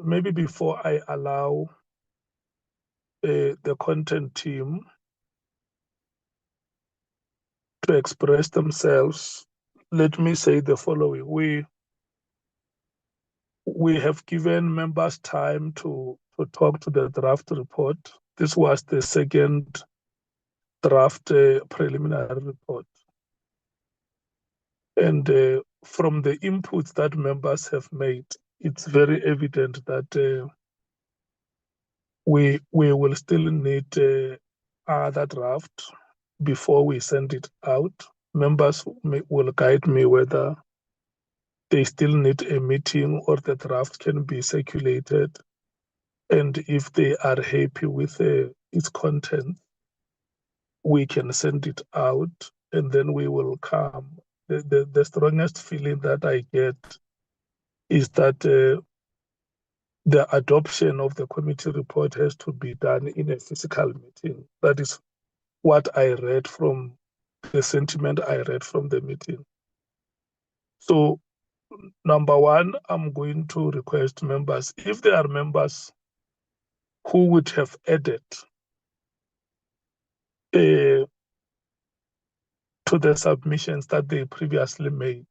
Maybe before I allow the content team to express themselves, let me say the following. We have given members time to talk to the draft report. This was the second draft preliminary report. And from the inputs that members have made, it's very evident that we will still need other draft before we send it out. Members will guide me whether they still need a meeting or the draft can be circulated. And if they are happy with its content, we can send it out and then we will come. The strongest feeling that I get is that the adoption of the committee report has to be done in a physical meeting. That is what I read from the sentiment I read from the meeting. So, number one, I'm going to request members, if there are members who would have added to the submissions that they previously made,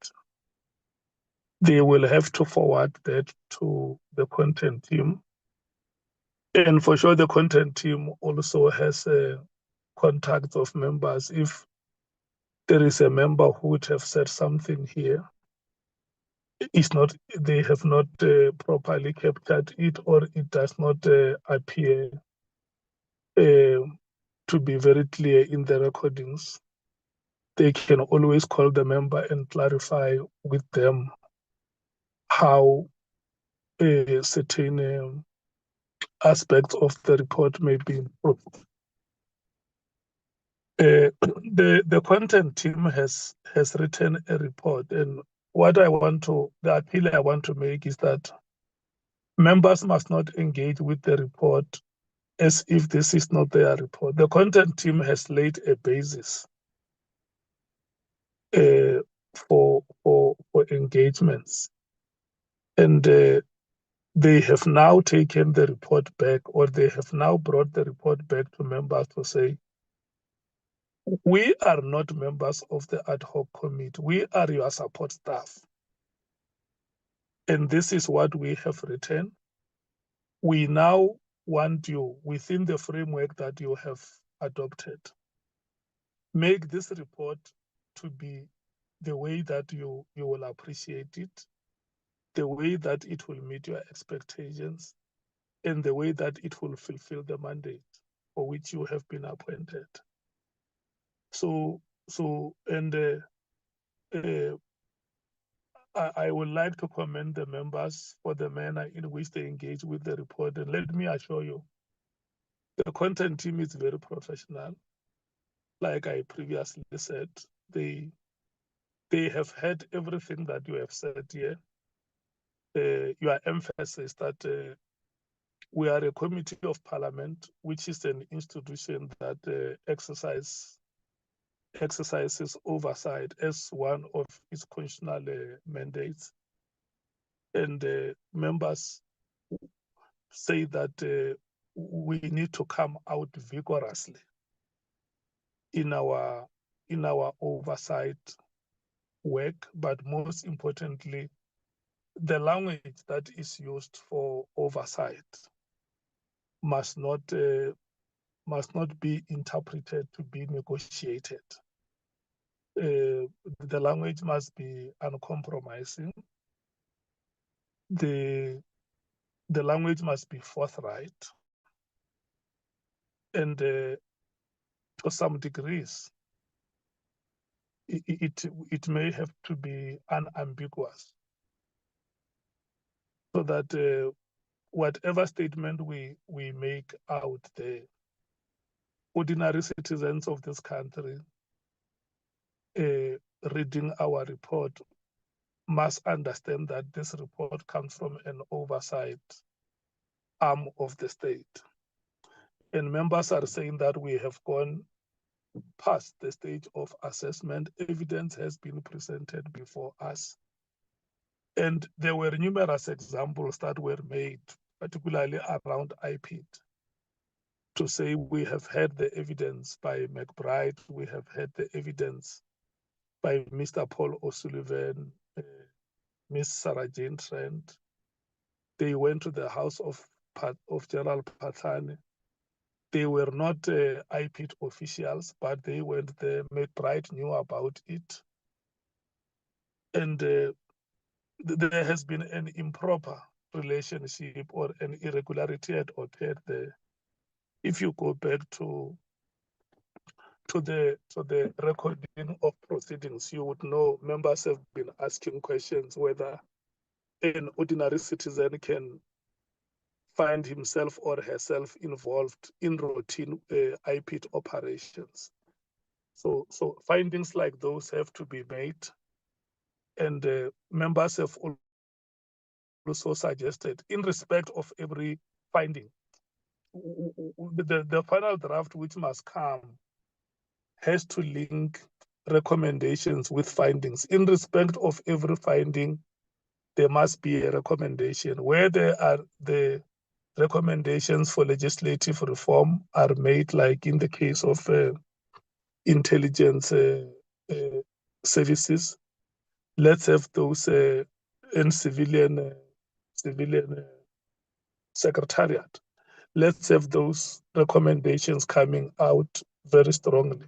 they will have to forward that to the content team. And for sure, the content team also has contacts of members. If there is a member who would have said something here, they have not properly captured it, or it does not appear to be very clear in the recordings, they can always call the member and clarify with them how certain aspects of the report may be improved. The content team has written a report, and the appeal I want to make is that Members must not engage with the report as if this is not their report. The content team has laid a basis for engagements, and they have now taken the report back, or they have now brought the report back to members to say, we are not members of the ad hoc committee. We are your support staff. And this is what we have written. We now want you, within the framework that you have adopted, make this report to be the way that you will appreciate it, the way that it will meet your expectations, and the way that it will fulfill the mandate for which you have been appointed. I would like to commend the members for the manner in which they engage with the report. And let me assure you, the content team is very professional. Like I previously said, they have heard everything that you have said here. Your emphasis that we are a committee of parliament, which is an institution that exercises oversight as one of its constitutional mandates. And members say that we need to come out vigorously in our oversight work, but most importantly, the language that is used for oversight must not be interpreted to be negotiated. The language must be uncompromising. The language must be forthright, and to some degrees, it may have to be unambiguous, so that whatever statement we make out there, ordinary citizens of this country reading our report must understand that this report comes from an oversight arm of the state. And members are saying that we have gone past the stage of assessment. Evidence has been presented before us. And there were numerous examples that were made, particularly around IPID, to say we have had the evidence by McBride, we have had the evidence by Mr. Paul O'Sullivan, Miss Sarah Jane Trent. They went to the house of General Patani. They were not IPID officials, but they went there. McBride knew about it. And there has been an improper relationship or an irregularity had occurred there. If you go back to the recording of proceedings, you would know members have been asking questions whether an ordinary citizen can find himself or herself involved in routine IPID operations. So findings like those have to be made, and members have also suggested, in respect of every finding, the final draft which must come has to link recommendations with findings. In respect of every finding, there must be a recommendation. Where there are the recommendations for legislative reform are made, like in the case of intelligence services, let's have those in civilian secretariat. Let's have those recommendations coming out very strongly.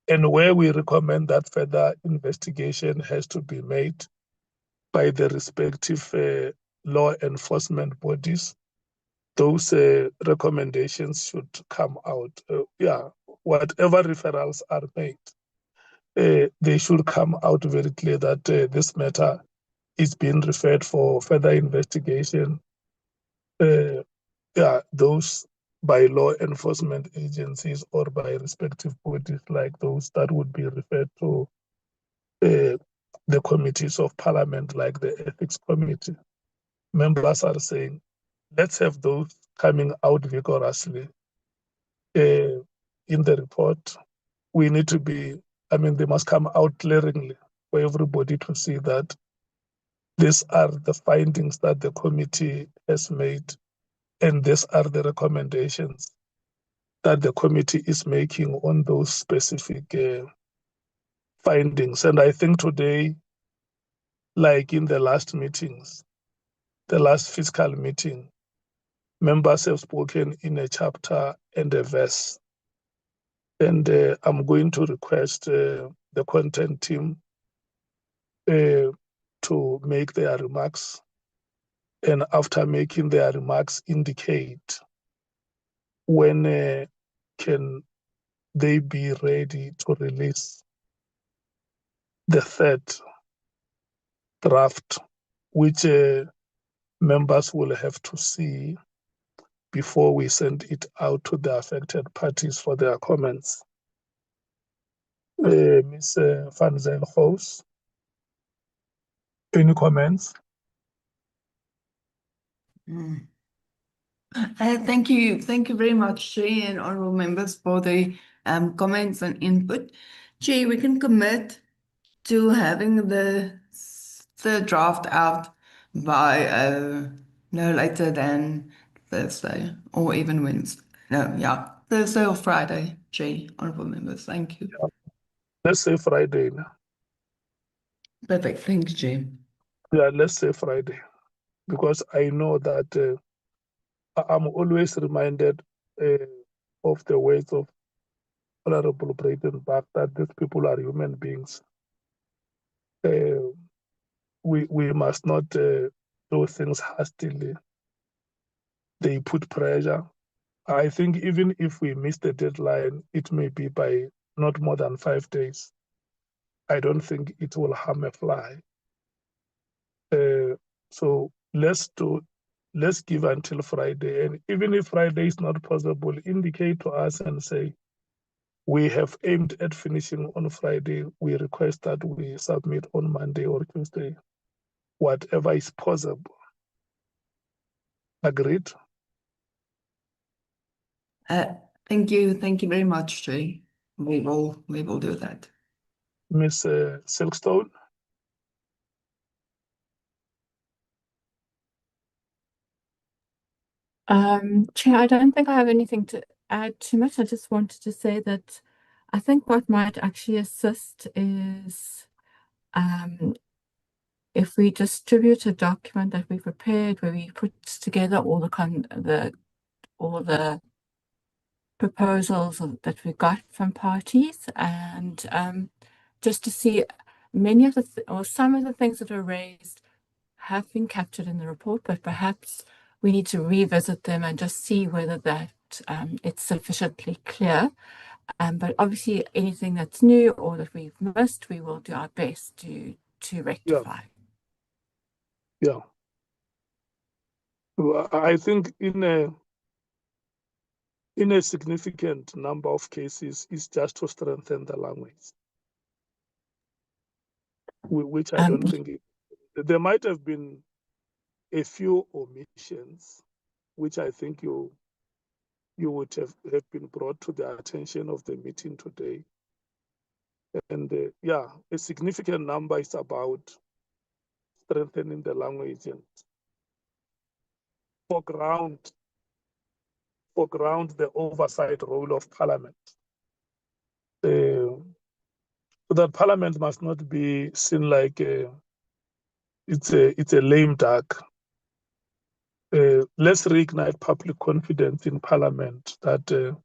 And where we recommend that further investigation has to be made by the respective law enforcement bodies, those recommendations should come out. Whatever referrals are made, they should come out very clear that this matter is being referred for further investigation. Those by law enforcement agencies or by respective bodies like those that would be referred to the committees of parliament, like the ethics committee. members are saying, let's have those coming out vigorously in the report. We need to be, they must come out glaringly for everybody to see that these are the findings that the committee has made, and these are the recommendations that the committee is making on those specific findings. And I think today, like in the last meetings, the last fiscal meeting, members have spoken in a chapter and a verse. And I'm going to request the content team to make their remarks. And after making their remarks, indicate when can they be ready to release the third draft, which members will have to see before we send it out to the affected parties for their comments. Ms. Van Zyl-Gous, any comments? Thank you very much, Chair and honourable members, for the comments and input. Chair, we can commit to having the draft out by no later than Thursday or even Wednesday. No, yeah, Thursday or Friday, Chair, honourable members. Thank you. Yeah. Let's say Friday now. Perfect. Thank you, Chair. Yeah, let's say Friday, because I know that I'm always reminded of the words of Honorable Breitenbach that these people are human beings. We must not do things hastily. They put pressure. I think even if we miss the deadline, it may be by not more than 5 days. I don't think it will harm a fly. So let's give until Friday. And even if Friday is not possible, indicate to us and say, we have aimed at finishing on Friday. We request that we submit on Monday or Tuesday, whatever is possible. Agreed? Thank you very much, Chair. We will do that. Ms. Silkstone? Chair, I don't think I have anything to add too much. I just wanted to say that I think what might actually assist is if we distribute a document that we prepared where we put together all the proposals that we got from parties, and just to see many of or some of the things that are raised have been captured in the report, but perhaps we need to revisit them and just see whether that it's sufficiently clear. But obviously anything that's new or that we've missed, we will do our best to rectify. Yeah. Well, I think in a significant number of cases, it's just to strengthen the language, which I don't think there might have been a few omissions, which I think you would have been brought to the attention of the meeting today. And yeah, a significant number is about strengthening the language and foreground the oversight role of Parliament. So that Parliament must not be seen like it's a lame duck. Let's reignite public confidence in Parliament that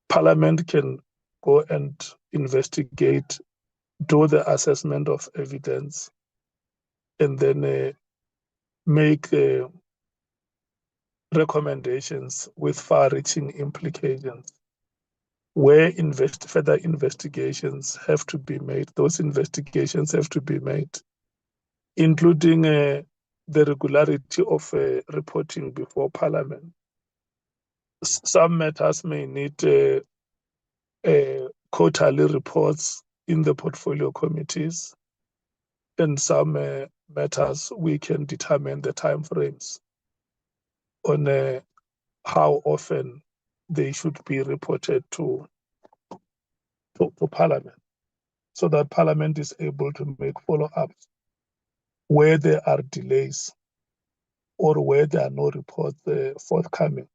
Parliament can go and investigate, do the assessment of evidence, and then make recommendations with far-reaching implications. Where further investigations have to be made, those investigations have to be made, including the regularity of reporting before Parliament. Some matters may need quarterly reports in the portfolio committees. in some matters, we can determine the timeframes on how often they should be reported to Parliament, so that Parliament is able to make follow-ups where there are delays or where there are no reports forthcoming.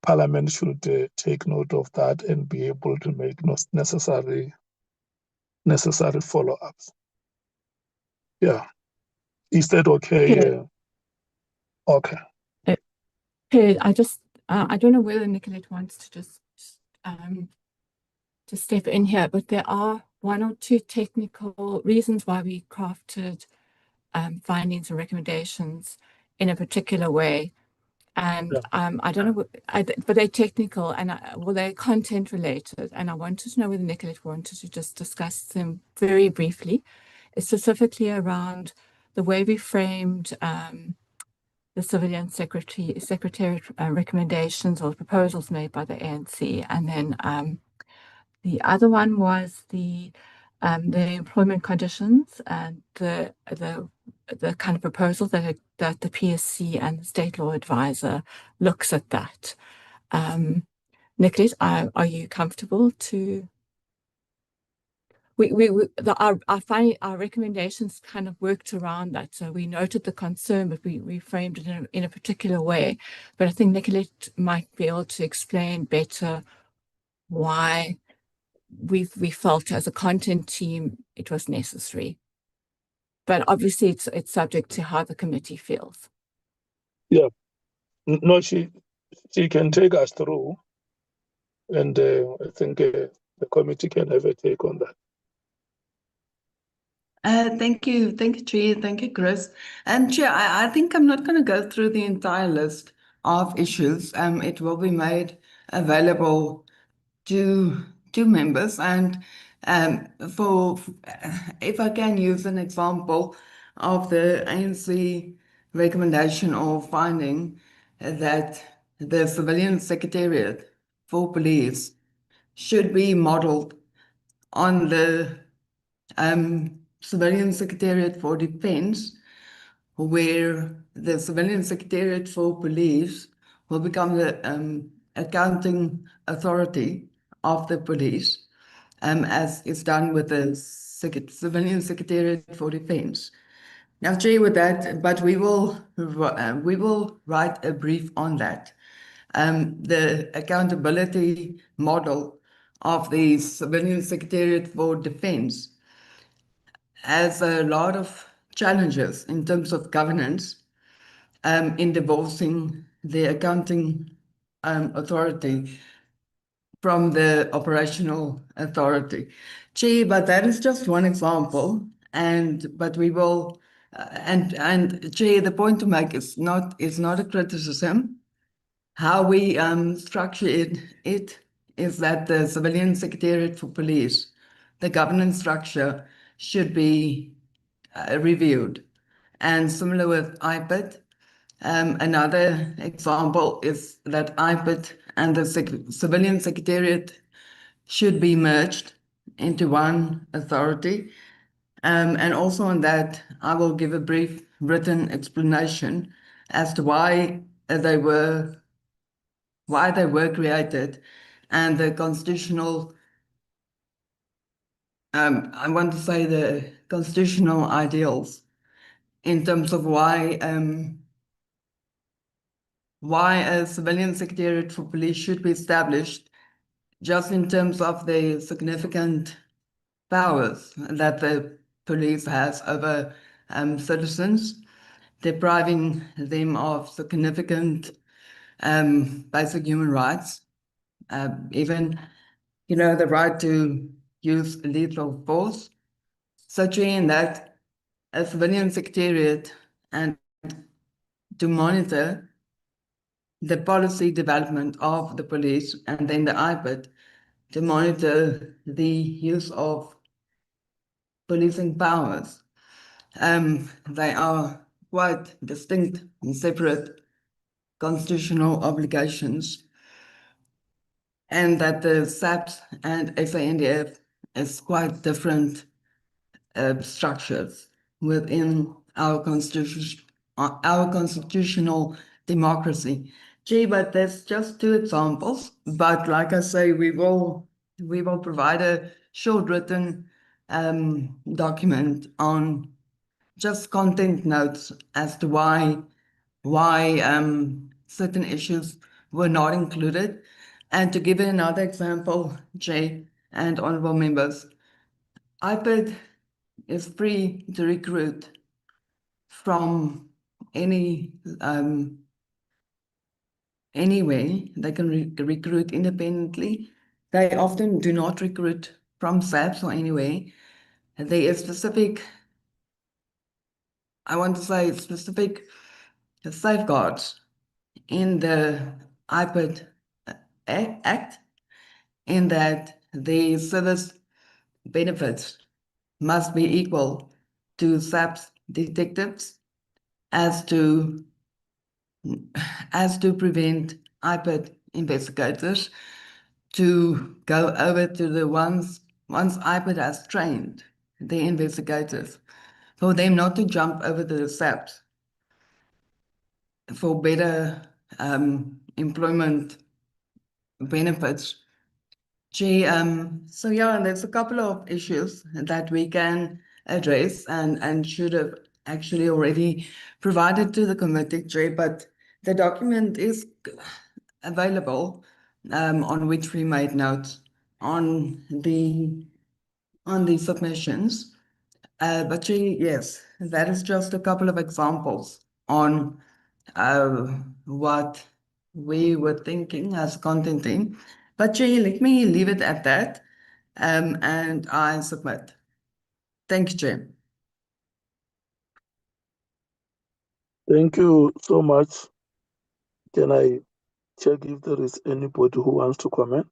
Parliament should take note of that and be able to make necessary follow-ups. Yeah. Is that okay? Yeah. Okay. Okay, I don't know whether Nicolette wants to just to step in here, but there are one or two technical reasons why we crafted findings and recommendations in a particular way. And I don't know, but they're technical and well, they're content related. And I wanted to know whether Nicolette wanted to just discuss them very briefly, specifically around the way we framed the civilian secretariat recommendations or proposals made by the ANC. And then the other one was the employment conditions and the kind of proposals that the PSC and the state law advisor looks at that. Nicolette, are you comfortable to? Our recommendations kind of worked around that. So we noted the concern, but we framed it in a particular way. But I think Nicolette might be able to explain better why we felt as a content team it was necessary. But obviously it's subject to how the committee feels. Yeah. No, she can take us through, and I think the committee can have a take on that. Thank you, Chair. Thank you, Chris. And Chair, I think I'm not going to go through the entire list of issues. It will be made available to members. And for if I can use an example of the ANC recommendation or finding that the civilian secretariat for police should be modeled on the civilian secretariat for defense, where the civilian secretariat for police will become the accounting authority of the police, as is done with the civilian secretariat for defense. Now, Chair, with that, but we will write a brief on that. The accountability model of the civilian secretariat for defense has a lot of challenges in terms of governance, in divorcing the accounting authority from the operational authority. Chair, but that is just one example. But we will, and Chair, the point to make is not a criticism. How we structure it is that the civilian secretariat for police, the governance structure should be reviewed. And similar with IPID, another example is that IPID and the civilian secretariat should be merged into one authority. And also on that, I will give a brief written explanation as to why they were created and the constitutional, I want to say the constitutional ideals in terms of why a civilian secretariat for police should be established, just in terms of the significant powers that the police has over citizens, depriving them of significant basic human rights, even, the right to use lethal force. Such in that a civilian secretariat and to monitor the policy development of the police, and then the IPID to monitor the use of policing powers. They are quite distinct and separate constitutional obligations, and that the SAPS and SANDF is quite different structures within our constitutional democracy. Gee, but there's just two examples. But like I say, we will provide a short written document on just content notes as to why certain issues were not included. And to give you another example, Jay and honorable members, IPID is free to recruit from anyway. They can recruit independently. They often do not recruit from SAPS or anyway. There is specific, I want to say specific safeguards in the IPID Act, in that the service benefits must be equal to SAPS detectives as to prevent IPID investigators to go over to the once IPID has trained the investigators, for them not to jump over to the SAPS for better employment benefits. Gee, so yeah, there's a couple of issues that we can address and should have actually already provided to the committee, Jay, but the document is available on which we made notes on the submissions. But Jay, yes, that is just a couple of examples on what we were thinking as content team. But Jay, let me leave it at that, and I submit. Thank you, Jay. Thank you so much. Can I check if there is anybody who wants to comment?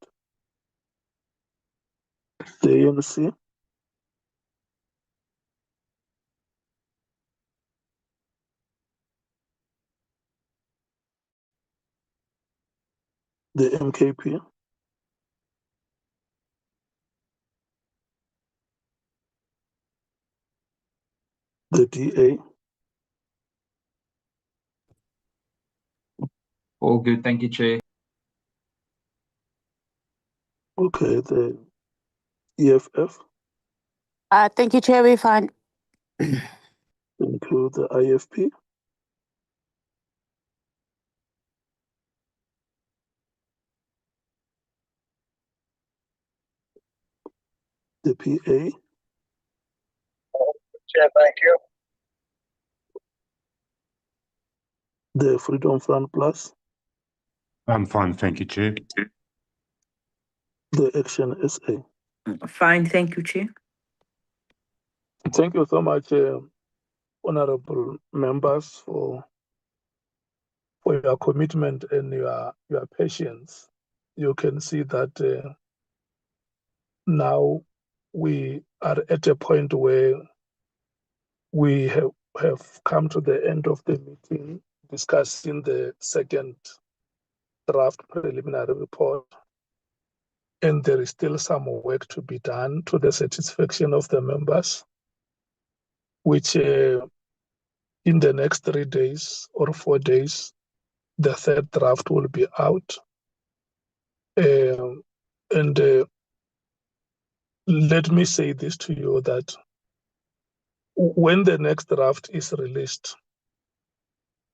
The ANC? The MKP? The DA? All good. Thank you, Chair. Okay, the EFF? Thank you, Chair. We're fine. Thank you. The IFP? The PA? Chair, thank you. The Freedom Front Plus? I'm fine, thank you, Chair. The Action SA? Fine, thank you, Chair. Thank you so much, honorable members, for your commitment and your patience. You can see that now we are at a point where we have come to the end of the meeting discussing the second draft preliminary report. And there is still some work to be done to the satisfaction of the members, which in the next 3 days or 4 days, the third draft will be out. And let me say this to you, that when the next draft is released,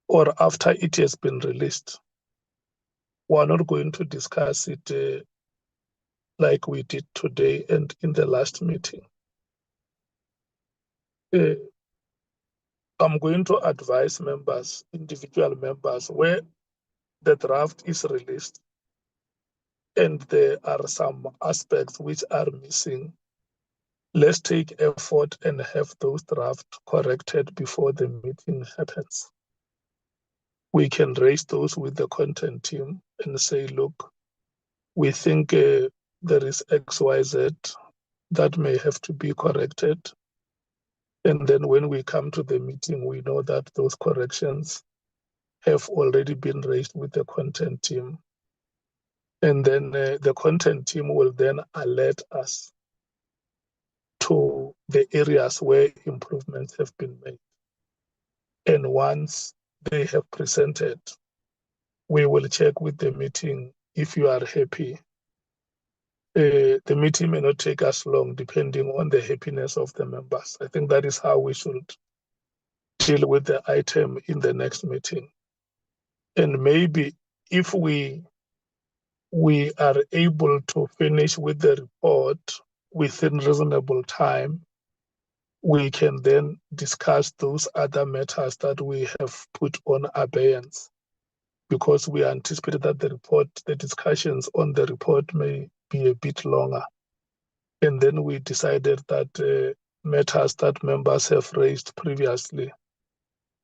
or after it has been released, we're not going to discuss it like we did today and in the last meeting. I'm going to advise members, individual members, where the draft is released and there are some aspects which are missing. Let's take effort and have those drafts corrected before the meeting happens. We can raise those with the content team and say, look, we think there is XYZ that may have to be corrected. And then when we come to the meeting, we know that those corrections have already been raised with the content team. And then the content team will then alert us to the areas where improvements have been made. And once they have presented, we will check with the meeting if you are happy. The meeting may not take us long depending on the happiness of the members. I think that is how we should deal with the item in the next meeting. And maybe if we are able to finish with the report within reasonable time, we can then discuss those other matters that we have put on abeyance, because we anticipate that the discussions on the report may be a bit longer. And then we decided that matters that members have raised previously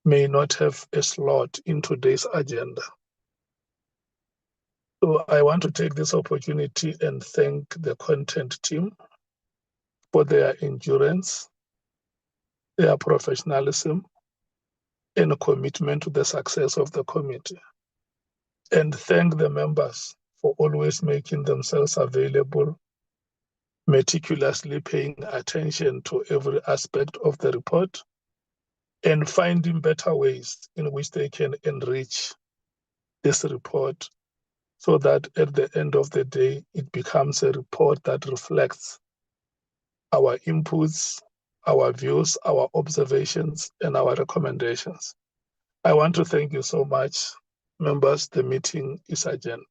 may not have a slot in today's agenda. So I want to take this opportunity and thank the content team for their endurance, their professionalism, and commitment to the success of the committee. And thank the members for always making themselves available, meticulously paying attention to every aspect of the report, and finding better ways in which they can enrich this report so that at the end of the day, it becomes a report that reflects our inputs, our views, our observations, and our recommendations. I want to thank you so much, members. The meeting is adjourned.